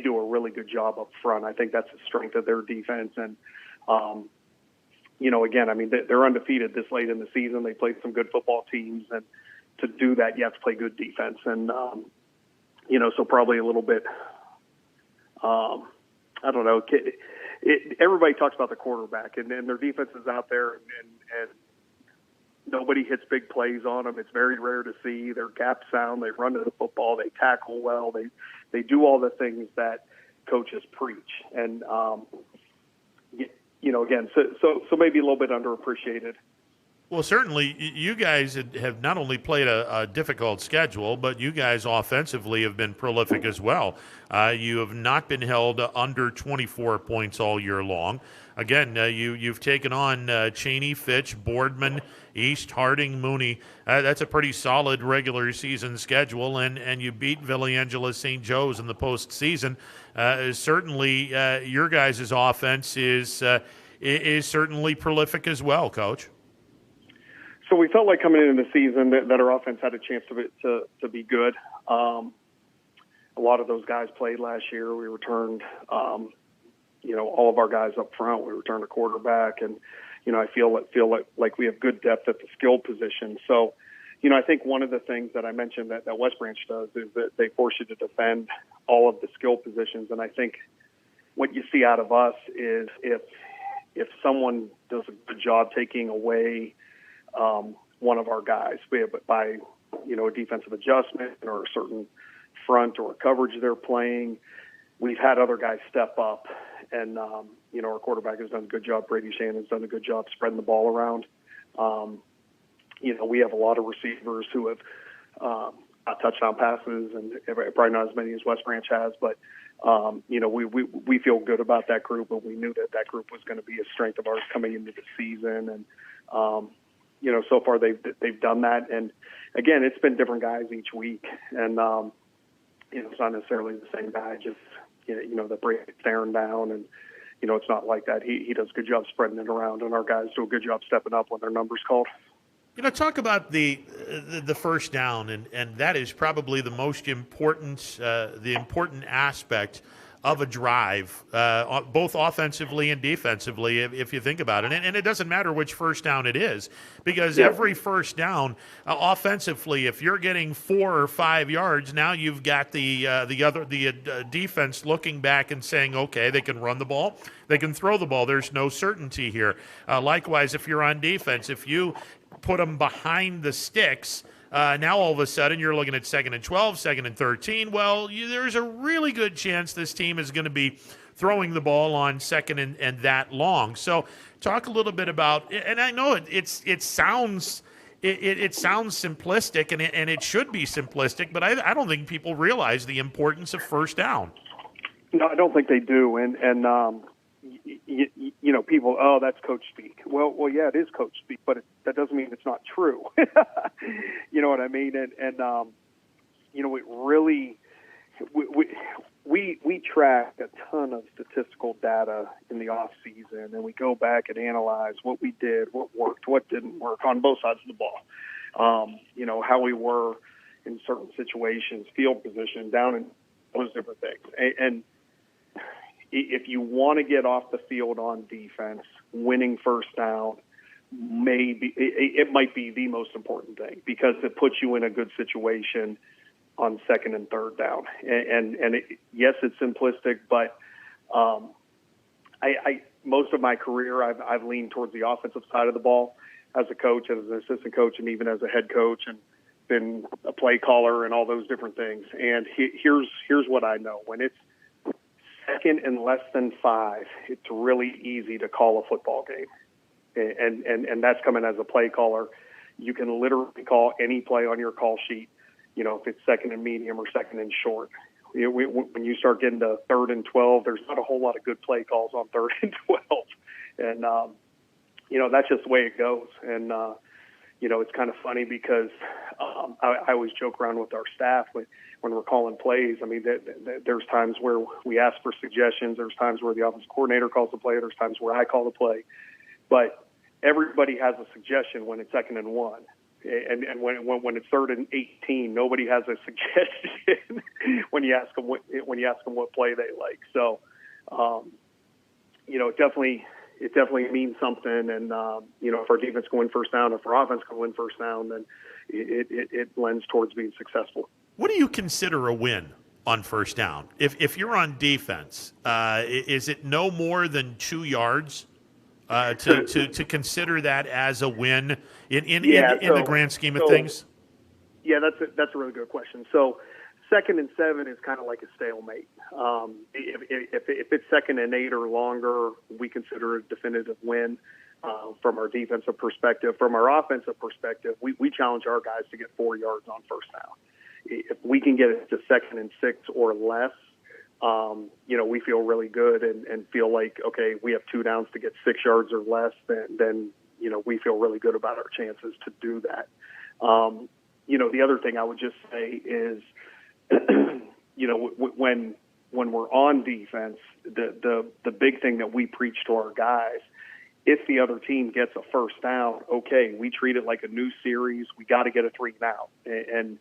do a really good job up front. I think that's the strength of their defense, and again, I mean, they're undefeated this late in the season. They played some good football teams, and to do that, you have to play good defense, and so probably a little bit. I don't know. Everybody talks about the quarterback, and their defense is out there, and nobody hits big plays on them. It's very rare to see. They're gap sound. They run to the football. They tackle well. They do all the things that coaches preach. And, again, so maybe a little bit underappreciated. Well, certainly you guys have not only played a difficult schedule, but you guys offensively have been prolific as well. You have not been held under 24 points all year long. Again, you've taken on Cheney, Fitch, Boardman, East, Harding, Mooney. That's a pretty solid regular season schedule, and you beat Villiangela St. Joe's in the postseason. Certainly, your guys' offense is certainly prolific as well, Coach. So we felt like coming into the season that our offense had a chance to be good. A lot of those guys played last year. We returned, all of our guys up front. We returned a quarterback, and I feel like we have good depth at the skill position. So, I think one of the things that I mentioned that West Branch does is that they force you to defend all of the skill positions. And I think what you see out of us is if someone does a good job taking away one of our guys, be it by a defensive adjustment or a certain front or a coverage they're playing, we've had other guys step up, and our quarterback has done a good job. Brady Shannon's done a good job spreading the ball around. We have a lot of receivers who have touchdown passes, and probably not as many as West Branch has, but we feel good about that group, and we knew that group was going to be a strength of ours coming into the season, and so far they've done that. And again, it's been different guys each week, and it's not necessarily the same guy. Just that breaks staring down, and it's not like that. He does a good job spreading it around, and our guys do a good job stepping up when their number's called. Talk about the first down, and that is probably the most important aspect of a drive, both offensively and defensively, if you think about it. And it doesn't matter which first down it is, because every first down, offensively, if you're getting 4 or 5 yards, now you've got the defense looking back and saying, okay, they can run the ball, they can throw the ball. There's no certainty here. Likewise, if you're on defense, if you put them behind the sticks, now all of a sudden you're looking at 2nd and 12, 2nd and 13. Well, there's a really good chance this team is going to be throwing the ball on 2nd and that long. So talk a little bit about, and I know it sounds simplistic, and it should be simplistic, but I don't think people realize the importance of first down. No, I don't think they do, and people, oh, that's coach speak. Well, yeah, it is coach speak, but that doesn't mean it's not true. You know what I mean? And it really, we track a ton of statistical data in the off season, and we go back and analyze what we did, what worked, what didn't work on both sides of the ball. How we were in certain situations, field position, down in those different things, and if you want to get off the field on defense, winning first down might be the most important thing, because it puts you in a good situation on 2nd and 3rd down. Yes, it's simplistic, but I most of my career I've leaned towards the offensive side of the ball as a coach, as an assistant coach, and even as a head coach, and been a play caller and all those different things. And here's what I know: when it's 2nd and less than 5, it's really easy to call a football game. And that's coming as a play caller. You can literally call any play on your call sheet, if it's 2nd and medium or 2nd and short. When you start getting to 3rd and 12, there's not a whole lot of good play calls on 3rd and 12. And, that's just the way it goes. And, it's kind of funny because I always joke around with our staff when we're calling plays. I mean, there's times where we ask for suggestions. There's times where the offensive coordinator calls the play. There's times where I call the play. But everybody has a suggestion when it's 2nd and 1. And when it's 3rd and 18, nobody has a suggestion when you ask them what play they like. So, it definitely means something. And if our defense can win first down, if our offense can win first down, then it lends towards being successful. What do you consider a win on first down? If you're on defense, is it no more than 2 yards to consider that as a win in the grand scheme of things? Yeah, that's a really good question. So 2nd and 7 is kind of like a stalemate. If it's 2nd and 8 or longer, we consider it a definitive win from our defensive perspective. From our offensive perspective, we challenge our guys to get 4 yards on first down. If we can get it to 2nd and 6 or less, we feel really good and feel like, okay, we have 2 downs to get 6 yards or less, then we feel really good about our chances to do that. The other thing I would just say is, when we're on defense, the big thing that we preach to our guys, if the other team gets a first down, okay, we treat it like a new series. We got to get a 3 and out. And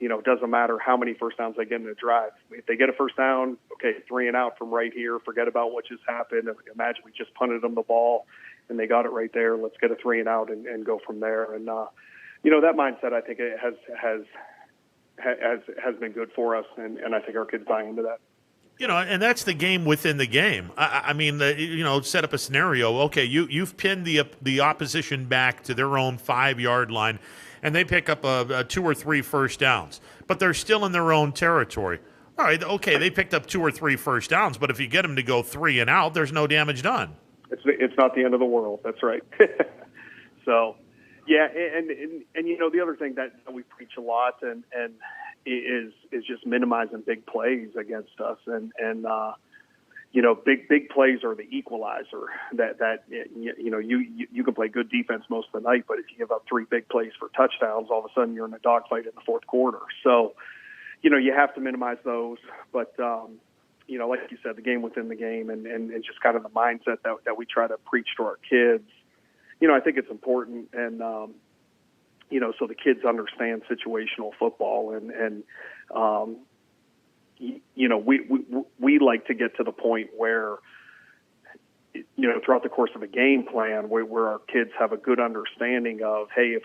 it doesn't matter how many first downs they get in a drive. If they get a first down, okay, 3 and out from right here. Forget about what just happened. Imagine we just punted them the ball and they got it right there. Let's get a 3 and out and go from there. And, that mindset, I think it has been good for us. And I think our kids buy into that. And that's the game within the game. I mean, set up a scenario. Okay, you've pinned the opposition back to their own 5-yard line, and they pick up a 2 or 3 first downs, but they're still in their own territory. All right, okay, they picked up 2 or 3 first downs, but if you get them to go 3 and out, there's no damage done. It's not the end of the world. That's right. So, yeah, and the other thing that we preach a lot and is just minimizing big plays against us, and big plays are the equalizer. That you can play good defense most of the night, but if you give up 3 big plays for touchdowns, all of a sudden you're in a dogfight in the fourth quarter. So, you have to minimize those, but like you said, the game within the game, and just kind of the mindset that we try to preach to our kids. I think it's important, and so the kids understand situational football, and we like to get to the point where, throughout the course of a game plan, where our kids have a good understanding of, hey, if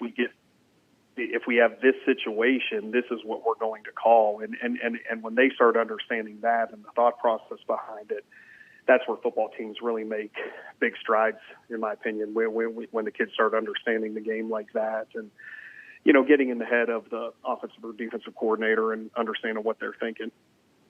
we have this situation, this is what we're going to call, and when they start understanding that and the thought process behind it, that's where football teams really make big strides, in my opinion, when the kids start understanding the game like that, and getting in the head of the offensive or defensive coordinator and understanding what they're thinking.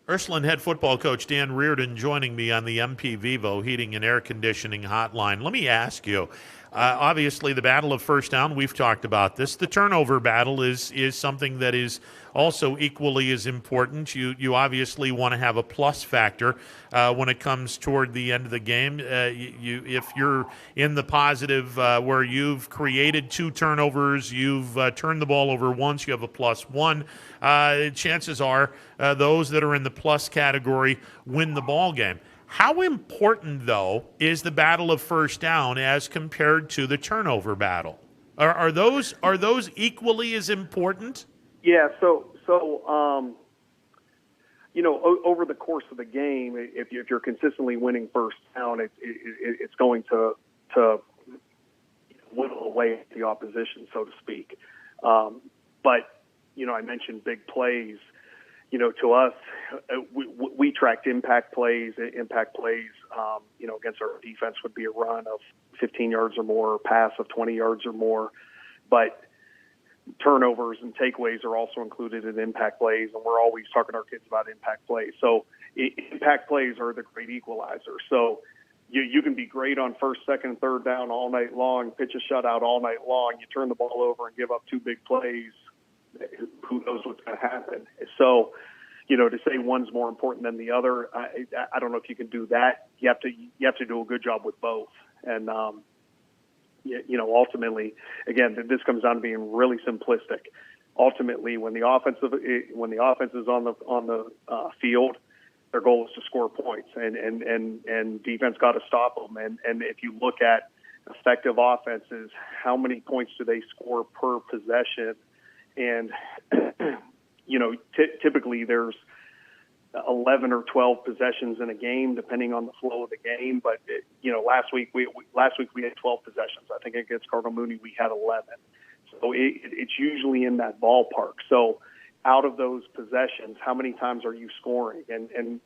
Ursuline head football coach Dan Reardon joining me on the MP Vivo Heating and Air Conditioning hotline. Let me ask you, obviously the battle of first down, we've talked about this. The turnover battle is something that is also equally as important. You obviously want to have a plus factor when it comes toward the end of the game. If you're in the positive where you've created 2 turnovers, you've turned the ball over once, you have a +1. Chances are those that are in the plus category win the ball game. How important, though, is the battle of first down as compared to the turnover battle? Are those equally as important? Yeah. So over the course of the game, if you're consistently winning first down, it's going to whittle away at the opposition, so to speak. But I mentioned big plays. To us, we tracked impact plays. Impact plays, against our defense would be a run of 15 yards or more, pass of 20 yards or more. But turnovers and takeaways are also included in impact plays, and we're always talking to our kids about impact plays. So impact plays are the great equalizer. So you can be great on first, second, third down all night long, pitch a shutout all night long. You turn the ball over and give up 2 big plays. Who knows what's going to happen? So, to say one's more important than the other, I don't know if you can do that. You have to do a good job with both. And ultimately, again, this comes down to being really simplistic. Ultimately, when the offense is on the field, their goal is to score points, and defense got to stop them. And if you look at effective offenses, how many points do they score per possession? And, typically there's 11 or 12 possessions in a game, depending on the flow of the game. But, last week we had 12 possessions. I think against Cardinal Mooney we had 11. So it's usually in that ballpark. So out of those possessions, how many times are you scoring? And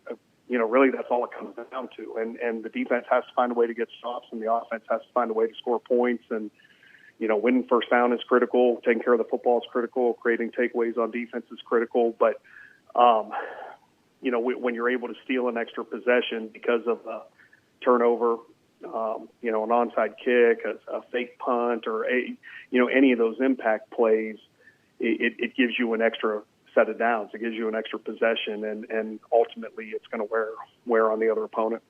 really that's all it comes down to. And the defense has to find a way to get stops, and the offense has to find a way to score points. And winning first down is critical. Taking care of the football is critical. Creating takeaways on defense is critical. But when you're able to steal an extra possession because of a turnover, an onside kick, a fake punt, or any of those impact plays, it gives you an extra set of downs. It gives you an extra possession, and ultimately it's going to wear on the other opponent.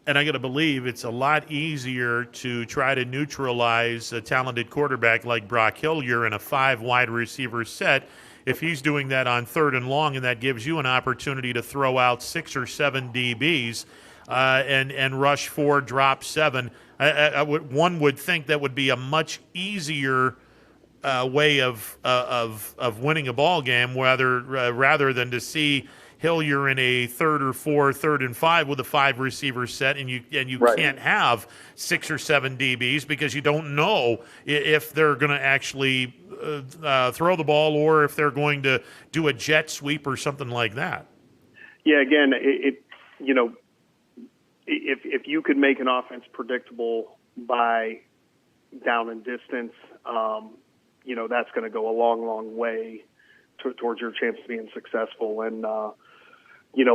And I got to believe it's a lot easier to try to neutralize a talented quarterback like Brock Hillier in a 5 wide receiver set if he's doing that on 3rd and long, and that gives you an opportunity to throw out 6 or 7 DBs and rush 4, drop 7. One would think that would be a much easier way of winning a ball game, rather than to see Hillier in a 3rd or 4th, 3rd and 5 with a 5 receiver set, and you Right. can't have 6 or 7 DBs because you don't know if they're going to actually throw the ball or if they're going to do a jet sweep or something like that. Yeah, again, if you could make an offense predictable by down and distance, that's going to go a long, long way towards your chance of being successful. And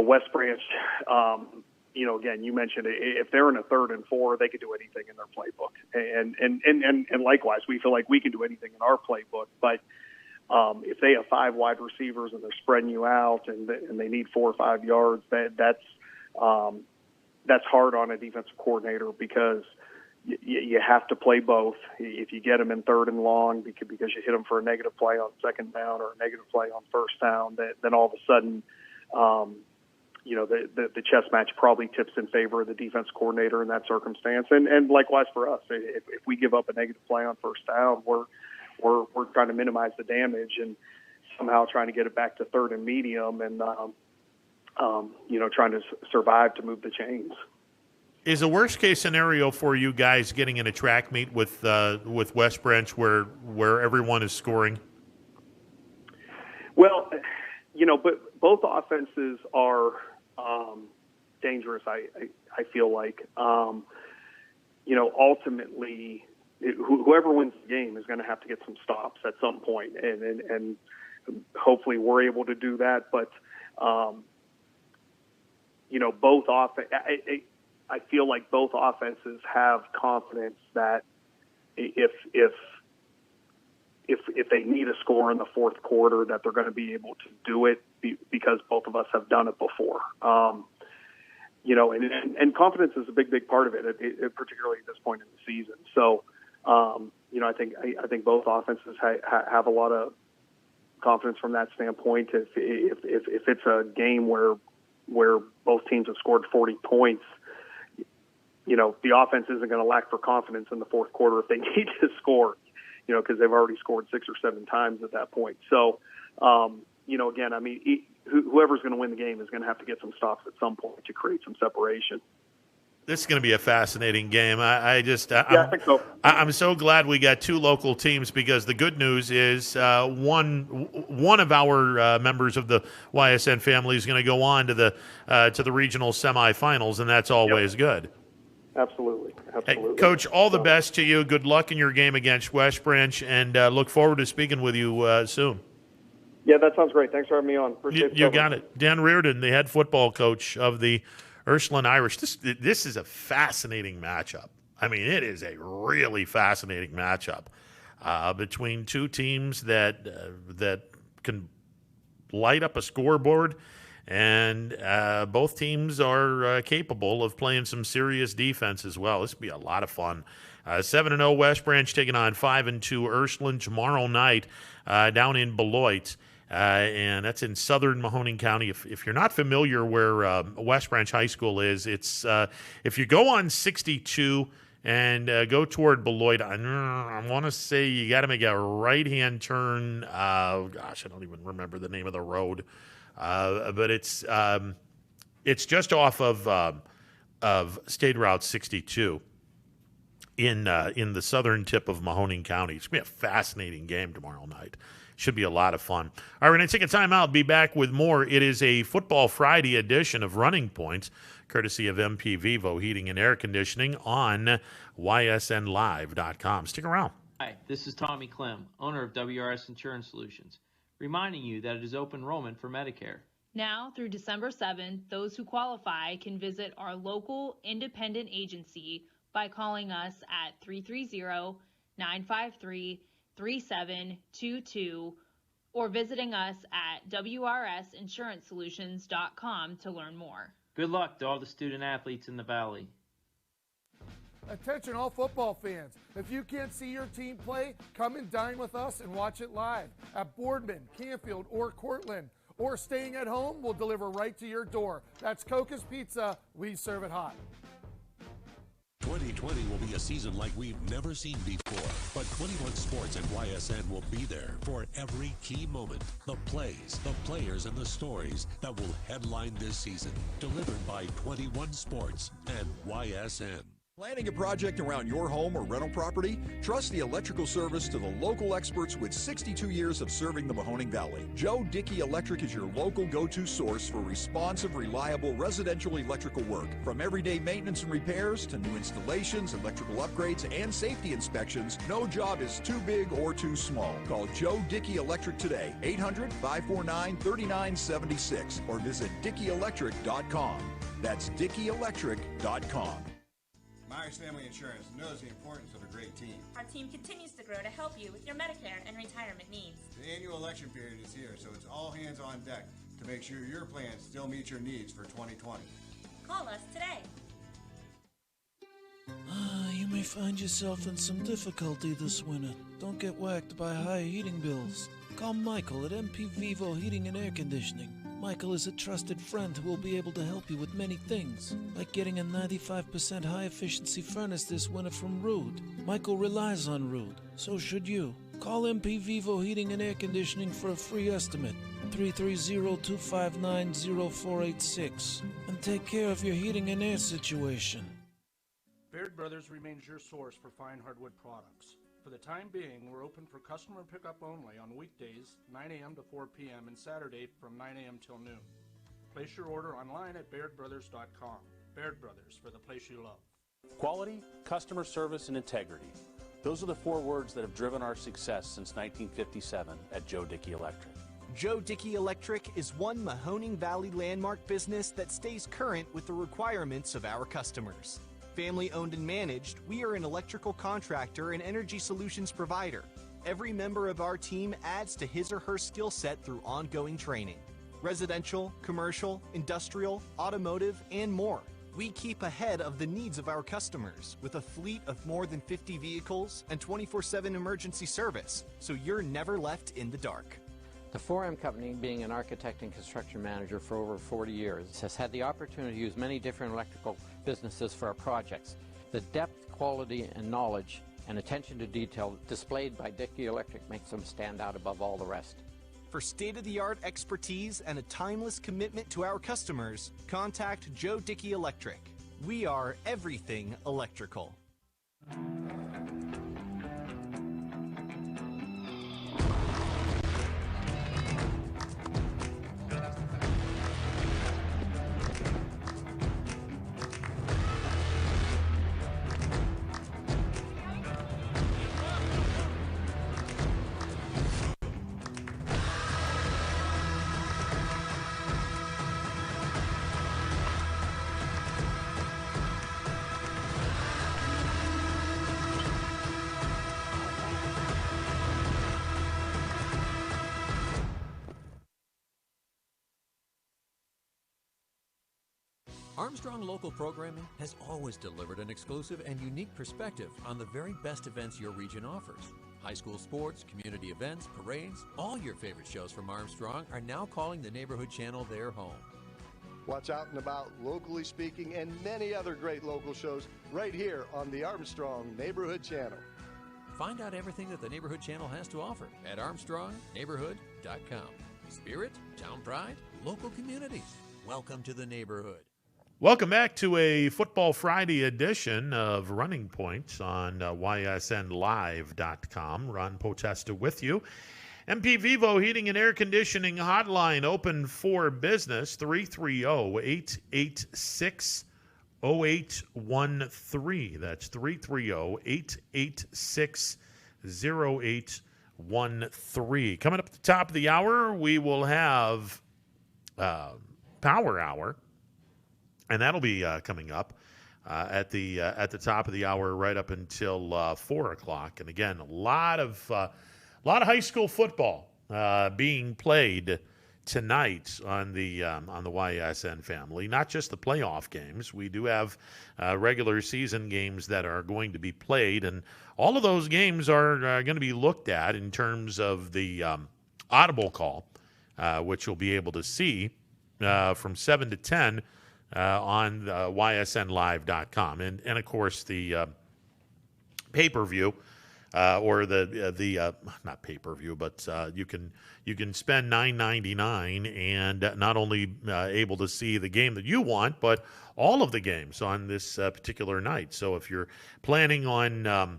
West Branch, again, you mentioned it, if they're in a 3rd and 4, they could do anything in their playbook. And likewise, we feel like we can do anything in our playbook. But if they have 5 wide receivers and they're spreading you out and they need 4 or 5 yards, that's hard on a defensive coordinator because you have to play both. If you get them in 3rd and long because you hit them for a negative play on 2nd down or a negative play on 1st down, then all of a sudden, the chess match probably tips in favor of the defense coordinator in that circumstance. And likewise for us, if we give up a negative play on 1st down, we're trying to minimize the damage and somehow trying to get it back to 3rd and medium and trying to survive to move the chains. Is a worst case scenario for you guys getting in a track meet with West Branch where everyone is scoring? Well, but both offenses are dangerous. I feel like ultimately whoever wins the game is going to have to get some stops at some point, and hopefully we're able to do that. But both I feel like both offenses have confidence that if they need a score in the 4th quarter, that they're going to be able to do it because both of us have done it before. And confidence is a big part of it, particularly at this point in the season. So, I think both offenses have a lot of confidence from that standpoint. If it's a game where both teams have scored 40 points, the offense isn't going to lack for confidence in the 4th quarter if they need to score, because they've already scored 6 or 7 times at that point. So, again, I mean, whoever's going to win the game is going to have to get some stops at some point to create some separation. This is going to be a fascinating game. I think so. I'm so glad we got 2 local teams because the good news is one of our members of the YSN family is going to go on to the regional semifinals, and that's always good. Absolutely. Hey, Coach, all the best to you. Good luck in your game against West Branch, and look forward to speaking with you soon. Yeah, that sounds great. Thanks for having me on. Appreciate you got it. Dan Reardon, the head football coach of the Ursuline Irish. This is a fascinating matchup. I mean, it is a really fascinating matchup between 2 teams that can light up a scoreboard. And both teams are capable of playing some serious defense as well. This will be a lot of fun. 7-0 West Branch taking on 5-2 Ursuline tomorrow night down in Beloit. And that's in southern Mahoning County. If you're not familiar where West Branch High School is, it's if you go on 62 and go toward Beloit, I want to say you got to make a right-hand turn. I don't even remember the name of the road. But it's just off of State Route 62 in the southern tip of Mahoning County. It's going to be a fascinating game tomorrow night. Should be a lot of fun. All right, we're going to take a time out. Be back with more. It is a Football Friday edition of Running Points, courtesy of MP Vivo Heating and Air Conditioning on ysnlive.com. Stick around. Hi, this is Tommy Clem, owner of WRS Insurance Solutions, reminding you that it is open enrollment for Medicare. Now through December 7th, those who qualify can visit our local independent agency by calling us at 330-953-3722 or visiting us at wrsinsurancesolutions.com to learn more. Good luck to all the student athletes in the Valley. Attention all football fans. If you can't see your team play, come and dine with us and watch it live at Boardman, Canfield, or Cortland. Or staying at home, we'll deliver right to your door. That's Coca's Pizza. We serve it hot. 2020 will be a season like we've never seen before, but 21 Sports and YSN will be there for every key moment. The plays, the players, and the stories that will headline this season. Delivered by 21 Sports and YSN. Planning a project around your home or rental property? Trust the electrical service to the local experts with 62 years of serving the Mahoning Valley. Joe Dickey Electric is your local go-to source for responsive, reliable residential electrical work. From everyday maintenance and repairs to new installations, electrical upgrades, and safety inspections, no job is too big or too small. Call Joe Dickey Electric today, 800-549-3976, or visit DickeyElectric.com. That's DickeyElectric.com. Myers Family Insurance knows the importance of a great team. Our team continues to grow to help you with your Medicare and retirement needs. The annual election period is here, so it's all hands on deck to make sure your plans still meet your needs for 2020. Call us today. You may find yourself in some difficulty this winter. Don't get whacked by high heating bills. Call Michael at MP Vivo Heating and Air Conditioning. Michael is a trusted friend who will be able to help you with many things, like getting a 95% high-efficiency furnace this winter from Rude. Michael relies on Rude, so should you. Call MP Vivo Heating and Air Conditioning for a free estimate, 330-259-0486, and take care of your heating and air situation. Baird Brothers remains your source for fine hardwood products. For the time being, we're open for customer pickup only on weekdays, 9 a.m. to 4 p.m. and Saturday from 9 a.m. till noon. Place your order online at BairdBrothers.com. Baird Brothers, for the place you love. Quality, customer service, and integrity. Those are the 4 words that have driven our success since 1957 at Joe Dickey Electric. Joe Dickey Electric is one Mahoning Valley landmark business that stays current with the requirements of our customers. Family owned and managed, we are an electrical contractor and energy solutions provider. Every member of our team adds to his or her skill set through ongoing training. Residential, commercial, industrial, automotive, and more. We keep ahead of the needs of our customers with a fleet of more than 50 vehicles and 24/7 emergency service, so you're never left in the dark. The 4M Company, being an architect and construction manager for over 40 years, has had the opportunity to use many different electrical businesses for our projects. The depth, quality, and knowledge and attention to detail displayed by Dickey Electric makes them stand out above all the rest. For state-of-the-art expertise and a timeless commitment to our customers, contact Joe Dickey Electric. We are everything electrical. Armstrong Local Programming has always delivered an exclusive and unique perspective on the very best events your region offers. High school sports, community events, parades, all your favorite shows from Armstrong are now calling the Neighborhood Channel their home. Watch Out and About, Locally Speaking, and many other great local shows right here on the Armstrong Neighborhood Channel. Find out everything that the Neighborhood Channel has to offer at ArmstrongNeighborhood.com. Spirit, town pride, local communities. Welcome to the neighborhood. Welcome back to a Football Friday edition of Running Points on YSNLive.com. Ron Potesta with you. MP Vivo Heating and Air Conditioning Hotline open for business, 330-886-0813. That's 330-886-0813. Coming up at the top of the hour, we will have Power Hour, and that'll be coming up at the top of the hour, right up until 4 o'clock. And again, a lot of high school football being played tonight on the YSN family. Not just the playoff games. We do have regular season games that are going to be played, and all of those games are going to be looked at in terms of the audible call, which you'll be able to see from 7 to 10 on ysnlive.com. And of course, the pay-per-view, or the not pay-per-view, but you can spend $9.99 and not only able to see the game that you want, but all of the games on this particular night. So if you're planning on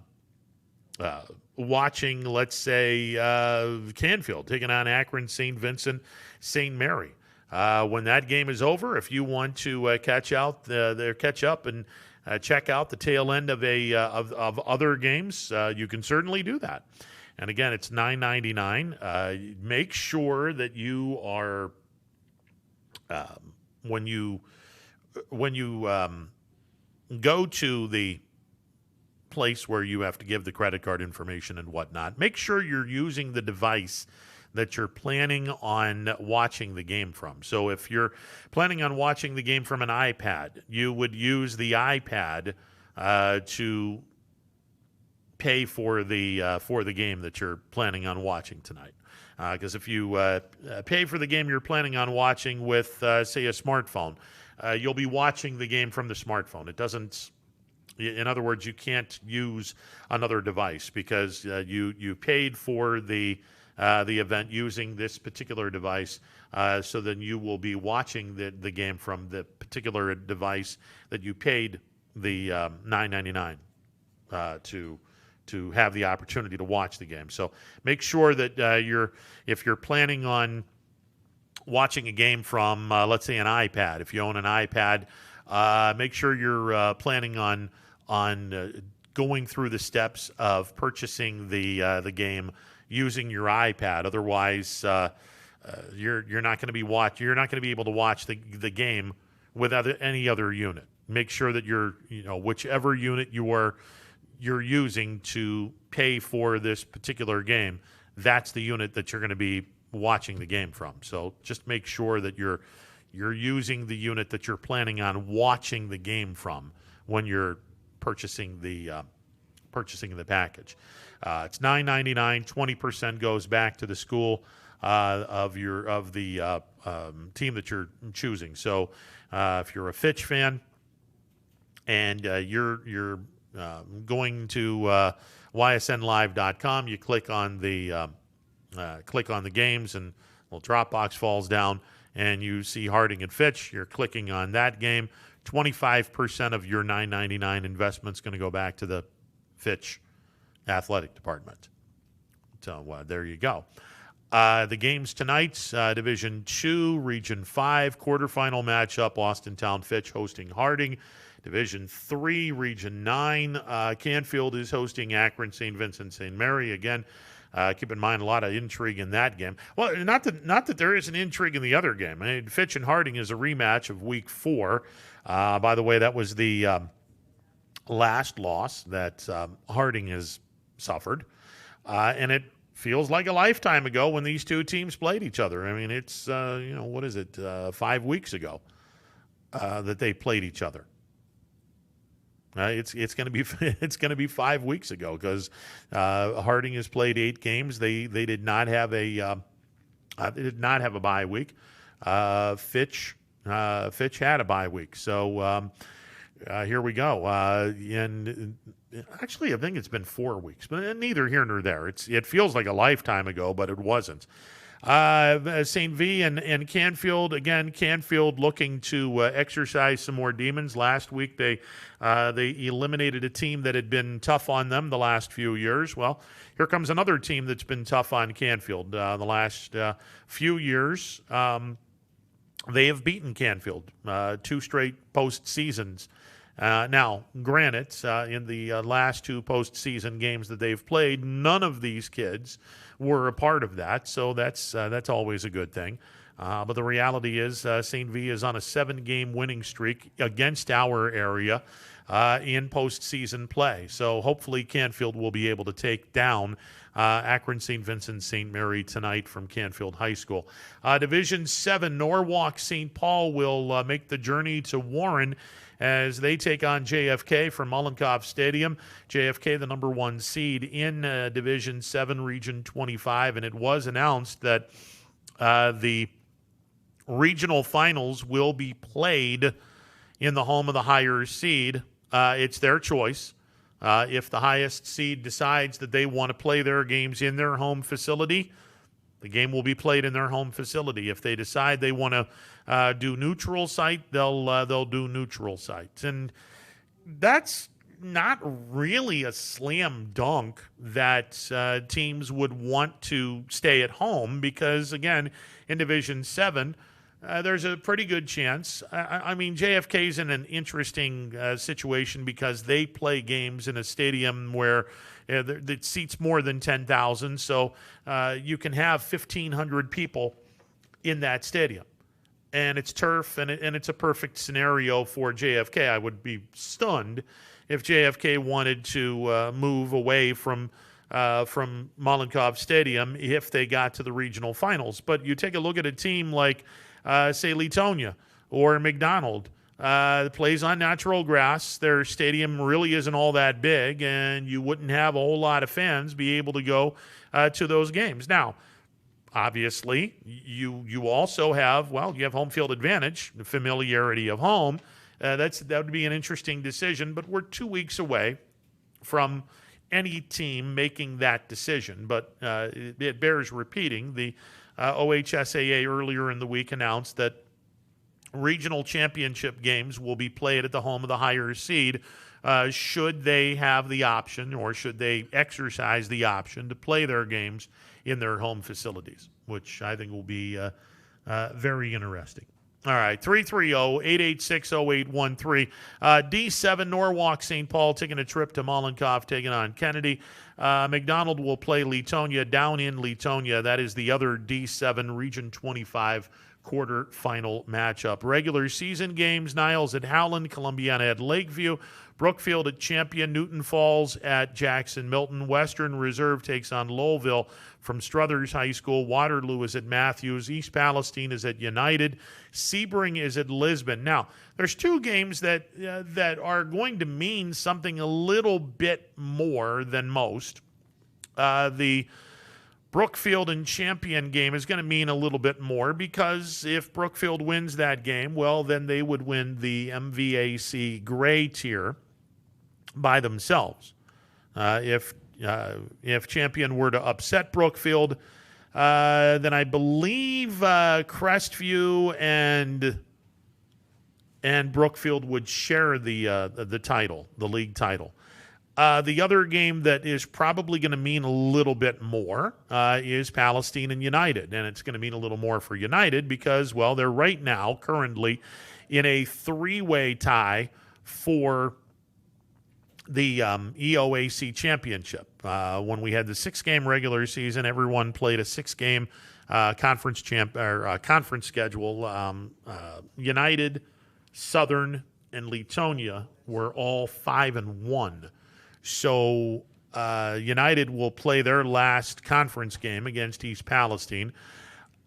watching, let's say, Canfield taking on Akron St. Vincent St. Mary, when that game is over, if you want to catch up and check out the tail end of of other games, you can certainly do that. And again, it's $9.99. Make sure that you are when you go to the place where you have to give the credit card information and whatnot, make sure you're using the device that you're planning on watching the game from. So if you're planning on watching the game from an iPad, you would use the iPad to pay for the game that you're planning on watching tonight. Because if you pay for the game you're planning on watching with, say, a smartphone, you'll be watching the game from the smartphone. It doesn't. In other words, you can't use another device because you paid for the event using this particular device, so then you will be watching the game from the particular device that you paid the $9.99 to have the opportunity to watch the game. So make sure that if you're planning on watching a game from, let's say, an iPad, if you own an iPad, make sure you're planning on going through the steps of purchasing the game using your iPad. Otherwise, you're not going to be able to watch the game with any other unit. Make sure that whichever unit you're using to pay for this particular game, that's the unit that you're going to be watching the game from. So just make sure that you're using the unit that you're planning on watching the game from when you're purchasing the package. It's $9.99. 20% goes back to the school of the team that you're choosing. So if you're a Fitch fan and you're going to ysnlive.com, you click on the games, and a little drop box falls down, and you see Harding and Fitch. You're clicking on that game. 25% of your $9.99 investment is going to go back to the Fitch athletic department. So there you go. The games tonight, Division 2, Region 5, quarterfinal matchup, Austintown Fitch hosting Harding. Division 3, Region 9, Canfield is hosting Akron St. Vincent St. Mary. Again, keep in mind a lot of intrigue in that game. Well, not that there isn't intrigue in the other game. I mean, Fitch and Harding is a rematch of Week 4. By the way, that was the last loss that Harding has suffered. And it feels like a lifetime ago when these two teams played each other. I mean, it's, 5 weeks ago that they played each other. It's going to be 5 weeks ago because Harding has played 8 games. They did not have a bye week. Fitch had a bye week. So here we go. And actually, I think it's been 4 weeks, but neither here nor there. It feels like a lifetime ago, but it wasn't. St. V and Canfield, again, Canfield looking to exercise some more demons. Last week they eliminated a team that had been tough on them the last few years. Well, here comes another team that's been tough on Canfield the last few years. They have beaten Canfield 2 straight postseasons. Now, granted, in the last 2 postseason games that they've played, none of these kids were a part of that, so that's always a good thing. But the reality is St. V is on a 7-game winning streak against our area in postseason play. So hopefully Canfield will be able to take down Akron St. Vincent St. Mary tonight from Canfield High School. Division 7, Norwalk St. Paul will make the journey to Warren as they take on JFK from Mollenkopf Stadium. JFK, the number 1 seed in Division 7, Region 25, and it was announced that the regional finals will be played in the home of the higher seed. It's their choice. If the highest seed decides that they want to play their games in their home facility, the game will be played in their home facility. If they decide they want to do neutral site, they'll do neutral sites. And that's not really a slam dunk that teams would want to stay at home because, again, in Division 7, there's a pretty good chance. I mean, JFK's in an interesting situation because they play games in a stadium where it seats more than 10,000, so you can have 1,500 people in that stadium. And it's turf, and it's a perfect scenario for JFK. I would be stunned if JFK wanted to move away from Mollenkopf Stadium if they got to the regional finals. But you take a look at a team like say Leetonia or McDonald, plays on natural grass. Their stadium really isn't all that big, and you wouldn't have a whole lot of fans be able to go to those games. Now, obviously, you also have, you have home field advantage, the familiarity of home. That would be an interesting decision, but we're 2 weeks away from any team making that decision. But it bears repeating. The OHSAA earlier in the week announced that regional championship games will be played at the home of the higher seed should they have the option or should they exercise the option to play their games in their home facilities, which I think will be very interesting. All right, 330-886-0813. D7 Norwalk St. Paul taking a trip to Mollenkopf, taking on Kennedy. McDonald will play Leetonia down in Leetonia. That is the other D7 Region 25 quarterfinal matchup. Regular season games, Niles at Howland, Columbiana at Lakeview, Brookfield at Champion, Newton Falls at Jackson Milton. Western Reserve takes on Lowellville from Struthers High School. Waterloo is at Matthews. East Palestine is at United. Sebring is at Lisbon. Now, there's two games that are going to mean something a little bit more than most. The Brookfield and Champion game is going to mean a little bit more because if Brookfield wins that game, well, then they would win the MVAC gray tier by themselves. If Champion were to upset Brookfield, then I believe Crestview and Brookfield would share the title, the league title. The other game that is probably going to mean a little bit more is Palestine and United. And it's going to mean a little more for United because, well, they're right now currently in a three-way tie for the EOAC championship. When we had the 6-game regular season, everyone played a 6-game conference schedule. United, Southern, and Leetonia were all 5-1. So United will play their last conference game against East Palestine.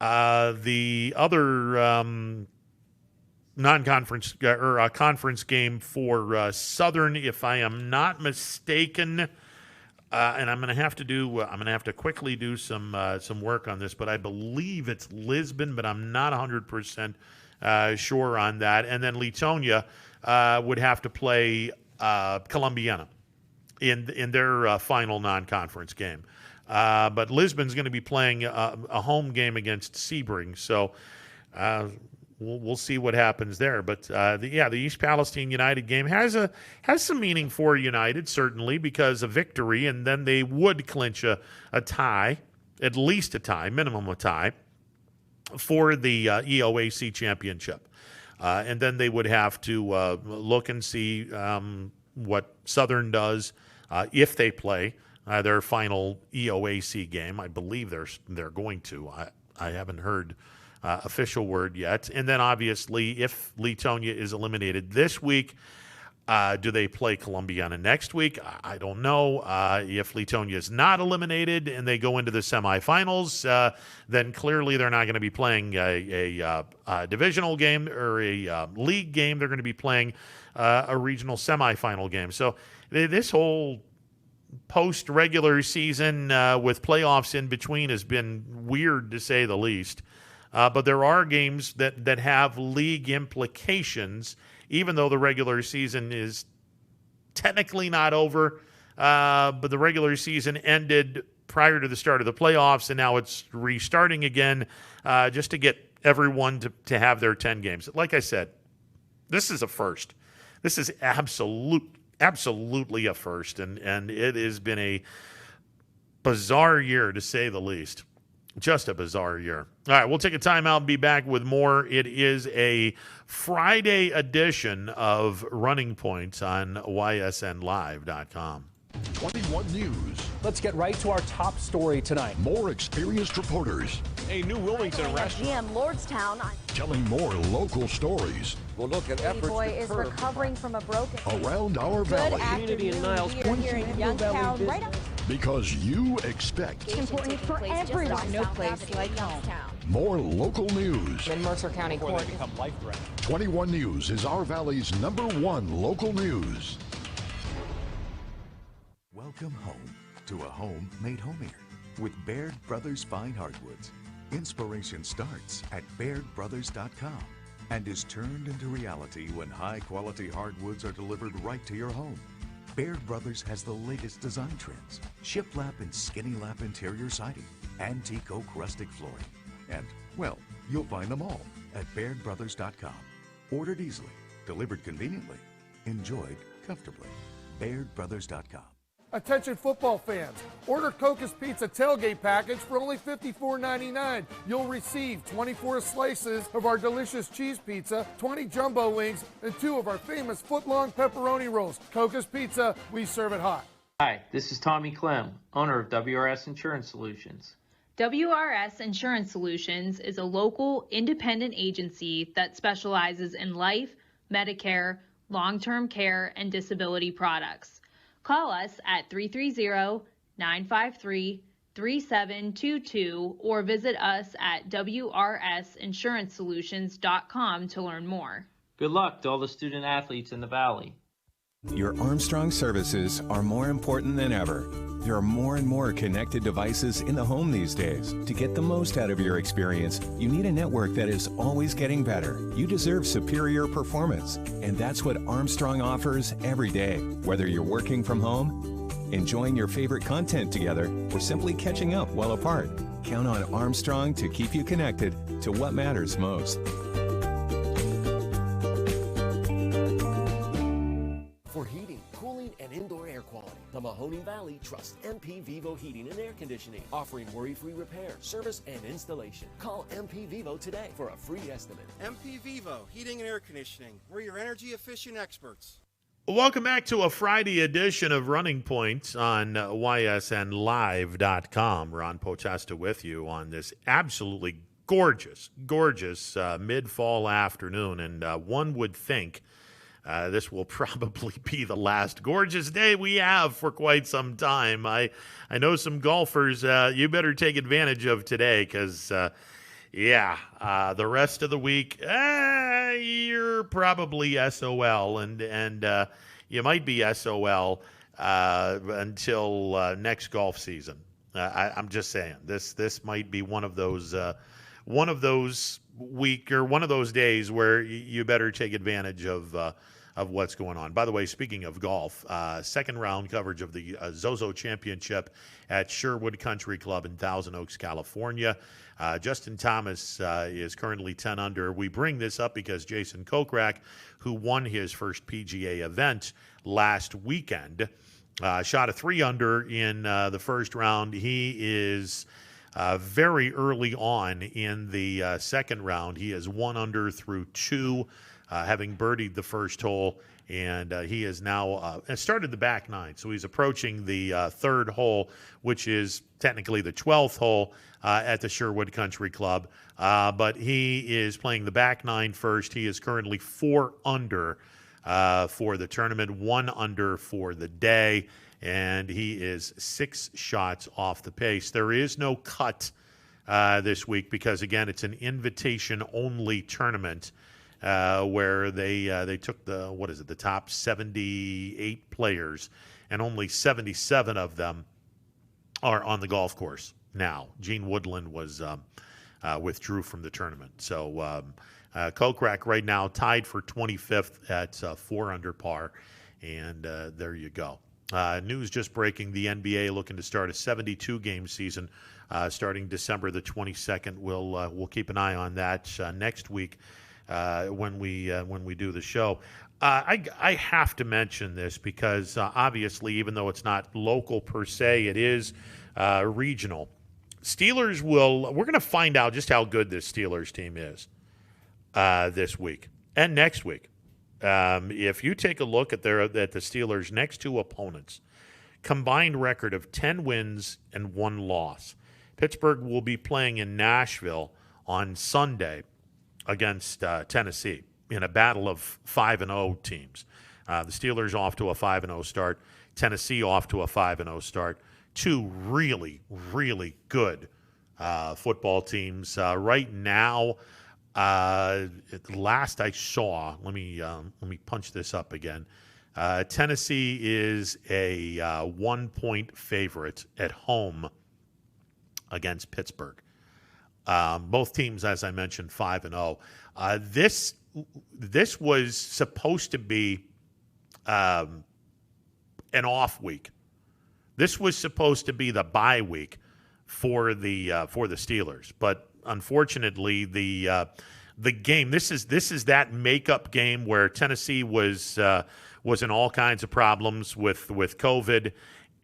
The other non-conference or conference game for Southern, if I am not mistaken, and I'm going to have to quickly do some work on this, but I believe it's Lisbon, but I'm not 100% sure on that. And then Leetonia would have to play Columbiana in their final non-conference game. But Lisbon's going to be playing a home game against Sebring, so we'll see what happens there. But the East Palestine United game has some meaning for United, certainly, because a victory, and then they would clinch a tie, at least a tie, minimum a tie, for the EOAC championship. And then they would have to look and see what Southern does if they play their final EOAC game. I believe they're going to. I haven't heard official word yet. And then obviously, if Leetonia is eliminated this week, do they play Columbiana next week? I don't know. If Leetonia is not eliminated and they go into the semifinals, then clearly they're not going to be playing a divisional game or a league game. They're going to be playing a regional semifinal game. So this whole post-regular season with playoffs in between has been weird, to say the least. But there are games that have league implications, even though the regular season is technically not over. But the regular season ended prior to the start of the playoffs, and now it's restarting again just to get everyone to have their 10 games. Like I said, this is a first. This is absolutely a first, and it has been a bizarre year, to say the least. Just a bizarre year. All right, we'll take a timeout and be back with more. It is a Friday edition of Running Points on ysnlive.com. 21 News. Let's get right to our top story tonight. More experienced reporters. A new Wilmington restaurant. GM Lordstown. Telling more local stories. We'll look at Baby boy is recovering from a broken around our valley. Community in Niles. We are here in Youngstown, right up. Because you expect. It's important for everyone. No place like home. More local news. In Mercer County Court. 21 News is our valley's #1 local news. Welcome home to a home made homier with Baird Brothers Fine Hardwoods. Inspiration starts at BairdBrothers.com and is turned into reality when high-quality hardwoods are delivered right to your home. Baird Brothers has the latest design trends, shiplap and skinny lap interior siding, antique oak rustic flooring, and, well, you'll find them all at BairdBrothers.com. Ordered easily, delivered conveniently, enjoyed comfortably. BairdBrothers.com. Attention football fans, order Coca's Pizza tailgate package for only $54.99. You'll receive 24 slices of our delicious cheese pizza, 20 jumbo wings, and 2 of our famous foot-long pepperoni rolls. Coca's Pizza, we serve it hot. Hi, this is Tommy Clem, owner of WRS Insurance Solutions. WRS Insurance Solutions is a local independent agency that specializes in life, Medicare, long-term care, and disability products. Call us at 330-953-3722 or visit us at wrsinsuranceSolutions.com to learn more. Good luck to all the student athletes in the Valley. Your Armstrong services are more important than ever. There are more and more connected devices in the home these days. To get the most out of your experience, you need a network that is always getting better. You deserve superior performance, and that's what Armstrong offers every day. Whether you're working from home, enjoying your favorite content together, or simply catching up while apart, count on Armstrong to keep you connected to what matters most. For heating, cooling, and indoor air quality, the Mahoning Valley trusts MP Vivo Heating and Air Conditioning, offering worry-free repair, service, and installation. Call MP Vivo today for a free estimate. MP Vivo Heating and Air Conditioning. We're your energy efficient experts. Welcome back to a Friday edition of Running Point on ysnlive.com. Ron Potesta with you on this absolutely gorgeous mid-fall afternoon, and one would think this will probably be the last gorgeous day we have for quite some time. I know some golfers you better take advantage of today because, the rest of the week, you're probably SOL, and you might be SOL until next golf season. I'm just saying, this might be one of those days where you better take advantage of what's going on. By the way, speaking of golf, second round coverage of the Zozo Championship at Sherwood Country Club in Thousand Oaks, California. Justin Thomas is currently 10 under. We bring this up because Jason Kokrak, who won his first PGA event last weekend, shot a 3 under in the first round. He is Very early on in the second round, he is 1 under through 2, having birdied the first hole, and he is now started the back 9. So he's approaching the third hole, which is technically the 12th hole at the Sherwood Country Club. But he is playing the back 9 first. He is currently 4 under for the tournament, 1 under for the day, and he is 6 shots off the pace. There is no cut this week because, again, it's an invitation-only tournament where they took the top 78 players, and only 77 of them are on the golf course now. Gene Woodland was withdrew from the tournament. So Kokrak right now tied for 25th at 4 under par, and there you go. News just breaking: the NBA looking to start a 72-game season starting December the 22nd. We'll keep an eye on that next week when we do the show. I have to mention this because obviously, even though it's not local per se, it is regional. Steelers we're going to find out just how good this Steelers team is this week and next week. If you take a look at the Steelers' next 2 opponents, combined record of 10 wins and 1 loss. Pittsburgh will be playing in Nashville on Sunday against Tennessee in a battle of 5-0 teams. The Steelers off to a 5-0 start. Tennessee off to a 5-0 start. 2 really, really good football teams. Right now, last I saw, let me punch this up again. Tennessee is a 1-point favorite at home against Pittsburgh. Both teams, as I mentioned, 5-0. This was supposed to be an off week. This was supposed to be the bye week for the Steelers, but unfortunately, the game, this is that makeup game where Tennessee was in all kinds of problems with COVID,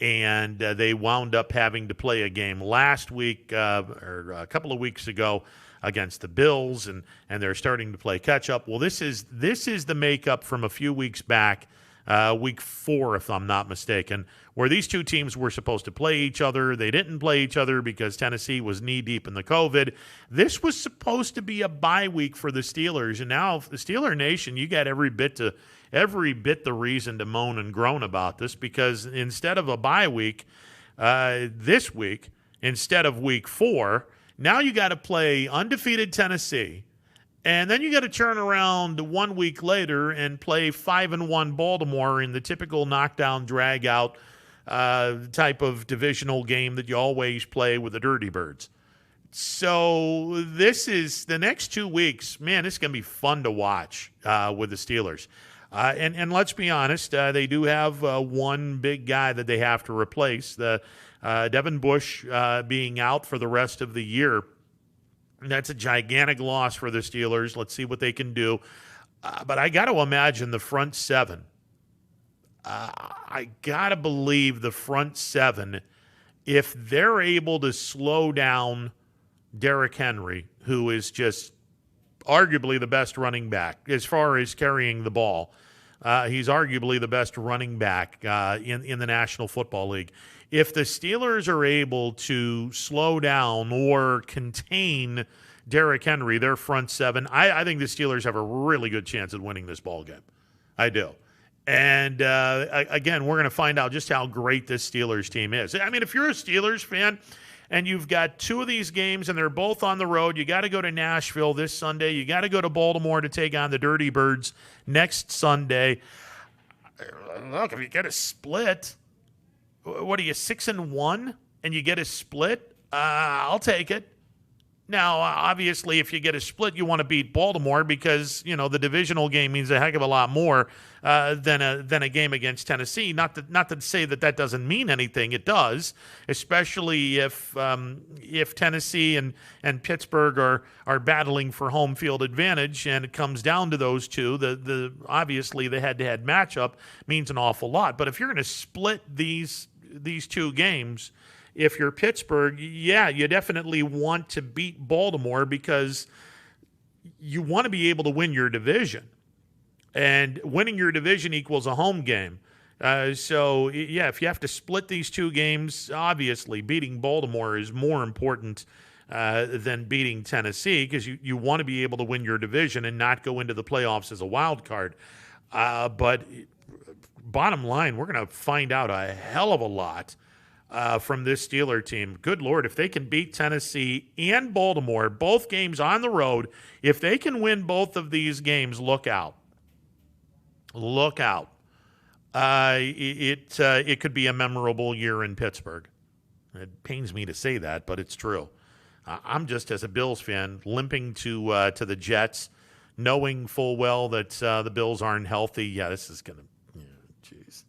and they wound up having to play a game last week or a couple of weeks ago against the Bills, and they're starting to play catch up. Well, this is the makeup from a few weeks back. Week 4, if I'm not mistaken, where these two teams were supposed to play each other. They didn't play each other because Tennessee was knee-deep in the COVID. This was supposed to be a bye week for the Steelers, and now the Steeler Nation, you got every bit the reason to moan and groan about this, because instead of a bye week this week, instead of week 4, now you got to play undefeated Tennessee. And then you got to turn around 1 week later and play 5-1 Baltimore in the typical knockdown, drag-out type of divisional game that you always play with the Dirty Birds. So this is the next 2 weeks. Man, this is going to be fun to watch with the Steelers. And let's be honest, they do have one big guy that they have to replace. The Devin Bush being out for the rest of the year. That's a gigantic loss for the Steelers. Let's see what they can do. But I got to imagine the front 7. I got to believe the front 7, if they're able to slow down Derrick Henry, who is just arguably the best running back as far as carrying the ball. He's arguably the best running back in the National Football League. If the Steelers are able to slow down or contain Derrick Henry, their front 7, I think the Steelers have a really good chance at winning this ball game. I do. And, again, we're going to find out just how great this Steelers team is. I mean, if you're a Steelers fan and you've got 2 of these games and they're both on the road, you got to go to Nashville this Sunday. You got to go to Baltimore to take on the Dirty Birds next Sunday. Look, if you get a split, what are you, 6-1, and you get a split? I'll take it. Now, obviously, if you get a split, you want to beat Baltimore because, you know, the divisional game means a heck of a lot more than a game against Tennessee. Not to say that doesn't mean anything. It does, especially if Tennessee and Pittsburgh are battling for home field advantage, and it comes down to those two. The obviously the head-to-head matchup means an awful lot. But if you're going to split these 2 games, if you're Pittsburgh, yeah, you definitely want to beat Baltimore because you want to be able to win your division. And winning your division equals a home game. So, yeah, if you have to split these two games, obviously beating Baltimore is more important than beating Tennessee because you want to be able to win your division and not go into the playoffs as a wild card. But bottom line, we're going to find out a hell of a lot from this Steeler team. Good Lord, if they can beat Tennessee and Baltimore, both games on the road, if they can win both of these games, look out. Look out. It could be a memorable year in Pittsburgh. It pains me to say that, but it's true. I'm just, as a Bills fan, limping to the Jets, knowing full well that the Bills aren't healthy. Yeah, this is going to, jeez.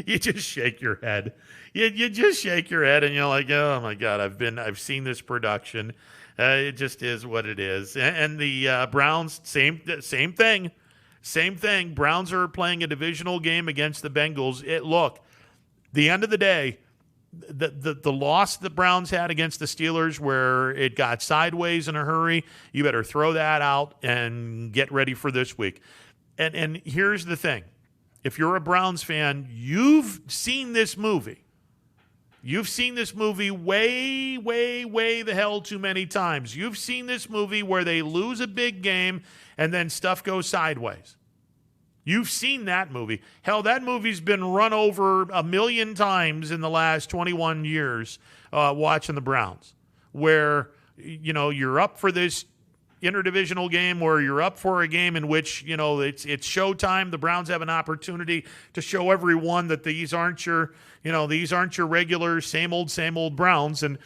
You just shake your head. You just shake your head, and you're like, oh my God, I've seen this production. It just is what it is. And the Browns, same thing. Same thing. Browns are playing a divisional game against the Bengals. Look, the end of the day, the loss the Browns had against the Steelers where it got sideways in a hurry, you better throw that out and get ready for this week. And here's the thing. If you're a Browns fan, you've seen this movie. You've seen this movie way, way, way the hell too many times. You've seen this movie where they lose a big game and then stuff goes sideways. You've seen that movie. Hell, that movie's been run over 1 million times in the last 21 years watching the Browns, where, you're up for this interdivisional game, or you're up for a game in which, it's showtime. The Browns have an opportunity to show everyone that these aren't your regular same old Browns. And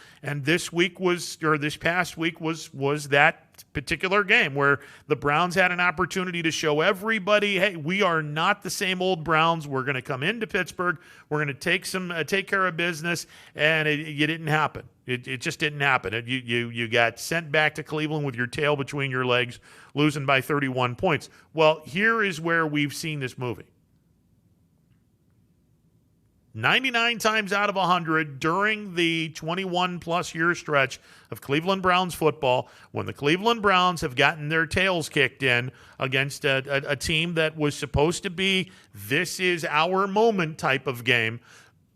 this past week was that particular game where the Browns had an opportunity to show everybody, hey, we are not the same old Browns. We're going to come into Pittsburgh. We're going to take care of business, and it didn't happen. It just didn't happen. You got sent back to Cleveland with your tail between your legs, losing by 31 points. Well, here is where we've seen this movie. 99 times out of 100 during the 21-plus year stretch of Cleveland Browns football, when the Cleveland Browns have gotten their tails kicked in against a team that was supposed to be this is our moment type of game,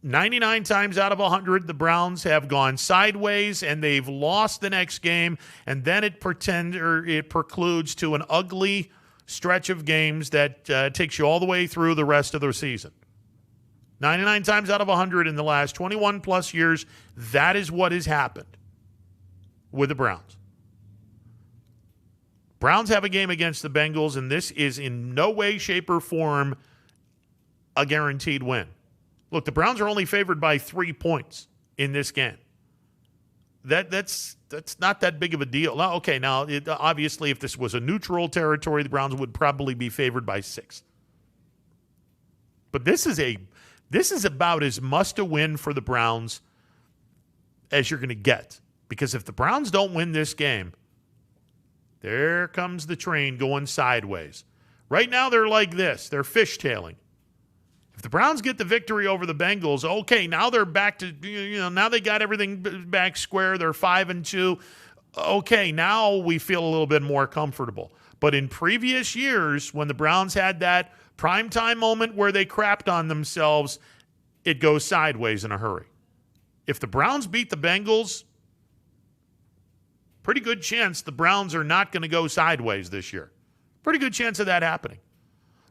99 times out of 100, the Browns have gone sideways and they've lost the next game, and then it precludes to an ugly stretch of games that takes you all the way through the rest of the season. 99 times out of 100 in the last 21-plus years, that is what has happened with the Browns. Browns have a game against the Bengals, and this is in no way, shape, or form a guaranteed win. Look, the Browns are only favored by 3 points in this game. That's not that big of a deal. Now, okay, obviously, if this was a neutral territory, the Browns would probably be favored by 6. But this is about as must a win for the Browns as you're going to get. Because if the Browns don't win this game, there comes the train going sideways. Right now they're like this. They're fishtailing. If the Browns get the victory over the Bengals, okay, now they're back to, now they got everything back square. They're 5-2. Okay, now we feel a little bit more comfortable. But in previous years, when the Browns had that primetime moment where they crapped on themselves, it goes sideways in a hurry. If the Browns beat the Bengals, pretty good chance the Browns are not going to go sideways this year. Pretty good chance of that happening.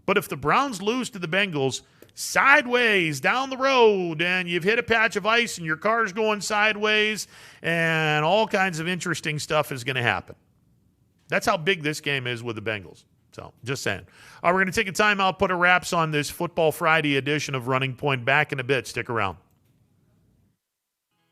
But if the Browns lose to the Bengals, sideways down the road, and you've hit a patch of ice and your car's going sideways, and all kinds of interesting stuff is going to happen. That's how big this game is with the Bengals. So, just saying. All right, we're going to take a timeout, put a wraps on this Football Friday edition of Running Point. Back in a bit. Stick around.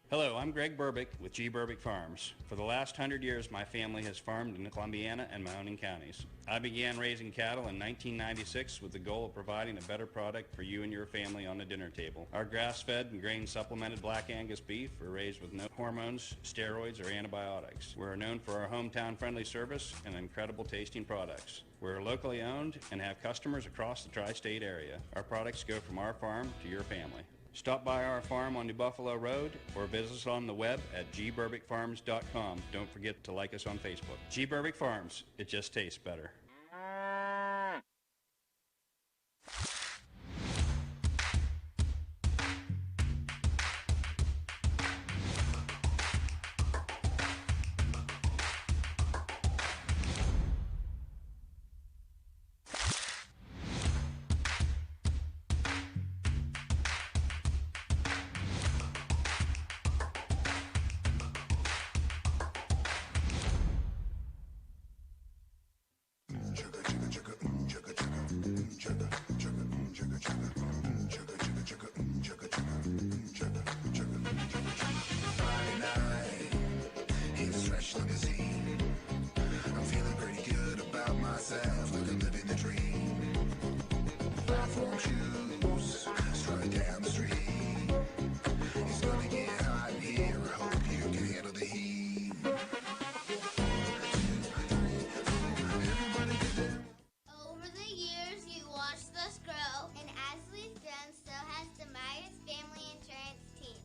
Hello, I'm Greg Burbick with G. Burbick Farms. For the last 100 years, my family has farmed in Columbiana and Mahoning counties. I began raising cattle in 1996 with the goal of providing a better product for you and your family on the dinner table. Our grass-fed and grain-supplemented Black Angus beef are raised with no hormones, steroids, or antibiotics. We're known for our hometown-friendly service and incredible tasting products. We're locally owned and have customers across the tri-state area. Our products go from our farm to your family. Stop by our farm on New Buffalo Road or visit us on the web at gberbickfarms.com. Don't forget to like us on Facebook. G. Berbick Farms, it just tastes better.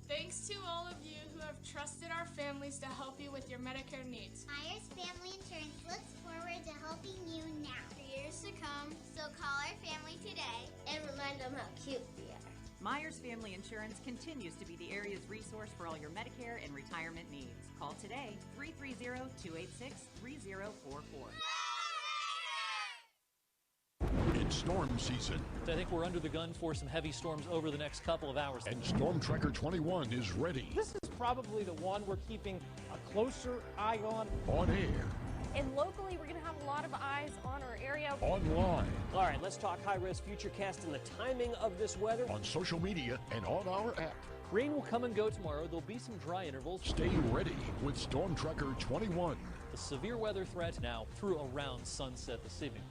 Thanks to all of you who have trusted our families to help you with your Medicare needs. Myers Family Insurance looks forward to helping you now. For years to come, so call our family today and remind them how cute we are. Myers Family Insurance continues to be the area's resource for all your Medicare and retirement needs. Call today, 330-286-3044. It's storm season. I think we're under the gun for some heavy storms over the next couple of hours. And Storm Tracker 21 is ready. This is probably the one we're keeping a closer eye on. On air. And locally, we're going to have a lot of eyes on our area. Online. All right, let's talk high-risk futurecast and the timing of this weather. On social media and on our app. Rain will come and go tomorrow. There'll be some dry intervals. Stay ready with Storm Tracker 21. The severe weather threat now through around sunset this evening.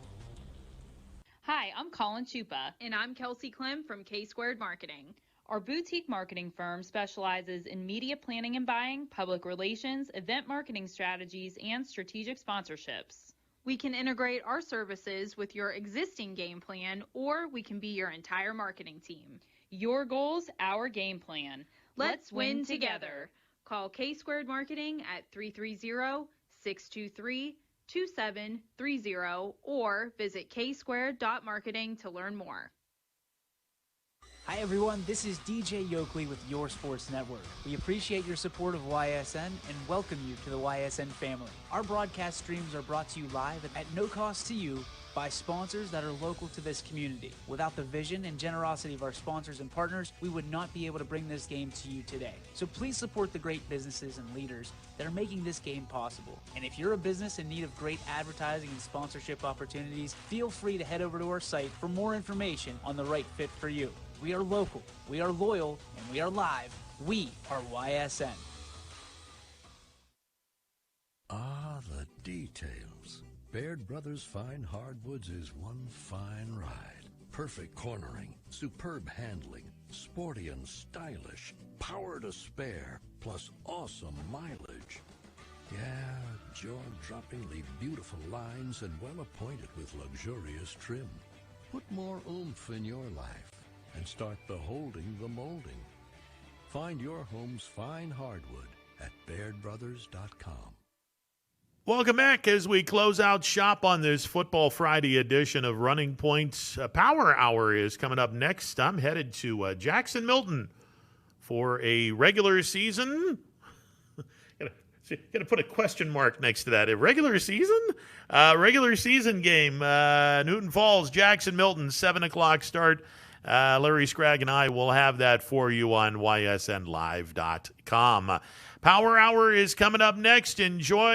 Hi, I'm Colin Chupa. And I'm Kelsey Clem from K-Squared Marketing. Our boutique marketing firm specializes in media planning and buying, public relations, event marketing strategies, and strategic sponsorships. We can integrate our services with your existing game plan, or we can be your entire marketing team. Your goals, our game plan. Let's win together. Call K-Squared Marketing at 330-623-2730 or visit ksquared.marketing to learn more. Hi everyone, this is DJ Yoakley with Your Sports Network. We appreciate your support of YSN and welcome you to the YSN family. Our broadcast streams are brought to you live at no cost to you by sponsors that are local to this community. Without the vision and generosity of our sponsors and partners, we would not be able to bring this game to you today. So please support the great businesses and leaders that are making this game possible. And if you're a business in need of great advertising and sponsorship opportunities, feel free to head over to our site for more information on the right fit for you. We are local, we are loyal, and we are live. We are YSN. Ah, the details. Baird Brothers Fine Hardwoods is one fine ride. Perfect cornering, superb handling, sporty and stylish, power to spare, plus awesome mileage. Yeah, jaw-droppingly beautiful lines and well appointed with luxurious trim. Put more oomph in your life and start beholding the molding. Find your home's fine hardwood at BairdBrothers.com. Welcome back as we close out shop on this Football Friday edition of Running Point's Power Hour is coming up next. I'm headed to Jackson Milton for a regular season. Gonna put a question mark next to that. A regular season? Regular season game. Newton Falls, Jackson Milton, 7 o'clock start. Larry Scragg and I will have that for you on ysnlive.com. Power Hour is coming up next. Enjoy